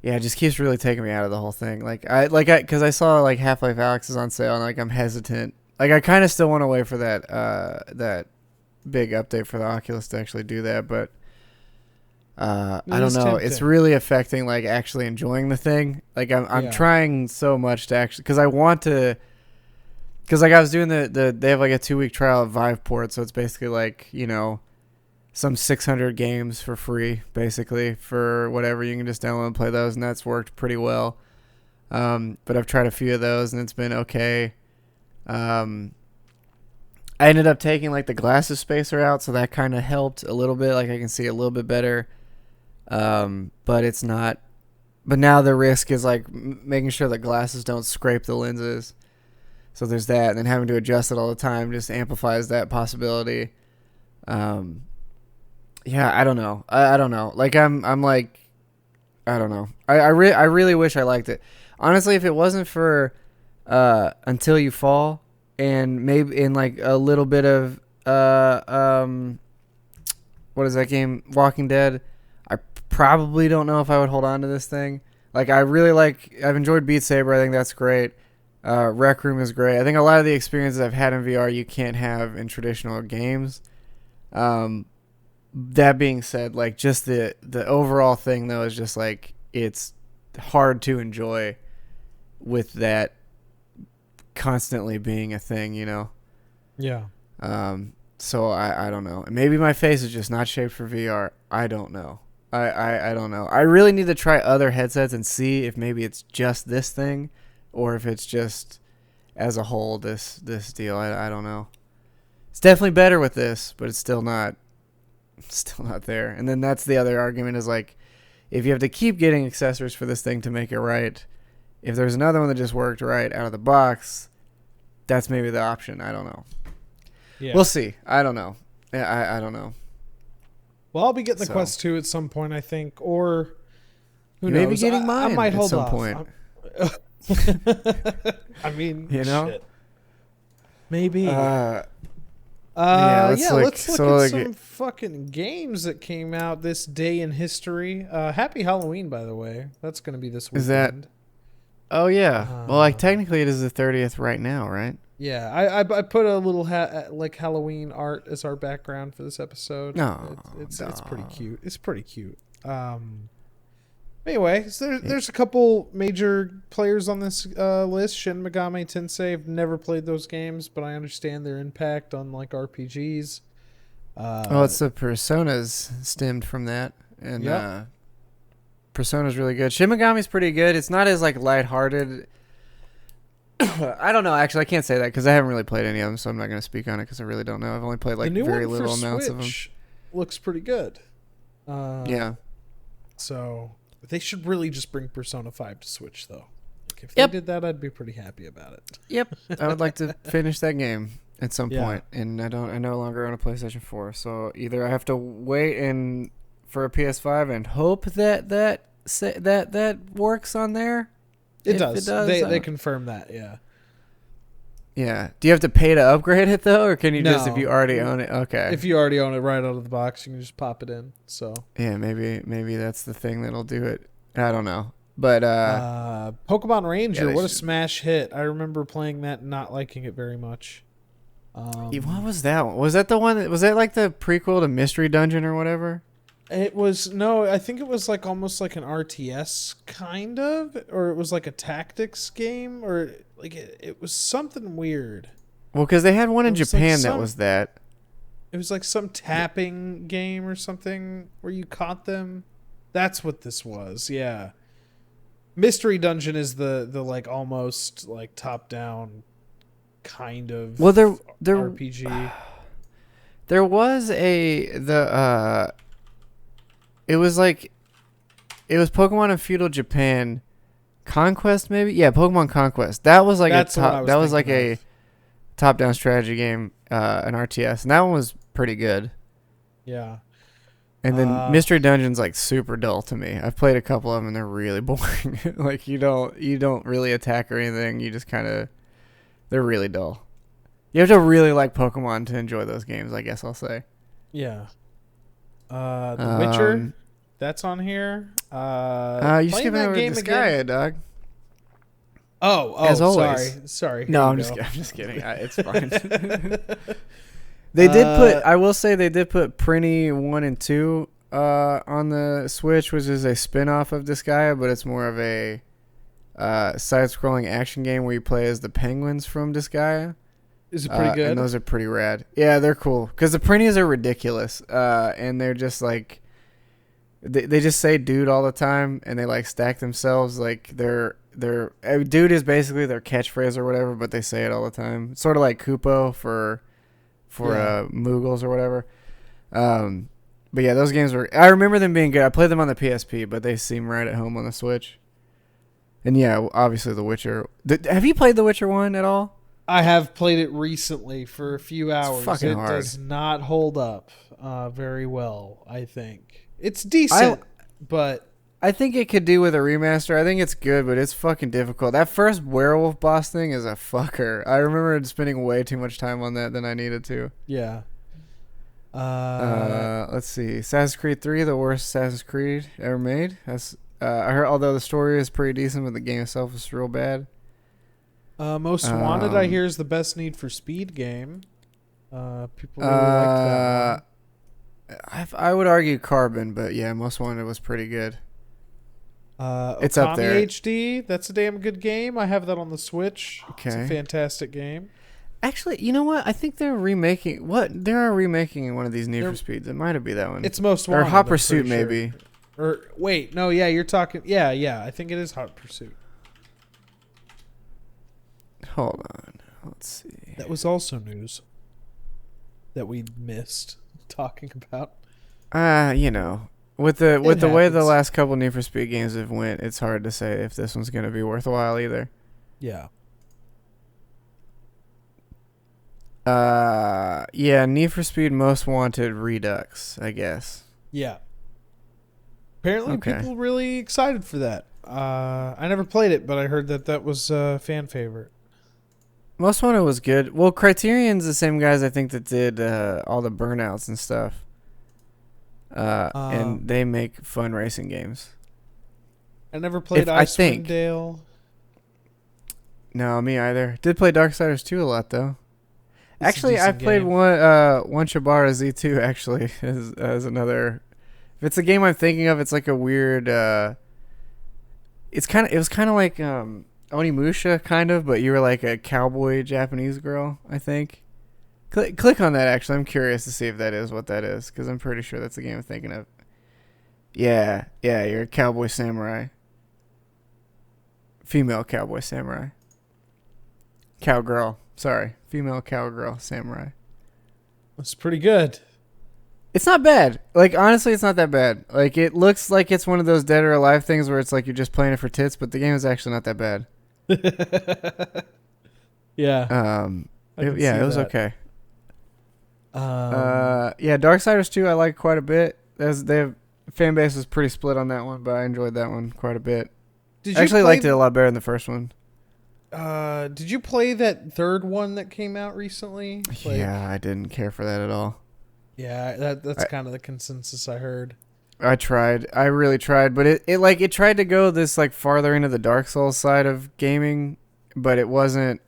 it just keeps really taking me out of the whole thing. Because I saw like Half-Life Alyx is on sale, and like I'm hesitant. Like I kind of still want to wait for that big update for the Oculus to actually do that, but I don't know. tempting. It's really affecting like actually enjoying the thing. Like I'm trying so much to actually, because I want to. Because like I was doing they have like a 2-week trial of Viveport, so it's basically like, you know, some 600 games for free, basically, for whatever. You can just download and play those, and that's worked pretty well. But I've tried a few of those, and it's been okay. I ended up taking like the glasses spacer out, so that kind of helped a little bit. Like I can see a little bit better. But it's not. But now the risk is like making sure the glasses don't scrape the lenses. So there's that, and then having to adjust it all the time just amplifies that possibility. Yeah, I don't know. I don't know. Like I'm like, I don't know. I really wish I liked it. Honestly, if it wasn't for Until You Fall and maybe in like a little bit of what is that game? Walking Dead. I probably don't know if I would hold on to this thing. Like I've enjoyed Beat Saber. I think that's great. Rec Room is great. I think a lot of the experiences I've had in VR you can't have in traditional games. That being said, like just the overall thing though is just like it's hard to enjoy with that constantly being a thing, you know? Yeah. So I don't know. Maybe my face is just not shaped for VR. I don't know. I don't know. I really need to try other headsets and see if maybe it's just this thing or if it's just as a whole this deal. I don't know. It's definitely better with this, but it's still not there. And then that's the other argument is like if you have to keep getting accessories for this thing to make it right, if there's another one that just worked right out of the box, that's maybe the option. I don't know. Yeah. We'll see. I don't know. I don't know. Well, I'll be getting the Quest 2 at some point, I think, or who knows? Maybe getting mine I might hold at some off. point. I mean, you know, shit. Maybe. Yeah, let's look at some fucking games that came out this day in history. Happy Halloween, by the way. That's going to be this weekend. Is that? Oh yeah. Well, like technically it is the 30th right now, right? Yeah, I put a little like Halloween art as our background for this episode. No, it's pretty cute. It's pretty cute. Anyway, so there's a couple major players on this list. Shin Megami Tensei. I've never played those games, but I understand their impact on like RPGs. It's the Personas stemmed from that, and Persona's really good. Shin Megami's pretty good. It's not as like lighthearted. I don't know. Actually, I can't say that because I haven't really played any of them, so I'm not going to speak on it because I really don't know. I've only played like very little amounts of them. Looks pretty good. Yeah. So they should really just bring Persona 5 to Switch, though. Like, if they did that, I'd be pretty happy about it. Yep. I would like to finish that game at some point, and I no longer own a PlayStation 4, so either I have to wait for a PS5 and hope that works on there. It does. They confirm that, yeah. Yeah. Do you have to pay to upgrade it, though? Or can you just, if you already own it? Okay. If you already own it right out of the box, you can just pop it in. So yeah, maybe that's the thing that'll do it. I don't know. But Pokemon Ranger, what a smash hit. I remember playing that and not liking it very much. What was that one? Was that the one was that like the prequel to Mystery Dungeon or whatever? It was I think it was like almost like an RTS kind of, or it was like a tactics game, or like it was something weird. Well, because they had one in Japan that was that. It was like some tapping game or something where you caught them. That's what this was. Yeah. Mystery Dungeon is the like almost like top down kind of RPG. There was it was Pokemon in feudal Japan. Conquest, maybe? Yeah, Pokemon Conquest. That was like a top-down strategy game, an RTS, and that one was pretty good. Yeah. And then Mystery Dungeon's like super dull to me. I've played a couple of them and they're really boring. Like you don't really attack or anything. You just they're really dull. You have to really like Pokemon to enjoy those games, I guess I'll say. Yeah. The Witcher, that's on here. You Playing skipping that over game Disgaea, again. dog. Oh, As always. sorry. No, Here I'm we just, go. I'm just kidding. It's fine. They did put. I will say they did put Prinny 1 and 2 on the Switch, which is a spin-off of Disgaea, but it's more of a side-scrolling action game where you play as the penguins from Disgaea. Is it pretty good? And those are pretty rad. Yeah, they're cool because the Prinnies are ridiculous, and they're just like they just say "dude" all the time, and they like stack themselves like they're dude is basically their catchphrase or whatever, but they say it all the time. It's sort of like Kupo for Moogles or whatever. But yeah, those games were. I remember them being good. I played them on the PSP, but they seem right at home on the Switch. And yeah, obviously The Witcher. Have you played The Witcher 1 at all? I have played it recently for a few hours. Fucking it hard. does not hold up very well, I think. It's decent, but I think it could do with a remaster. I think it's good, but it's fucking difficult. That first werewolf boss thing is a fucker. I remember spending way too much time on that than I needed to. yeah. Let's see. Assassin's Creed 3, the worst Assassin's Creed ever made. That's I heard, although the story is pretty decent, but the game itself is real bad. Most Wanted, I hear, is the best Need for Speed game. People really liked that one. I would argue Carbon, but yeah, Most Wanted was pretty good. It's up there. Okami HD, that's a damn good game. I have that on the Switch. Okay. It's a fantastic game. Actually, you know what? I think they're remaking. What? They are remaking one of these Need for Speeds. It might have been that one. It's Most Wanted. Or Hot I'm Pursuit, pretty sure. maybe. Or wait, no, yeah, you're talking. Yeah, I think it is Hot Pursuit. Hold on. Let's see. That was also news that we missed talking about. You know, with the way the happens. last couple Need for Speed games have went, it's hard to say if this one's gonna be worthwhile either. Yeah. Yeah, Need for Speed Most Wanted Redux, I guess. Yeah. Apparently, Okay. people really excited for that. I never played it, but I heard that was a fan favorite. Most Wanted was good. Well, Criterion's the same guys I think that did all the Burnouts and stuff. And they make fun racing games. I never played I Icewind think. Dale. No, me either. Did play Darksiders 2 a lot though. It's a Actually, I decent played game. one Shibara Z2 actually as another. If it's a game I'm thinking of, it's like a weird. It was kind of like Onimusha kind of, but you were like a cowboy Japanese girl, I think. Click on that. Actually, I'm curious to see if that is what that is because I'm pretty sure that's the game I'm thinking of. Yeah, you're a cowboy samurai. Female cowboy samurai. Cowgirl. Sorry. Female cowgirl samurai. It's pretty good. It's not bad. Like, honestly, it's not that bad. Like, it looks like it's one of those Dead or Alive things where it's like you're just playing it for tits, but the game is actually not that bad. Yeah. It was okay. Um, Yeah, Darksiders 2 I like quite a bit. Their fan base was pretty split on that one, but I enjoyed that one quite a bit. I actually liked it a lot better than the first one. Did you play that third one that came out recently? Yeah, I didn't care for that at all. Yeah, that's kind of the consensus I heard. I tried. I really tried, but it tried to go this like farther into the Dark Souls side of gaming, but it wasn't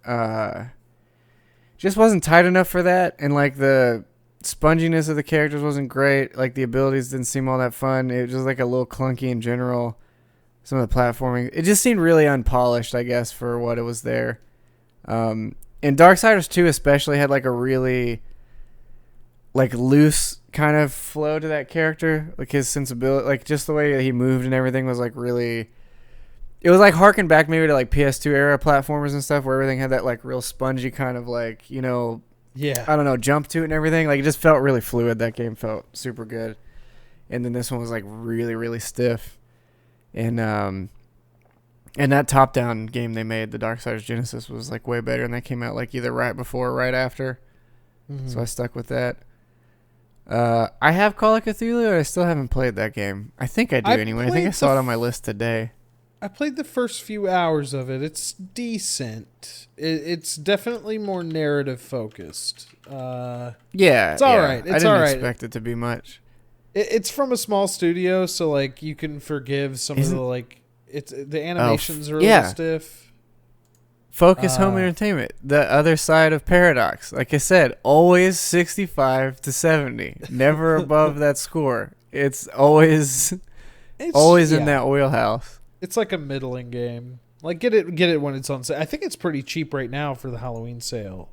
just wasn't tight enough for that, and like the sponginess of the characters wasn't great. Like the abilities didn't seem all that fun. It was just like a little clunky in general. Some of the platforming, it just seemed really unpolished, I guess, for what it was there. And Darksiders 2 especially had like a really like loose kind of flow to that character, like his sensibility, like just the way that he moved and everything was like really. It was like harking back maybe to like PS2 era platformers and stuff, where everything had that like real spongy kind of like, you know, Yeah. I don't know, jump to it and everything. Like it just felt really fluid. That game felt super good, and then this one was like really really stiff. And that top-down game they made, the Darksiders Genesis, was like way better, and that came out like either right before or right after. Mm-hmm. So I stuck with that. I have Call of Cthulhu, but I still haven't played that game. I think I do anyway. I think I saw it on my list today. I played the first few hours of it. It's decent. It's definitely more narrative focused. Yeah, It's all right. I It's didn't all right. expect it to be much. It's from a small studio, so like you can forgive some of Isn't the like it's the animations are a yeah. little stiff. Focus Home Entertainment, the other side of Paradox. Like I said, always 65 to 70, never above that score. It's always It's in that wheelhouse. It's like a middling game. Like get it when it's on sale. I think it's pretty cheap right now for the Halloween sale.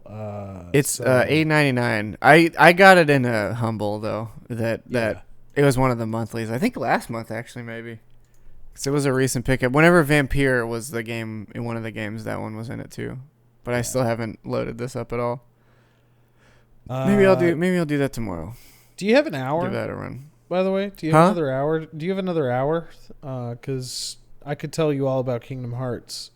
It's So, $8.99. I got it in a Humble though. That yeah. it was one of the monthlies. I think last month actually maybe. 'Cause it was a recent pickup. Whenever Vampire was the game in one of the games, that one was in it too. But I still haven't loaded this up at all. Maybe I'll do that tomorrow. Do you have an Give hour? that a run. By the way, do you have another hour? Do you have another hour? Because I could tell you all about Kingdom Hearts.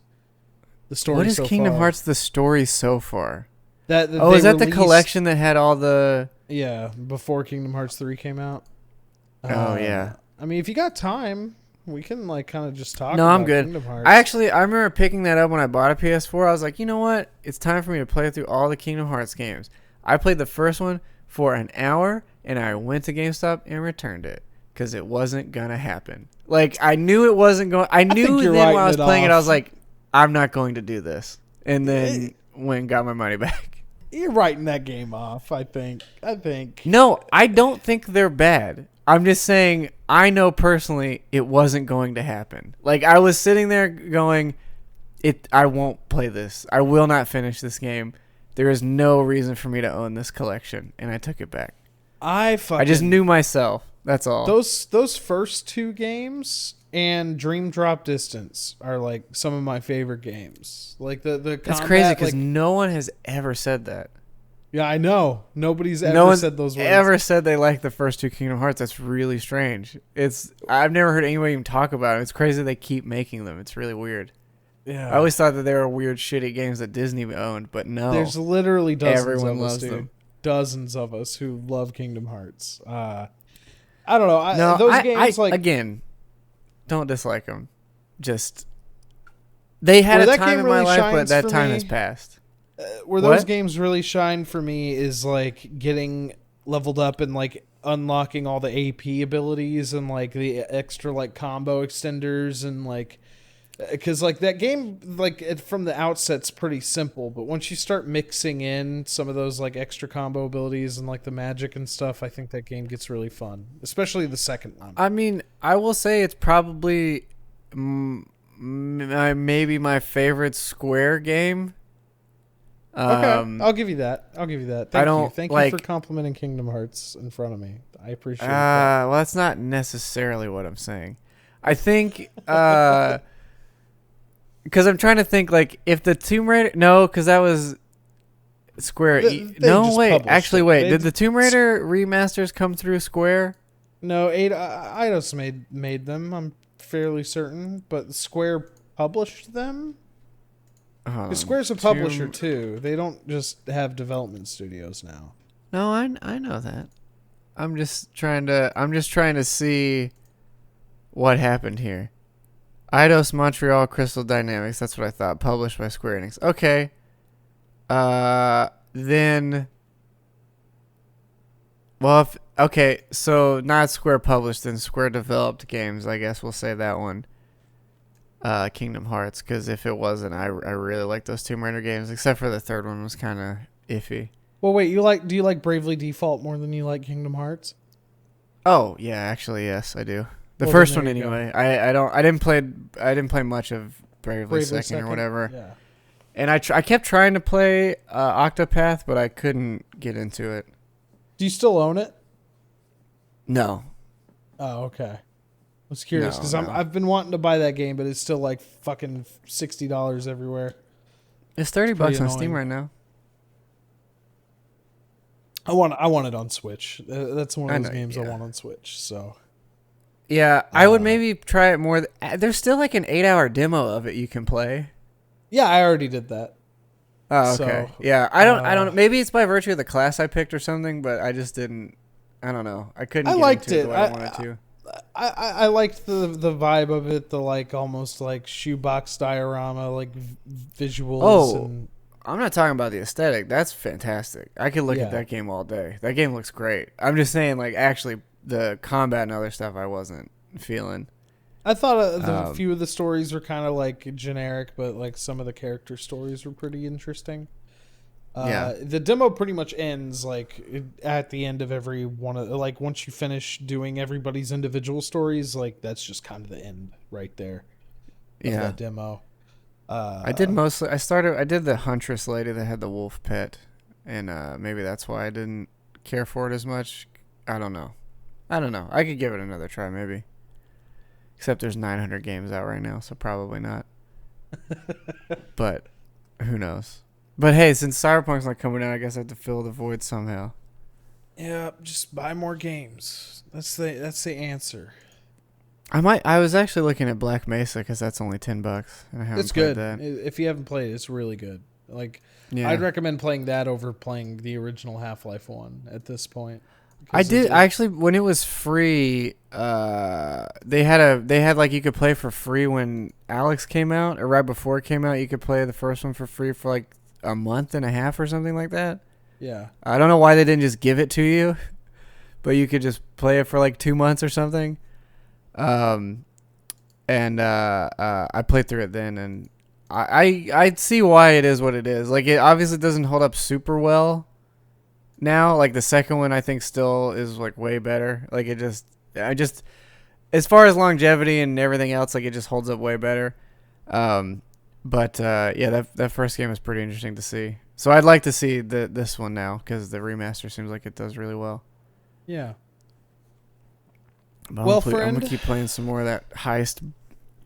The story. What is so Kingdom far. Hearts the story so far? That Oh, they is that the released- collection that had all the? Yeah, before Kingdom Hearts 3 came out. Oh yeah. I mean, if you got time, we can like kind of just talk. No, about I'm good. Kingdom Hearts. I remember picking that up when I bought a PS4. I was like, you know what? It's time for me to play through all the Kingdom Hearts games. I played the first one for an hour, and I went to GameStop and returned it because it wasn't gonna happen. Like I knew it wasn't going. I knew think you're then when I writing was it playing it, I off. was like, I'm not going to do this. And then went and got my money back. You're writing that game off. I think. No, I don't think they're bad. I'm just saying I know personally it wasn't going to happen. Like I was sitting there going, I won't play this. I will not finish this game. There is no reason for me to own this collection, and I took it back. I just knew myself. That's all. Those first two games and Dream Drop Distance are like some of my favorite games. Like the That's combat, crazy because like, no one has ever said that. yeah, I know. Nobody's ever No one's said those words. ever said they like the first two Kingdom Hearts. That's really strange. I've never heard anyone even talk about it. It's crazy they keep making them. It's really weird. Yeah. I always thought that they were weird, shitty games that Disney owned, but no. There's literally dozens Everyone of us, loves dude. them. Dozens of us who love Kingdom Hearts. I don't know. No, those games like again, don't dislike them. Just they had Where a that time game in my really life, but shines that for time me- has passed. where those What? games really shine for me is like getting leveled up and like unlocking all the AP abilities and like the extra like combo extenders and like because like that game like from the outset's pretty simple, but once you start mixing in some of those like extra combo abilities and like the magic and stuff, I think that game gets really fun, especially the second one. I mean, I will say it's probably maybe my favorite Square game. Okay, I'll give you that. Thank you like- for complimenting Kingdom Hearts in front of me. I appreciate that. Well, that's not necessarily what I'm saying. I think because I'm trying to think like if the Tomb Raider because that was Square. They No, just wait. published Actually, it. wait. They Did the Tomb Raider remasters come through Square? No, Eidos made them. I'm fairly certain, but Square published them. Hold on. 'Cause Square's a publisher Tomb- too. They don't just have development studios now. No, I know that. I'm just trying to see what happened here. Eidos Montreal Crystal Dynamics. That's what I thought. Published by Square Enix. Okay. Then. Well, so not Square published, then Square developed games. I guess we'll say that one. Kingdom Hearts, because if it wasn't, I really like those Tomb Raider games, except for the third one was kind of iffy. Well, wait. Do you like Bravely Default more than you like Kingdom Hearts? Oh yeah, actually yes, I do. The Well, first then one there you go. anyway. I didn't play much of Bravely Second or whatever. Yeah. And I kept trying to play Octopath, but I couldn't get into it. Do you still own it? No. Oh, okay. I was curious No, because no. I've been wanting to buy that game, but it's still like fucking $60 everywhere. It's $30 pretty on Steam annoying. right now. I want it on Switch. That's one I of those know, games I yeah. want on Switch. So Yeah, I would maybe try it more. There's still like an 8-hour demo of it you can play. yeah, I already did that. Oh, So, okay. Yeah, I don't. Maybe it's by virtue of the class I picked or something, but I just didn't. I don't know. I couldn't. I get liked into it. the way I wanted to. I liked the vibe of it, the like almost like shoebox diorama like visuals. Oh. And, I'm not talking about the aesthetic. That's fantastic. I could look Yeah. at that game all day. That game looks great. I'm just saying, like, actually the combat and other stuff I wasn't feeling. I thought the Um, few of the stories were kind of like generic, but like some of the character stories were pretty interesting. yeah, The demo pretty much ends like at the end of every one of like once you finish doing everybody's individual stories, like that's just kind of the end right there of yeah. that demo. I did mostly. I did the huntress lady that had the wolf pet, and maybe that's why I didn't care for it as much. I don't know. I don't know. I could give it another try, maybe. Except there's 900 games out right now, so probably not. But who knows? But hey, since Cyberpunk's not coming out, I guess I have to fill the void somehow. Yeah, just buy more games. That's the answer. I was actually looking at Black Mesa because that's only $10, and I haven't It's played good. that. If you haven't played it, it's really good. Like Yeah, I'd recommend playing that over playing the original Half-Life 1 at this point. I 'Cause did. I actually, when it was free, they had like you could play for free when Alex came out, or right before it came out. You could play the first one for free for like a month and a half or something like that. yeah. I don't know why they didn't just give it to you, but you could just play it for like 2 months or something. Um, and I played through it then, and I see why it is what it is. Like it obviously doesn't hold up super well now. Like the second one, I think still is like way better. Like I just as far as longevity and everything else, like it just holds up way better. But yeah, that first game is pretty interesting to see. So I'd like to see this one now because the remaster seems like it does really well. Yeah. But Well, I'm friend, gonna keep playing some more of that heist,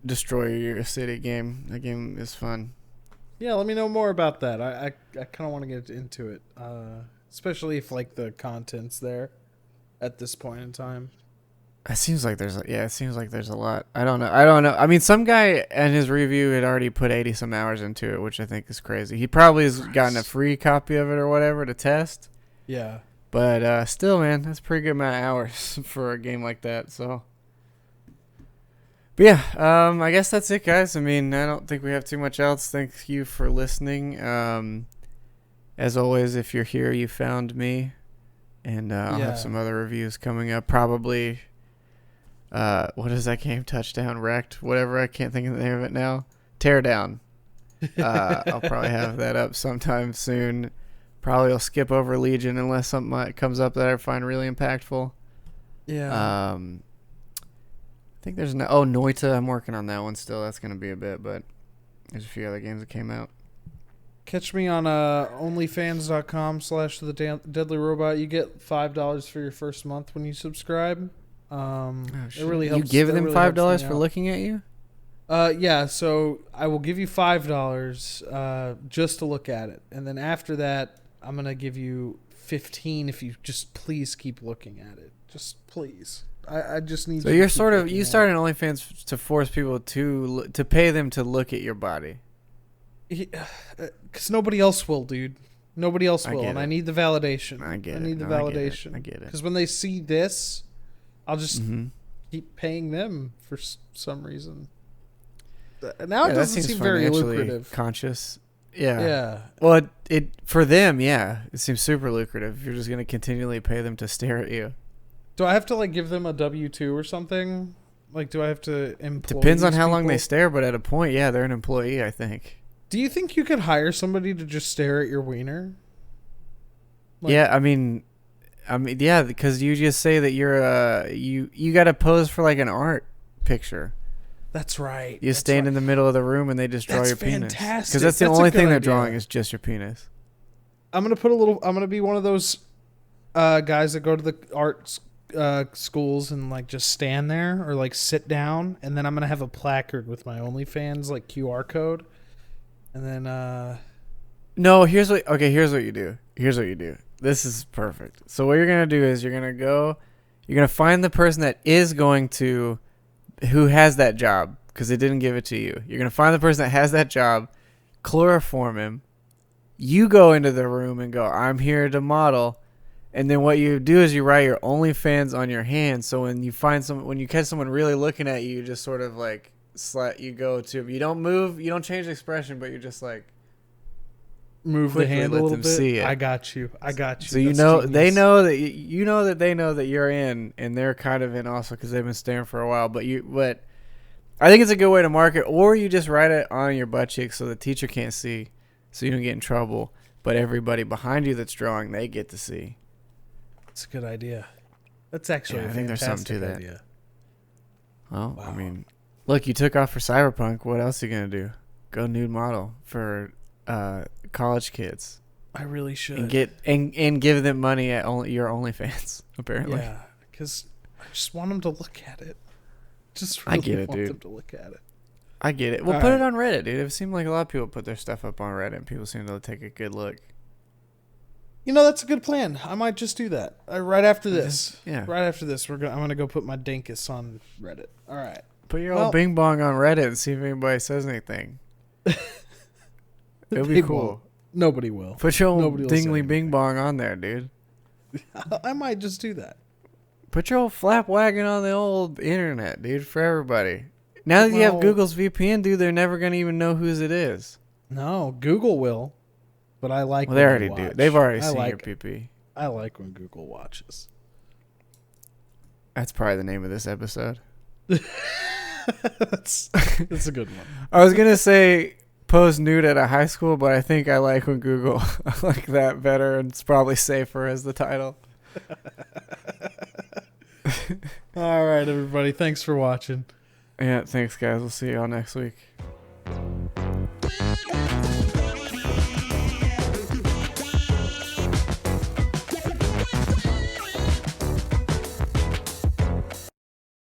destroy your city game. That game is fun. yeah, let me know more about that. I kind of want to get into it, especially if like the content's there at this point in time. It seems like there's a lot. I don't know. I mean, some guy in his review had already put 80 some hours into it, which I think is crazy. He probably has gotten a free copy of it or whatever to test. Yeah. But still, man, that's a pretty good amount of hours for a game like that. So, but yeah, I guess that's it, guys. I mean, I don't think we have too much else. Thank you for listening. As always, if you're here, you found me, and I'll have some other reviews coming up. Probably, what is that game? Touchdown, Wrecked, whatever. I can't think of the name of it now. Teardown. I'll probably have that up sometime soon. Probably I'll skip over Legion unless something comes up that I find really impactful. Yeah. I think there's Noita. I'm working on that one still. That's gonna be a bit, but there's a few other games that came out. Catch me on onlyfans.com/the Deadly Robot. You get $5 for your first month when you subscribe. It really helps. You give them really $5 helps me for out. looking at you? Yeah, so I will give you $5 just to look at it. And then after that, I'm going to give you 15 if you just please keep looking at it. Just please. I just need So you you're to keep sort of looking you at started OnlyFans to force people to pay them to look at your body. it. Cuz nobody else will, dude. Nobody else I will, get and it. I need the validation. I get it. need the No, validation. I get it. Cuz when they see this, I'll just Mm-hmm. keep paying them for some reason. Now it that doesn't seems seem very financially lucrative. conscious. Yeah. Yeah. Well, it for them, yeah, it seems super lucrative. You're just gonna continually pay them to stare at you. Do I have to like give them a W-2 or something? Like, do I have to employ? Depends on these how long they people? stare, but at a point, yeah, they're an employee. I think. Do you think you could hire somebody to just stare at your wiener? Like- Yeah, I mean, yeah, because you just say that you're you got to pose for like an art picture. That's right. You stand in the middle of the room and they just draw That's your penis. fantastic. Because that's the That's a only good thing they're idea. drawing is just your penis. I'm gonna be one of those guys that go to the art schools and like just stand there or like sit down, and then I'm gonna have a placard with my OnlyFans like QR code, and then No, here's what you do. This is perfect. So what you're gonna do is you're gonna find the person that is who has that job because they didn't give it to you. You're gonna find the person that has that job, chloroform him. You go into the room and go, I'm here to model. And then what you do is you write your OnlyFans on your hand. So when you catch someone really looking at you, you just sort of like you go to, you don't move, you don't change the expression, but you're just like, move the quickly hand a let little them bit. see it. I got you. So you That's know they genius. know that you know that they know that you're in, and they're kind of in also because they've been staring for a while. But I think it's a good way to market, or you just write it on your butt cheek so the teacher can't see, so you don't get in trouble. But everybody behind you that's drawing, they get to see. It's a good idea. That's actually Yeah, a I think there's something to fantastic that. idea. Well, Wow. I mean, look, you took off for Cyberpunk. What else are you gonna do? Go nude model for college kids I really should. and give them money at your OnlyFans. Apparently, Yeah, because I just want them to look at it. Just I really get it, want dude. them to look at it. I get it. Well, All put right. it on Reddit, dude. It seemed like a lot of people put their stuff up on Reddit, and people seem to take a good look. You know, that's a good plan. I might just do that right after this. Yeah. Right after this, I'm gonna go put my dinkus on Reddit. All right. Put your Well- old Bing Bong on Reddit and see if anybody says anything. It'll be They cool. won't. Nobody will. Put your old Nobody will say Dingly Bing anything. Bong on there, dude. I might just do that. Put your old flap wagon on the old internet, dude, for everybody. Now that you have Well- Google's VPN, dude, they're never going to even know whose it is. No, Google will, but I like. Well, they when already do. watch. They've already I seen your like. PP. I like when Google watches. That's probably the name of this episode. that's a good one. I was going to say pose nude at a high school, but I think I like when Google I like that better, and it's probably safer as the title. All right, everybody. Thanks for watching. Yeah, thanks, guys. We'll see you all next week.